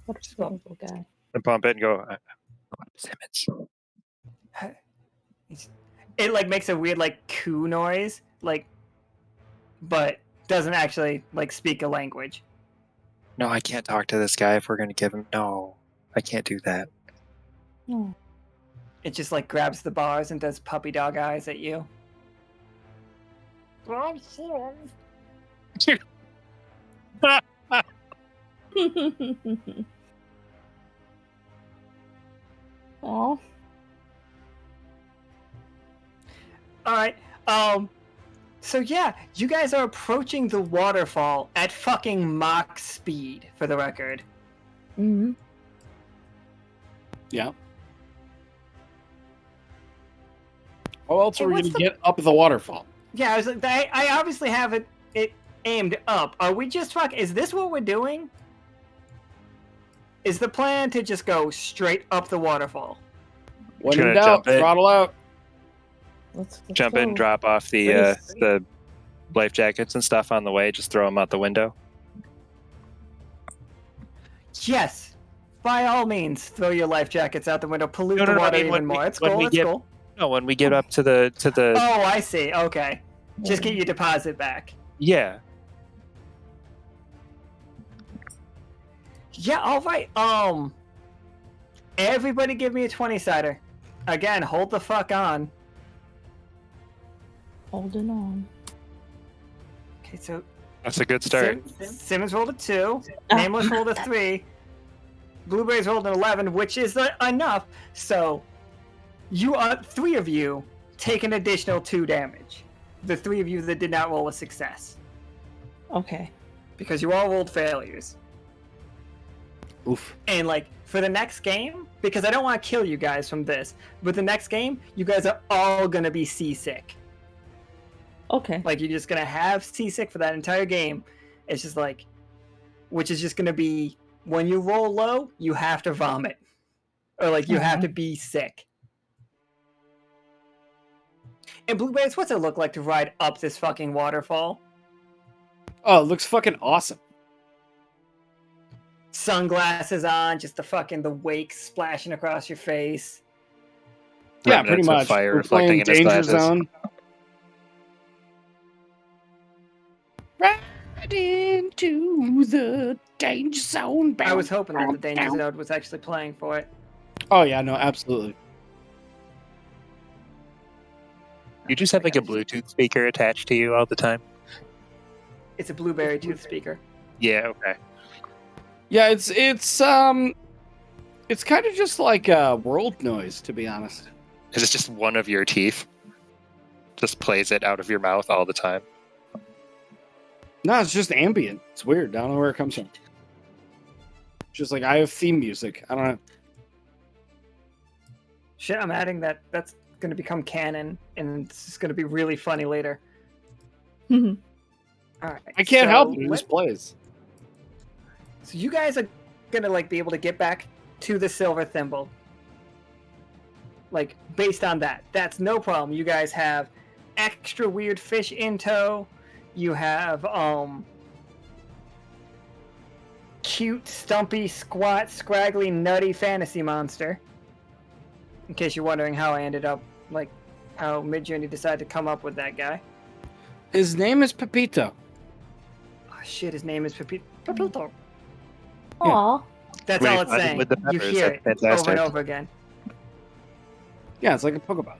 What a sweet little guy. And bump it and go, Simmons. it like makes a weird like coo noise, like, but doesn't actually like speak a language. No, I can't talk to this guy if we're gonna give him. No, I can't do that. Oh. It just like grabs the bars and does puppy dog eyes at you. Aw. All right. So yeah, you guys are approaching the waterfall at fucking Mach speed, for the record. Mm-hmm. Yeah. How else Hey, are we what's going to get up the waterfall? Yeah, I was like, I obviously have it aimed up. Are we just is this what we're doing? Is the plan to just go straight up the waterfall? When Gonna in doubt, jump in. throttle out. Let's Jump go. in, drop off Race. the life jackets and stuff on the way. Just throw them out the window. Yes. By all means, throw your life jackets out the window, pollute No, the no, I water mean, even when more. we- It's when cool, we it's get- cool. No, when we get up to the Oh, I see. Okay. Just get your deposit back. yeah. Yeah, all right. Everybody give me a 20-sider. Again, hold the fuck on. Holding on. Okay, so That's a good start. Simmons rolled a 2. Ah. Nameless rolled a 3. Blueberries rolled an 11, which is enough. So, you are 3 of you take an additional 2 damage. The 3 of you that did not roll a success, Okay. because you all rolled failures. Oof. And like for the next game, because I don't want to kill you guys from this, but the next game, you guys are all gonna be seasick. Okay. Like you're just gonna have seasick for that entire game. It's just like, which is just gonna be when you roll low, you have to vomit, or like you have to be sick. And Blueberries, what's it look like to ride up this fucking waterfall? Oh, it looks fucking awesome. Sunglasses on, just the wake splashing across your face. Yeah, pretty Remnants of much. fire We're playing reflecting in his Danger glasses. Zone. Right into the danger zone. I was hoping that the Danger Zone was actually playing for it. Oh yeah, no, absolutely. You just have like a Bluetooth speaker attached to you all the time. It's a Blueberry tooth speaker. Yeah. Okay. Yeah, it's kind of just like world noise, to be honest. Is it just one of your teeth? Just plays it out of your mouth all the time. No, it's just ambient. It's weird. I don't know where it comes from. Just like I have theme music. I don't know. Shit, I'm adding that. That's going to become canon, and it's going to be really funny later. All right. I can't help it. It let- just plays. So you guys are going to like be able to get back to the silver thimble. Like based on that, that's no problem. You guys have extra weird fish in tow. You have cute, stumpy, squat, scraggly, nutty fantasy monster. In case you're wondering how I ended up, like, how Midjourney decided to come up with that guy. His name is Pepito. Oh shit, his name is Pepito. Aw. That's Really all it's funny saying. with the You peppers, hear it that's over fantastic. and over again. Yeah, it's like a Pokeball.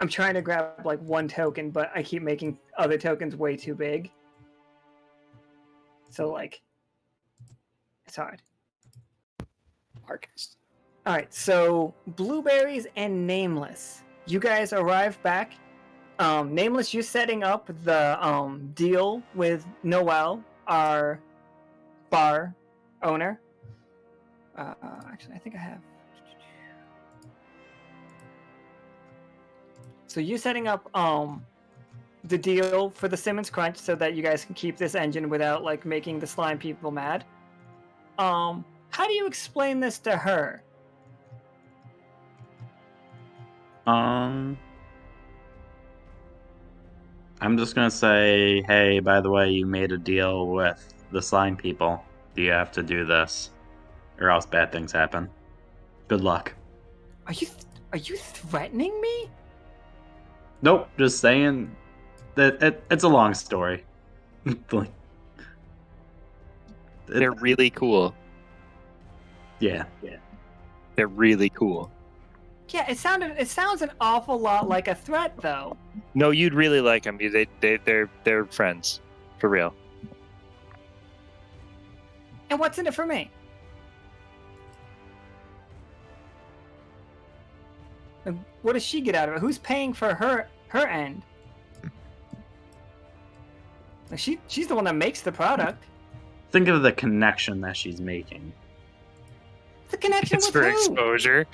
I'm trying to grab like one token, but I keep making other tokens way too big. So like, it's hard. Marcus. All right, so Blueberries and Nameless, you guys arrive back. Nameless, you're setting up the deal with Noel, our bar owner. Actually, I think I have. So you're setting up the deal for the Simmons Crunch so that you guys can keep this engine without like making the slime people mad. How do you explain this to her? I'm just gonna say, hey, by the way, you made a deal with the slime people. Do you have to do this, or else bad things happen? Good luck. Are you threatening me? Nope, just saying that it's a long story. Like, They're really cool. yeah. They're really cool. Yeah, it sounds an awful lot like a threat, though. No, you'd really like them. They're friends, for real. And what's in it for me? And what does she get out of it? Who's paying for her end? Like she's the one that makes the product. Think of the connection that she's making. The connection It's with for who? exposure.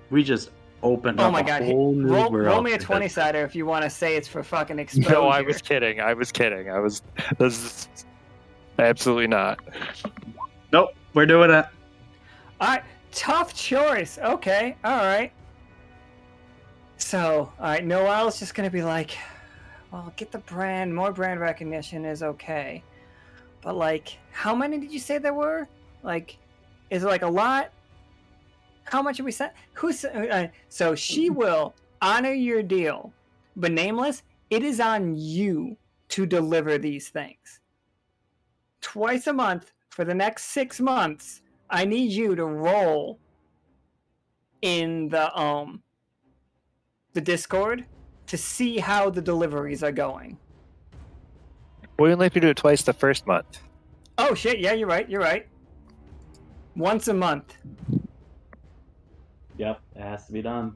We just opened Oh up my a god! whole new Roll world. me a 20-sider if you want to say it's for fucking exposure. No, I was kidding. This is absolutely not. Nope, we're doing it. All right, tough choice. Okay, all right. So, all right, Noel's just gonna be like, well, get the brand. More brand recognition is okay, but like, how many did you say there were? Like, is it like a lot? How much have we sent? So she will honor your deal, but Nameless, it is on you to deliver these things. Twice a month for the next 6 months, I need you to roll in the Discord to see how the deliveries are going. We only have to do it twice the first month. Oh shit! Yeah, you're right. Once a month. Yep, it has to be done.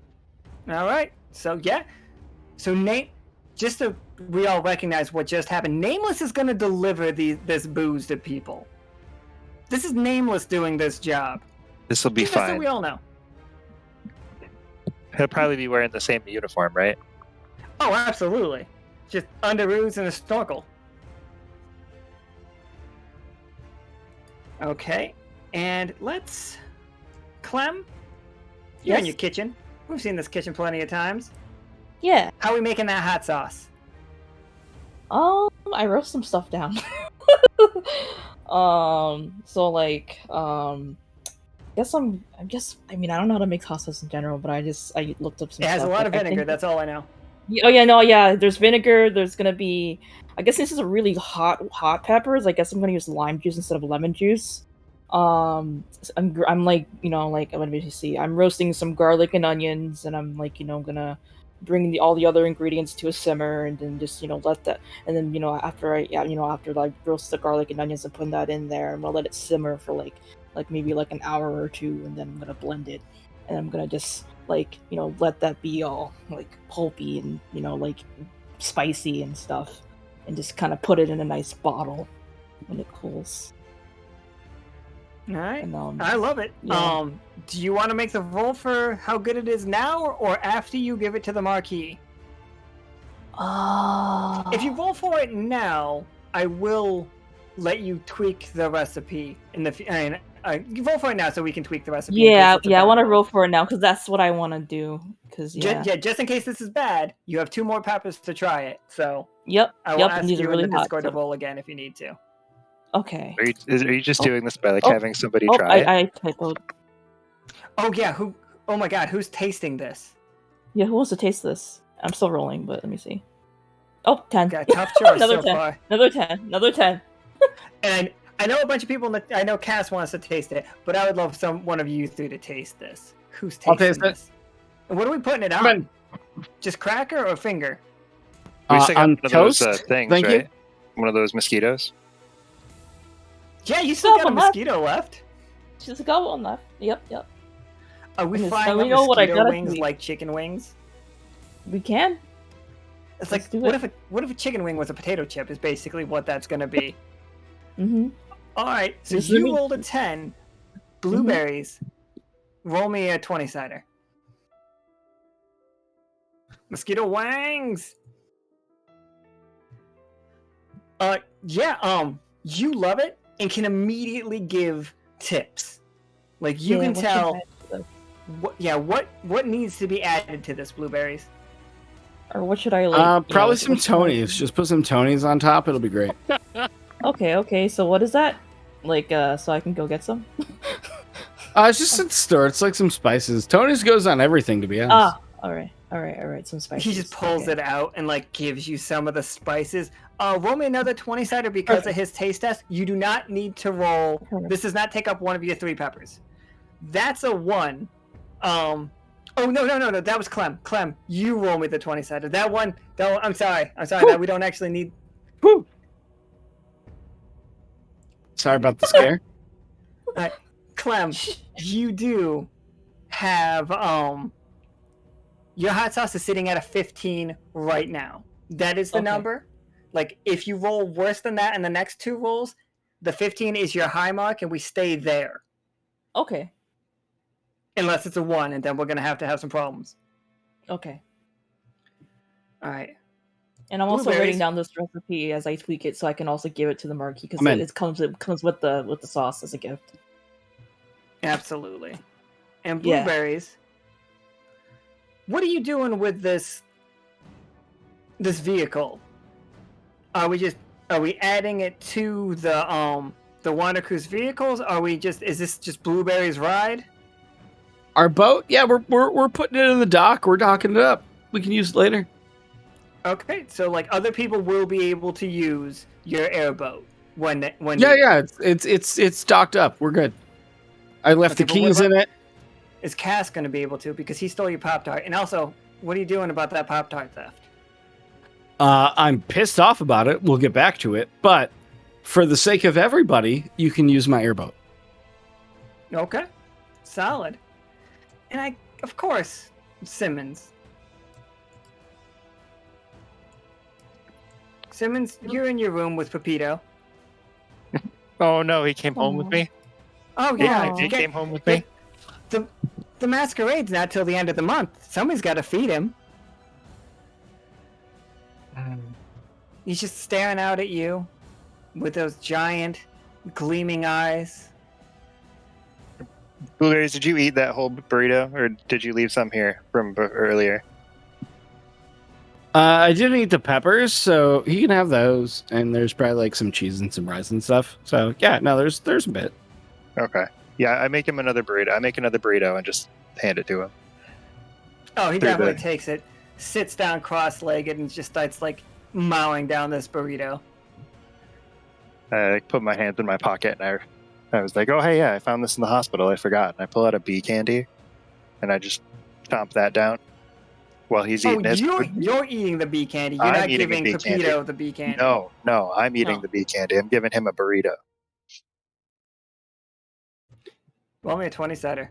All right. So yeah. So just so we all recognize what just happened, Nameless is going to deliver this booze to people. This is Nameless doing this job. This will be Just so fine. we all know. He'll probably be wearing the same uniform, right? Oh, absolutely. Just underoos and a snorkel. Okay. And let's... Clem? You're in Yes? your kitchen. We've seen this kitchen plenty of times. Yeah. How are we making that hot sauce? I wrote some stuff down. So like, I mean, I don't know how to make hot sauce in general, but I looked up some It stuff. has a lot of Like, I vinegar, think- that's all I know. Oh yeah, no, yeah. There's vinegar. There's gonna be. I guess this is a really hot peppers. I guess I'm gonna use lime juice instead of lemon juice. I'm like, let me see. I'm roasting some garlic and onions, and I'm like, gonna bring all the other ingredients to a simmer, and then just let that. And then after I roast the garlic and onions and put that in there, I'm gonna let it simmer for like maybe like an hour or two, and then I'm gonna blend it, and I'm gonna just let that be all like pulpy and like spicy and stuff, and just kind of put it in a nice bottle when it cools. All right. And, I love it. yeah. Do you want to make the roll for how good it is now or after you give it to the marquee? If you roll for it now, I will let you tweak the recipe in the you roll for it now so we can tweak the recipe. yeah, I want to roll for it now because that's what I want to do. Because just in case this is bad, you have 2 more peppers to try it. So yep, I will ask and these you are really in the hot. Discord to So. roll again if you need to. Okay. Are you just doing this by like Oh. having somebody try it? I typoed. Oh yeah, oh my god, who's tasting this? Yeah, who wants to taste this? I'm still rolling, but let me see. Oh, 10. Got a tough choice Another so 10. far. Another 10. And I know a bunch of people. I know Cass wants to taste it, but I would love one of you 3 to taste this. Who's tasting I'll taste it. this? And what are we putting it Come on? in. Just cracker or finger? We still got on one of those toast? things, Thank you. right? One of those mosquitoes. Yeah, you still got a one left. mosquito left. She's got one left. Yep. Are we Yes, frying and we up know what I mosquito gotta wings do. like chicken wings? We can. It's Let's like do what it. if a chicken wing was a potato chip? Is basically what that's gonna be. Mm-hmm. All right, so Just you let me- rolled a 10. Blueberries. Roll me a 20-sider. Mosquito wangs. You love it and can immediately give tips. Like you can tell what needs to be added to this, Blueberries. Or what should I like? Probably some what should I- Tonys. Just put some Tonys on top. It'll be great. Okay. So what is that? Like, so I can go get some? It's just at the store. It's like some spices. Tonys goes on everything, to be honest. Ah, all right. Some spices. He just pulls okay. it out and like gives you some of the spices. Roll me another 20-sider because Okay. of his taste test. You do not need to roll. Okay. This does not take up one of your 3 peppers. That's a 1. Oh no. That was Clem. Clem, you roll me the 20-sider. That one. I'm sorry. That we don't actually need. Whew. Sorry about the scare. Clem, you do have your hot sauce is sitting at a 15 right now. That is the Okay. number. Like if you roll worse than that in the next 2 rolls, the 15 is your high mark and we stay there. Okay. Unless it's a 1 and then we're going to have some problems. Okay. All right. And I'm also Blueberries. writing down this recipe as I tweak it, so I can also give it to the Marquis because Amen. it comes with the sauce as a gift. Absolutely. And Yeah. Blueberries. What are you doing with this vehicle? Are we adding it to the Wander Cruise vehicles? Is this just Blueberries ride? Our boat? Yeah, we're putting it in the dock. We're docking it up. We can use it later. Okay, so like other people will be able to use your airboat when Yeah. It's docked up. We're good. I left Okay, the but what keys in it. Is Cass going to be able to because he stole your Pop-Tart? And also, what are you doing about that Pop-Tart theft? I'm pissed off about it. We'll get back to it. But for the sake of everybody, you can use my airboat. Okay, solid. And of course, Simmons. Simmons, you're in your room with Pepito. Oh no, he came home with me. Oh Yeah, yeah, he came home with me. The masquerade's not till the end of the month. Somebody's got to feed him. He's just staring out at you with those giant, gleaming eyes. Blueberries, did you eat that whole burrito, or did you leave some here from earlier? I didn't eat the peppers, so he can have those. And there's probably like some cheese and some rice and stuff. So yeah, no, there's a bit. Okay. Yeah, I make him another burrito. I make another burrito and just hand it to him. Oh, he Pretty definitely big. takes it, sits down cross-legged, and just starts like mowing down this burrito. I put my hands in my pocket and I was like, oh hey, yeah, I found this in the hospital. I forgot. And I pull out a bee candy, and I just chomp that down while he's eating his. You're eating the bee candy. You're I'm not eating the giving bee Pepito candy. the bee candy. No, I'm eating Oh. the bee candy. I'm giving him a burrito. Roll me a 20-sider.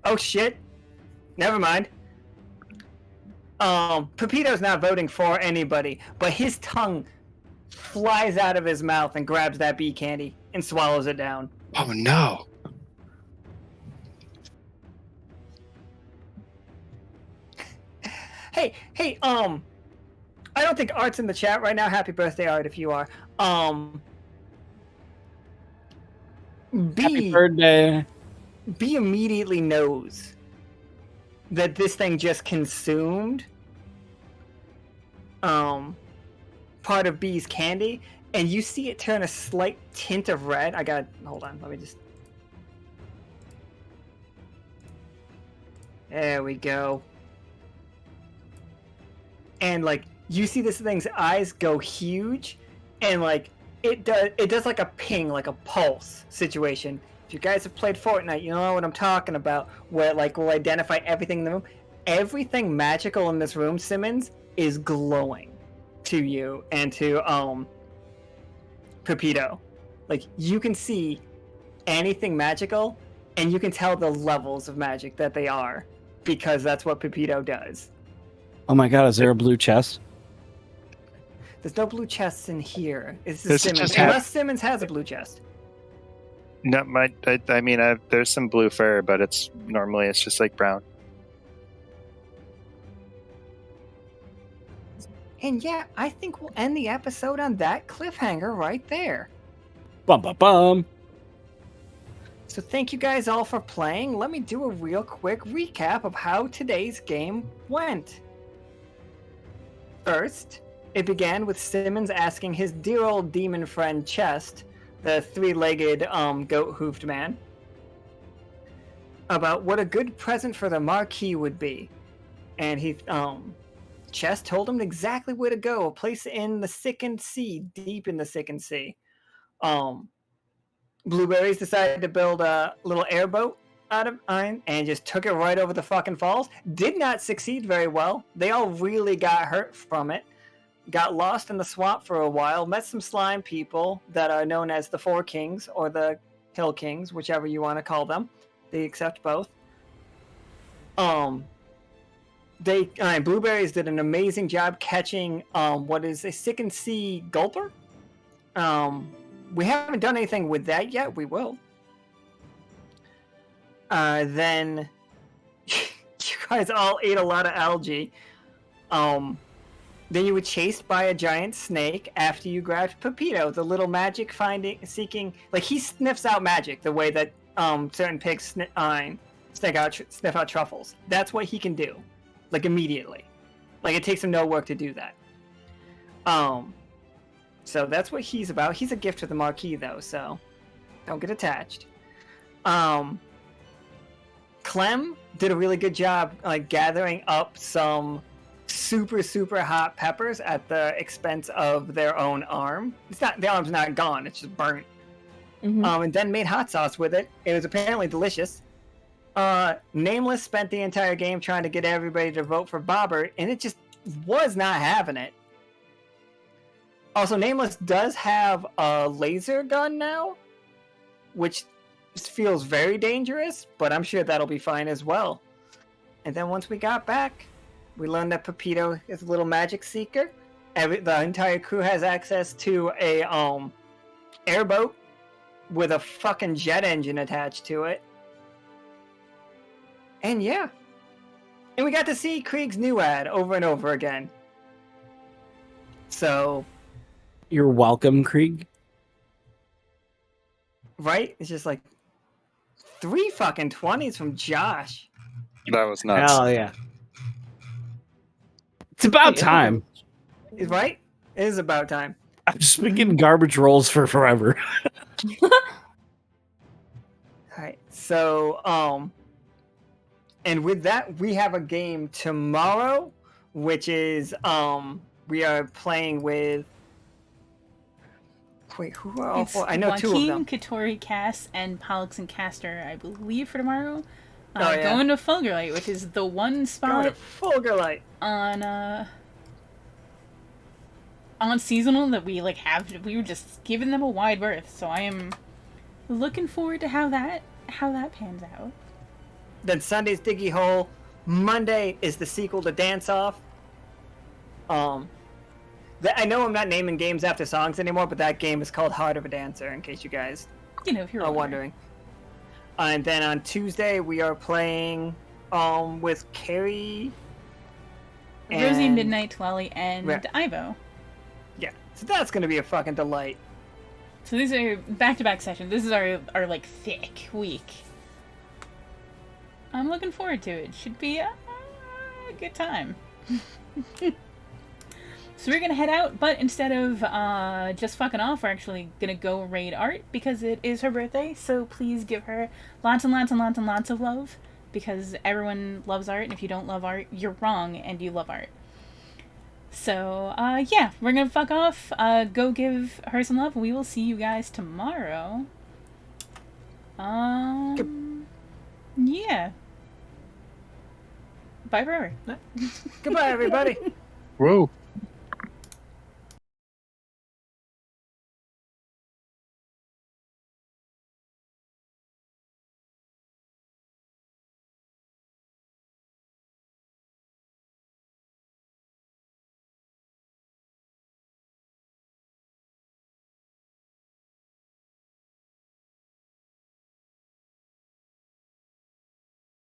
Oh shit! Never mind. Pepito's not voting for anybody, but his tongue flies out of his mouth and grabs that bee candy and swallows it down. Oh no! Hey, I don't think Art's in the chat right now. Happy birthday, Art, if you are. Happy birthday. B immediately knows that this thing just consumed part of B's candy, and you see it turn a slight tint of red. Hold on, let me just... There we go. And like you see this thing's eyes go huge, and like it does like a ping, like a pulse situation. If you guys have played Fortnite, you know what I'm talking about, where it like will identify everything in the room. Everything magical in this room, Simmons, is glowing to you and to Pepito. Like you can see anything magical, and you can tell the levels of magic that they are, because that's what Pepito does. Oh my god, is there a blue chest? There's no blue chests in here. This This is is Simmons. just Unless Simmons has a blue chest. No, I mean, there's some blue fur, but it's just like brown. And yeah, I think we'll end the episode on that cliffhanger right there. Bum bum bum. So thank you guys all for playing. Let me do a real quick recap of how today's game went. First, it began with Simmons asking his dear old demon friend Chest, the three-legged goat-hoofed man, about what a good present for the Marquis would be. And Chest told him exactly where to go, a place in the Sickened Sea, deep in the Sickened Sea. Blueberries decided to build a little airboat out of iron and just took it right over the fucking falls. Did not succeed very well. They all really got hurt from it. Got lost in the swamp for a while. Met some slime people that are known as the Four Kings or the Hill Kings, whichever you want to call them. They accept both. Blueberries did an amazing job catching what is a Sickened Sea gulper. We haven't done anything with that yet. We will. Then you guys all ate a lot of algae. Then you were chased by a giant snake after you grabbed Pepito, the little magic seeking. Like, he sniffs out magic the way that certain pigs sniff out truffles. That's what he can do, like, immediately. Like, it takes him no work to do that. So that's what he's about. He's a gift to the Marquis, though, so don't get attached. Clem did a really good job, like, gathering up some super, super hot peppers at the expense of their own arm. The arm's not gone, it's just burnt. Mm-hmm. And then made hot sauce with it. It was apparently delicious. Nameless spent the entire game trying to get everybody to vote for Bobbert, and it just was not having it. Also, Nameless does have a laser gun now, which feels very dangerous, but I'm sure that'll be fine as well. And then once we got back, we learned that Pepito is a little magic seeker. The entire crew has access to a airboat with a fucking jet engine attached to it. And yeah. And we got to see Krieg's new ad over and over again. So... You're welcome, Krieg. Right? It's just like 3 fucking 20s from Josh. That was nuts. Hell yeah. It's about time. Right? It is about time. I've just been getting garbage rolls for forever. Alright, so, and with that, we have a game tomorrow, which is, we are playing with... Wait, who are all It's four? I know 2 of them. Joaquin, Katori, Cass, and Pollux and Castor, I believe, for tomorrow. Oh, yeah. Going to Fulgurlight, which is the one spot Fulgurlight. on seasonal that we we were just giving them a wide berth. So I am looking forward to how that pans out. Then Sunday's Diggy Hole. Monday is the sequel to Dance Off. I know I'm not naming games after songs anymore, but that game is called Heart of a Dancer, in case you guys If you're are wondering. And then on Tuesday, we are playing with Carrie, Rosie, Midnight, Twally, and Ivo. Yeah, so that's going to be a fucking delight. So these are back-to-back sessions. This is our thick week. I'm looking forward to it. Should be a good time. So we're gonna head out, but instead of just fucking off, we're actually gonna go raid Art because it is her birthday. So please give her lots and lots and lots and lots of love, because everyone loves Art, and if you don't love Art, you're wrong, and you love Art. So yeah, we're gonna fuck off. Go give her some love. We will see you guys tomorrow. Yeah. Bye forever. Goodbye, everybody. Whoa.